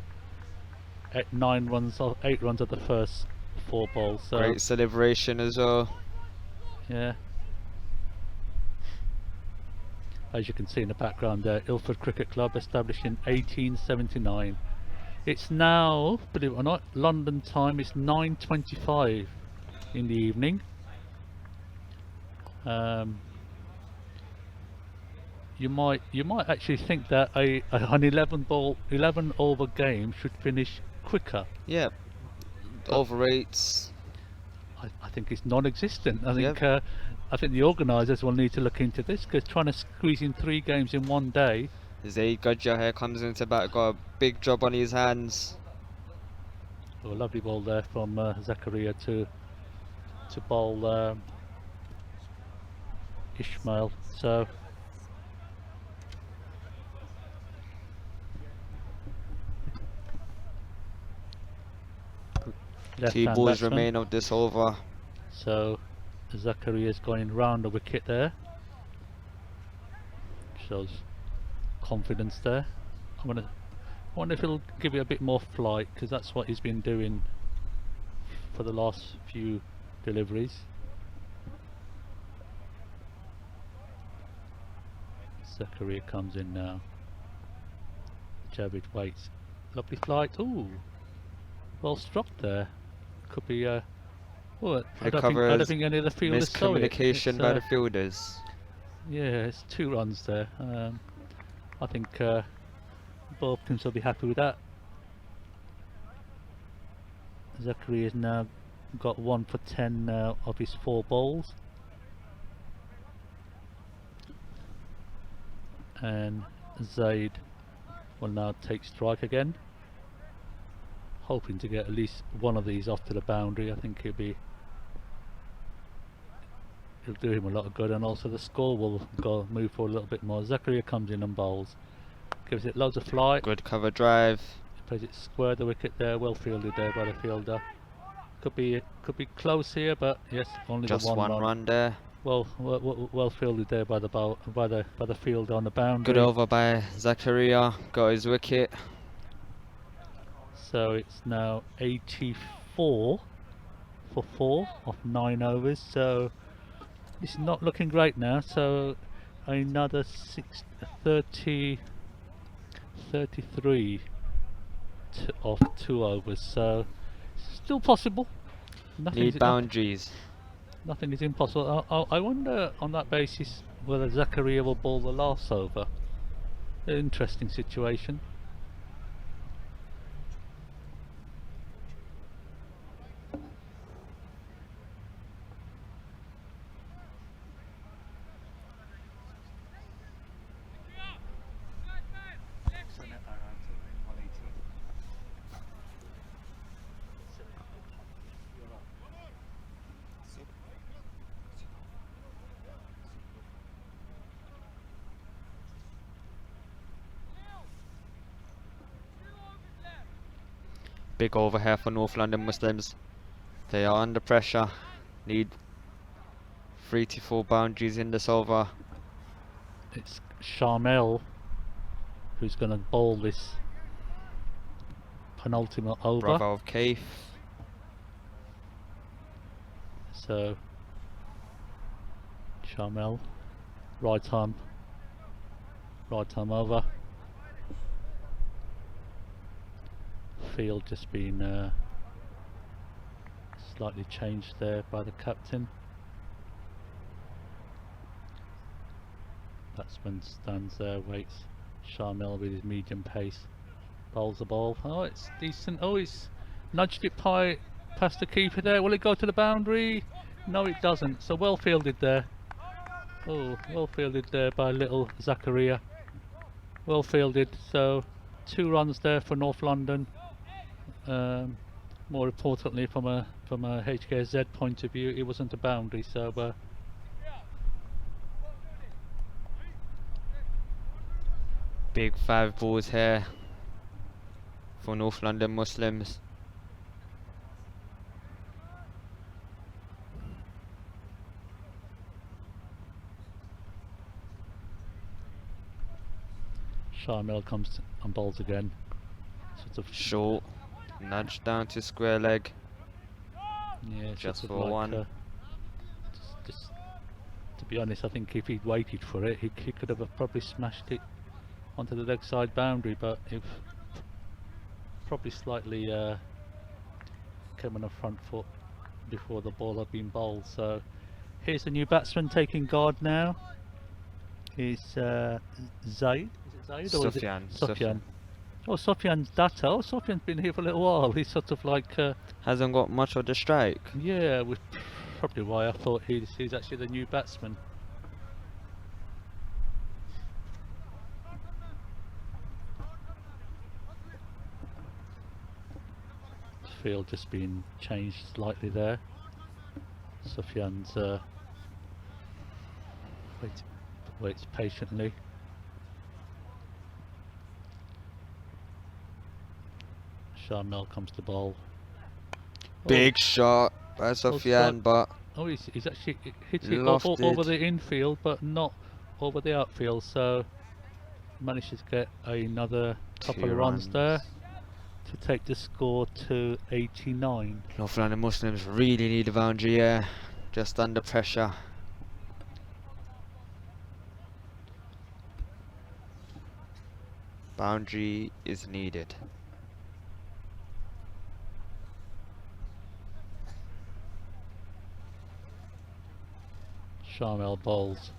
F: runs of the first 4 balls. So
G: Great celebration as well.
F: yeah. As you can see in the background there, Ilford Cricket Club established in 1879. It's now, believe it or not, London time is 9:25 in the evening. You might actually think that an 11 over game should finish quicker.
G: Yeah. Over rates.
F: I think it's non-existent. I think the organisers will need to look into this, because trying to squeeze in 3 games in one day.
G: Zaid Gajah here comes into bat, got a big job on his hands.
F: Oh, a lovely ball there from Zakaria to bowl Ismail. So
G: Two
F: left-hand
G: balls
F: batsman.
G: remain of this over.
F: So Zakaria's going round the wicket there. Shows confidence there. I wonder if he'll give it a bit more flight, because that's what he's been doing for the last few deliveries. Zakaria comes in now. Javid waits. Lovely flight. Ooh, well struck there. Could be well, I don't think any of the fielders saw it.
G: Miscommunication by the fielders.
F: Yeah, it's 2 runs there. I think both teams will be happy with that. Zachary has now got 1 for 10 now of his 4 balls. And Zaid will now take strike again, hoping to get at least one of these off to the boundary. I think he'll be it'll do him a lot of good, and also the score will move forward a little bit more. Zakaria comes in and bowls, gives it loads of flight.
G: Good cover drive.
F: Plays it square the wicket there, well fielded there by the fielder. Could be close here, but yes, only
G: Just
F: the one
G: run there.
F: Well fielded there by the fielder on the boundary.
G: Good over by Zakaria. Got his wicket.
F: So it's now 84 for 4 off 9 overs. So it's not looking great now. So another 33 off 2 overs. So still possible.
G: Need boundaries.
F: Nothing is impossible. I wonder on that basis whether Zakaria will bowl the last over. Interesting situation.
G: Big over here for North London Muslims. They are under pressure. Need 3 to 4 boundaries in this over.
F: It's Sharmel who's going to bowl this penultimate over.
G: Bravo of Hksz.
F: So Sharmel, right arm over. Field just been slightly changed there by the captain. Batsman stands there, waits. Sharmel with his medium pace bowls the ball. Oh, it's decent. Oh, it's nudged it past the keeper there. Will it go to the boundary? No, it doesn't. So well fielded there. Oh, well fielded there by little Zakaria. Well fielded. So 2 runs there for North London. More importantly, from a Hksz point of view, it wasn't a boundary. So
G: Big 5 balls here for North London Muslims.
F: Sharmel comes and bowls again. Sort of
G: Short. Nudge down to square leg.
F: yeah,
G: Just
F: sort
G: for
F: of like,
G: one.
F: Just to be honest, I think if he'd waited for it, he could have probably smashed it onto the leg side boundary, but if probably slightly came on the front foot before the ball had been bowled. So here's the new batsman taking guard now. It's Zaid. Is it Zaid or is it Sufyan? Oh, Sufyan's Data. Oh, Sufyan's been here for a little while. He's sort of like
G: Hasn't got much of the strike.
F: yeah, which probably why I thought he's actually the new batsman. Field just been changed slightly there. Sufyan's waits patiently. Sharmel comes to bowl.
G: Big shot by Sufyan, but
F: Oh, he's actually hit it
G: lofted.
F: over the infield, but not over the outfield. So manages to get another couple
G: 2
F: of runs there to take the score to 89.
G: North London Muslims really need a boundary here. Just under pressure. Boundary is needed.
F: Sharmel bowls.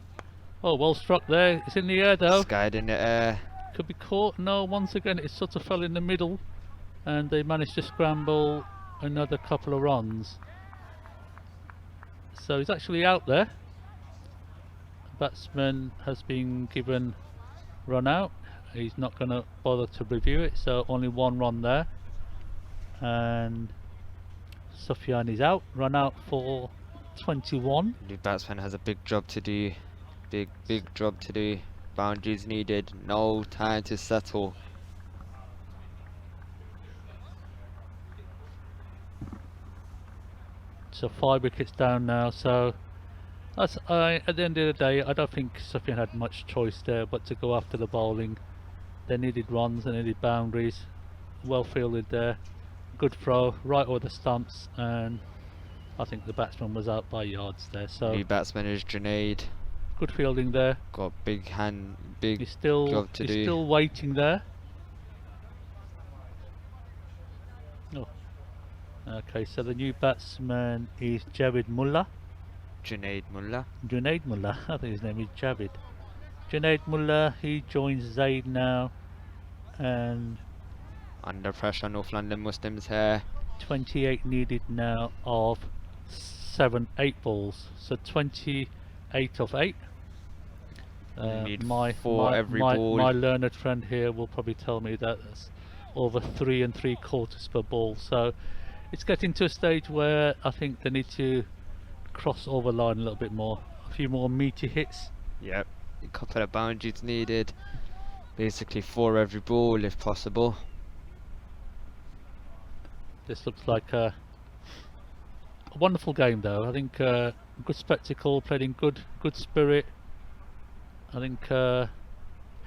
F: Oh, well struck there. It's in the air though.
G: Skied in the air.
F: Could be caught. No, once again it sort of fell in the middle, and they managed to scramble another couple of runs. So he's actually out there. Batsman has been given run out. He's not going to bother to review it, so only 1 run there. And Sufyan is out, run out for 21.
G: The batsman has a big job to do. Big job to do. Boundaries needed. No time to settle.
F: So 5 wickets down now. So that's at the end of the day, I don't think Sufyan had much choice there but to go after the bowling. They needed runs, they needed boundaries. Well fielded there. Good throw, right over the stumps, and I think the batsman was out by yards there. So
G: New batsman is Junaid.
F: good fielding there.
G: Got big
F: He's still
G: job to do.
F: still waiting there. Oh. Okay, so the new batsman is Javid Mullah.
G: Junaid Mullah.
F: Junaid Mullah, I think his name is Javid. Junaid Mullah, he joins Zaid now, and
G: Under pressure, North London Muslims here.
F: 28 needed now of 8 balls. So 28 of 8.
G: Need 4 every ball.
F: My learned friend here will probably tell me that that's over 3 3/4 per ball. So it's getting to a stage where I think they need to cross over line a little bit more. A few more meaty hits.
G: Yep. A couple of boundaries needed. Basically 4 every ball if possible.
F: This looks like a wonderful game, though. I think good spectacle, played in good spirit. I think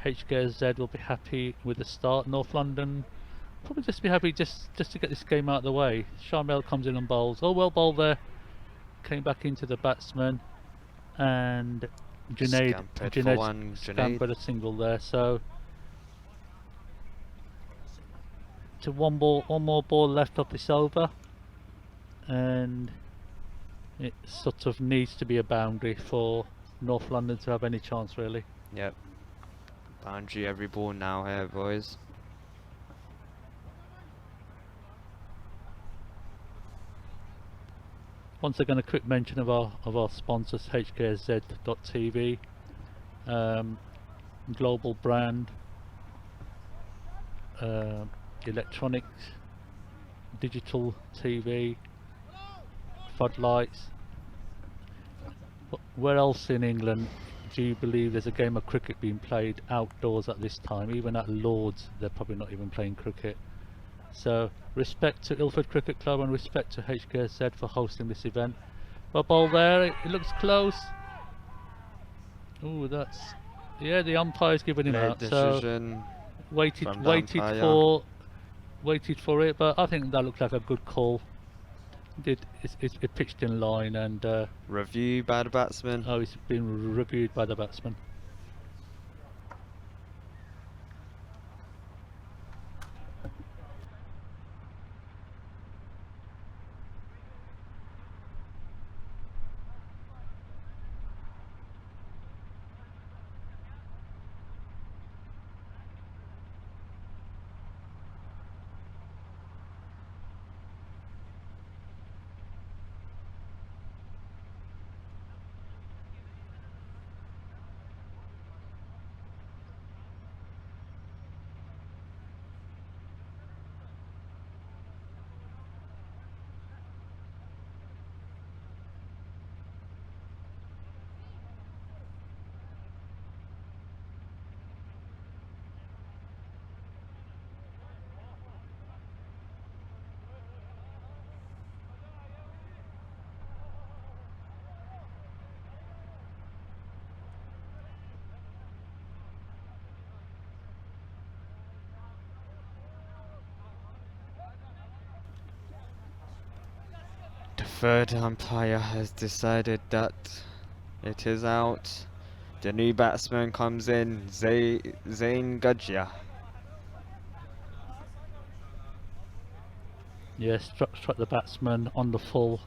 F: Hksz will be happy with the start. North London probably just be happy just to get this game out of the way. Sharmel comes in and bowls. Oh, well bowled there. Came back into the batsman, and Junaid scampered a single there. So to one more ball left of this over, and it sort of needs to be a boundary for North London to have any chance, really.
G: Yep. Boundary every ball now here, boys.
F: Once again, a quick mention of our sponsors, hksz.tv, global brand, electronics, digital TV, floodlights. Where else in England do you believe there's a game of cricket being played outdoors at this time? Even at Lord's, they're probably not even playing cricket. So respect to Ilford Cricket Club and respect to Hksz for hosting this event. But ball there, it looks close. Oh, that's, yeah, the umpire's giving him out.
G: Decision.
F: So waited for it, but I think that looked like a good call. It pitched in line, and
G: Review by the batsman.
F: oh, it's been reviewed by the batsman.
G: The third umpire has decided that it is out. The new batsman comes in, Zain Gajia.
F: Yeah, struck the batsman on the full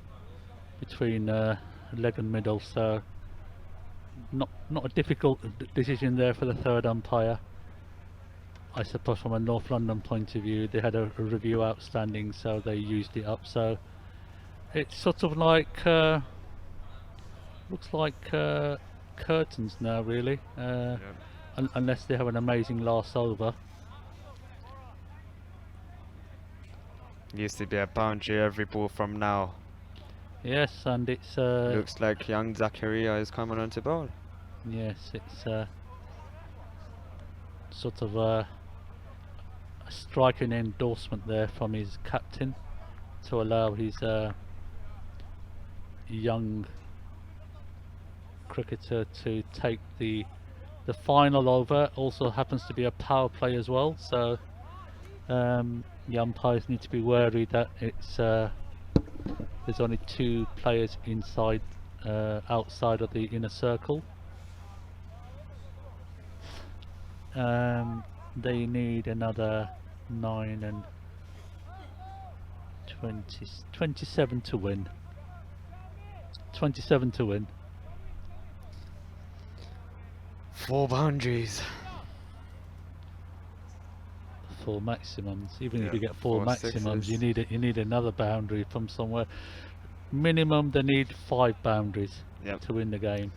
F: between leg and middle, so not a difficult decision there for the third umpire. I suppose from a North London point of view, they had a review outstanding, so they used it up. So it's sort of like looks like curtains now, really, unless they have an amazing last over.
G: Used to be a boundary every ball from now.
F: Yes, and it's
G: Looks like young Zakaria is coming on to bowl.
F: yes, it's sort of a striking endorsement there from his captain to allow his young cricketer to take the final over. Also happens to be a power play as well, so the umpires need to be wary that it's there's only 2 players inside outside of the inner circle. They need another 9 and 27 to win. 27 to win.
G: 4 boundaries.
F: 4 maximums. Even if
G: Yeah,
F: you get 4
G: 4
F: maximums, you
G: sixes.
F: need another boundary from somewhere. Minimum, they need 5 boundaries
G: Yep.
F: to win the game.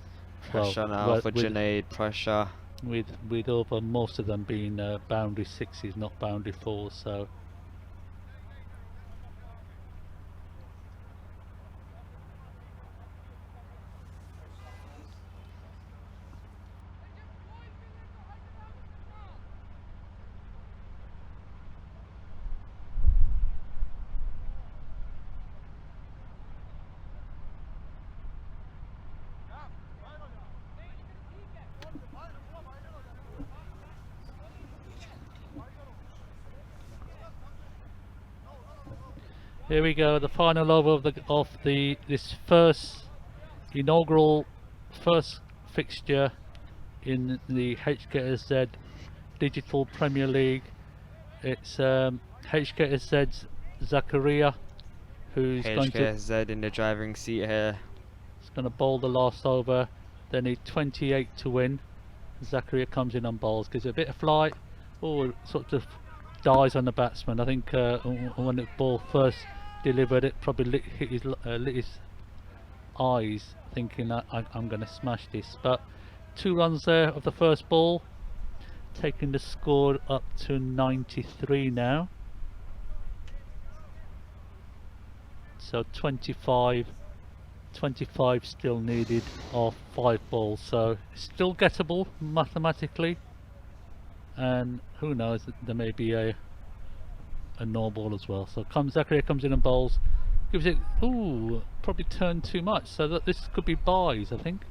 G: Pressure now
F: well,
G: for Junaid. Pressure.
F: with over most of them being boundary 6s, not boundary 4s. So here we go, the final over of this first inaugural first fixture in the Hksz Digital Premier League. It's Hksz's Zakaria who's going to
G: HKZ in the driving seat here.
F: going to bowl the last over. They need 28 to win. Zakaria comes in and bowls, gives it a bit of flight. Oh, it sort of dies on the batsman. I think when the ball first delivered, it probably lit his eyes, thinking that I'm going to smash this. But 2 runs there of the first ball, taking the score up to 93 now. So 25 still needed of 5 balls, so still gettable mathematically, and who knows, there may be a no ball as well. So Zakaria comes in and bowls, gives it, ooh, probably turned too much, so that this could be byes, I think.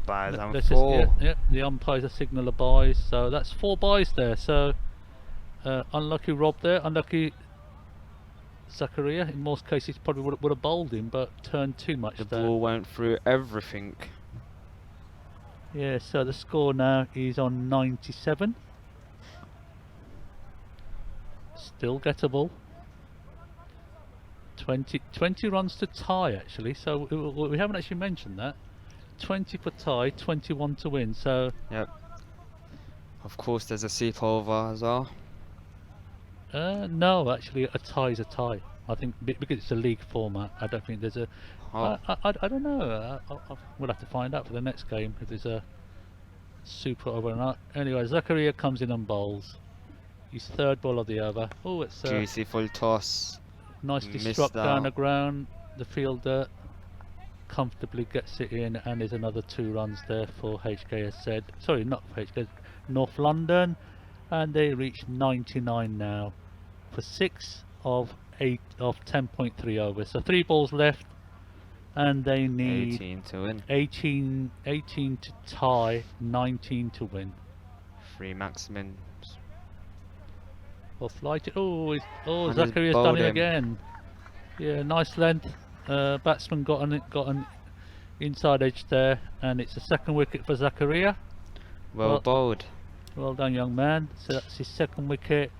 G: Buys on
F: Let's
G: 4.
F: yeah, the umpires are signal a byes, so that's 4 byes there. So unlucky Rob there, unlucky Zakaria. In most cases probably would have bowled him, but turned too much
G: The
F: there.
G: ball went through everything.
F: Yeah, so the score now is on 97. Still gettable. 20 runs to tie actually, so we haven't actually mentioned that. 20 for tie, 21 to win, so
G: Yep. Of course there's a seep over as well.
F: no, actually a tie is a tie. I think because it's a league format, I don't think there's a
G: Oh.
F: I don't know. We'll have to find out for the next game if there's a super over or not. Anyway, Zakaria comes in and bowls. His 3rd ball of the over. Oh, it's
G: Juicy full toss.
F: nicely
G: Missed
F: struck down the
G: out.
F: ground. The fielder comfortably gets it in, and there's another 2 runs there for Hksz. Sorry, not for HKS, North London, and they reach 99 now for 6 of 10.3 overs. So 3 balls left, and they need
G: 18 to win.
F: 18 to tie, 19 to win.
G: 3 maximums.
F: Or flight it. Oh,
G: And he's
F: Zakaria's
G: bowled
F: done it
G: him.
F: again. Yeah, nice length. Batsman got an inside edge there, and it's a 2nd wicket for Zakaria.
G: Well bowled.
F: Well done, young man. So that's his 2nd wicket.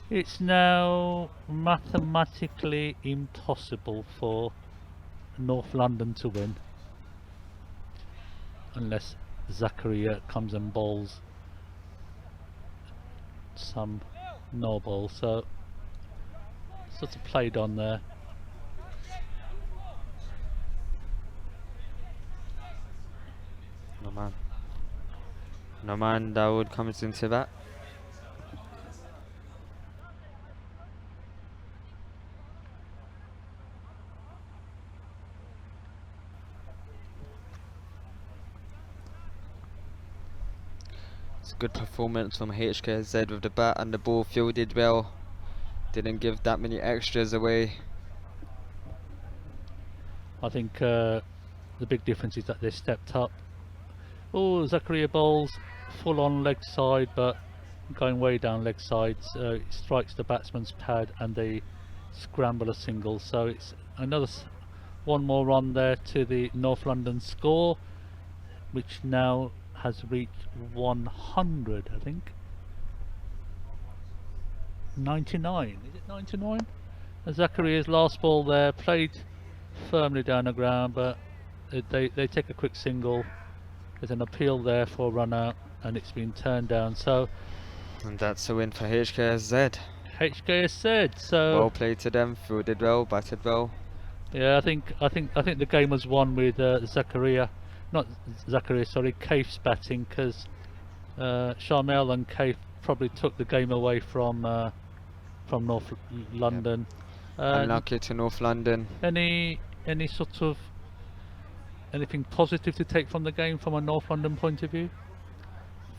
F: It's now mathematically impossible for North London to win, unless Zakaria comes and bowls some no ball. So sort of played on there.
G: No man. No man, Dawood comes into bat. good performance from Hksz with the bat and the ball, fielded well. Didn't give that many extras away.
F: I think the big difference is that they stepped up. Oh, Zakaria bowls full on leg side, but going way down leg side, it strikes the batsman's pad and they scramble a single. So it's another one more run there to the North London score, which now has reached 100, I think. 99, is it 99? Zakaria's last ball there, played firmly down the ground, but they take a quick single. There's an appeal there for a run out, and it's been turned down. So,
G: And that's a win for Hksz.
F: Hksz. So
G: Well played to them, fielded well, batted well.
F: yeah, I think the game was won with Zakaria, not Zakaria, sorry, Kaif's batting, because Sharmel and Kaif probably took the game away from North London.
G: Unlucky to North London.
F: Any sort of anything positive to take from the game from a North London point of view?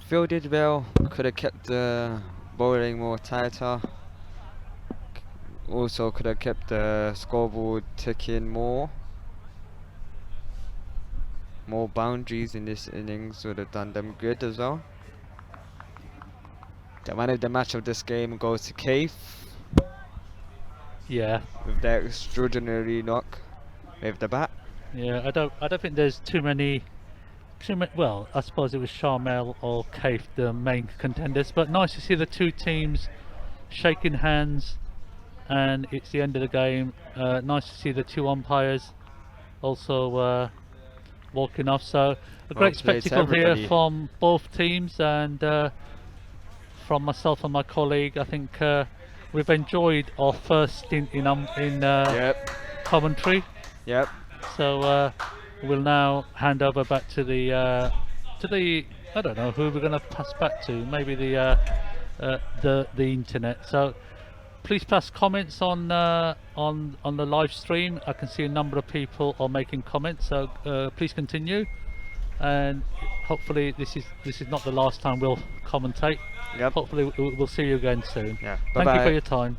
G: Fielded well, could have kept the bowling more tighter. Also could have kept the scoreboard ticking more. More boundaries in this innings would have done them good as well. The man of the match of this game goes to Kaif
F: Yeah,
G: with their extraordinary knock with the bat.
F: yeah. I don't think there's too many. Well, I suppose it was Sharmel or Kaif the main contenders, but nice to see the two teams shaking hands, and it's the end of the game. Nice to see the two umpires also walking off. So a great
G: played to
F: spectacle here
G: everybody.
F: from both teams, and from myself and my colleague. I think we've enjoyed our first stint in
G: Yep,
F: commentary.
G: yep.
F: So we'll now hand over back to the I don't know who we're going to pass back to. Maybe the internet. So please pass comments on the live stream. I can see a number of people are making comments. So please continue, and hopefully this is not the last time we'll commentate.
G: Yep.
F: Hopefully we'll see you again soon.
G: Yeah.
F: Thank you for
G: Bye-bye.
F: your time.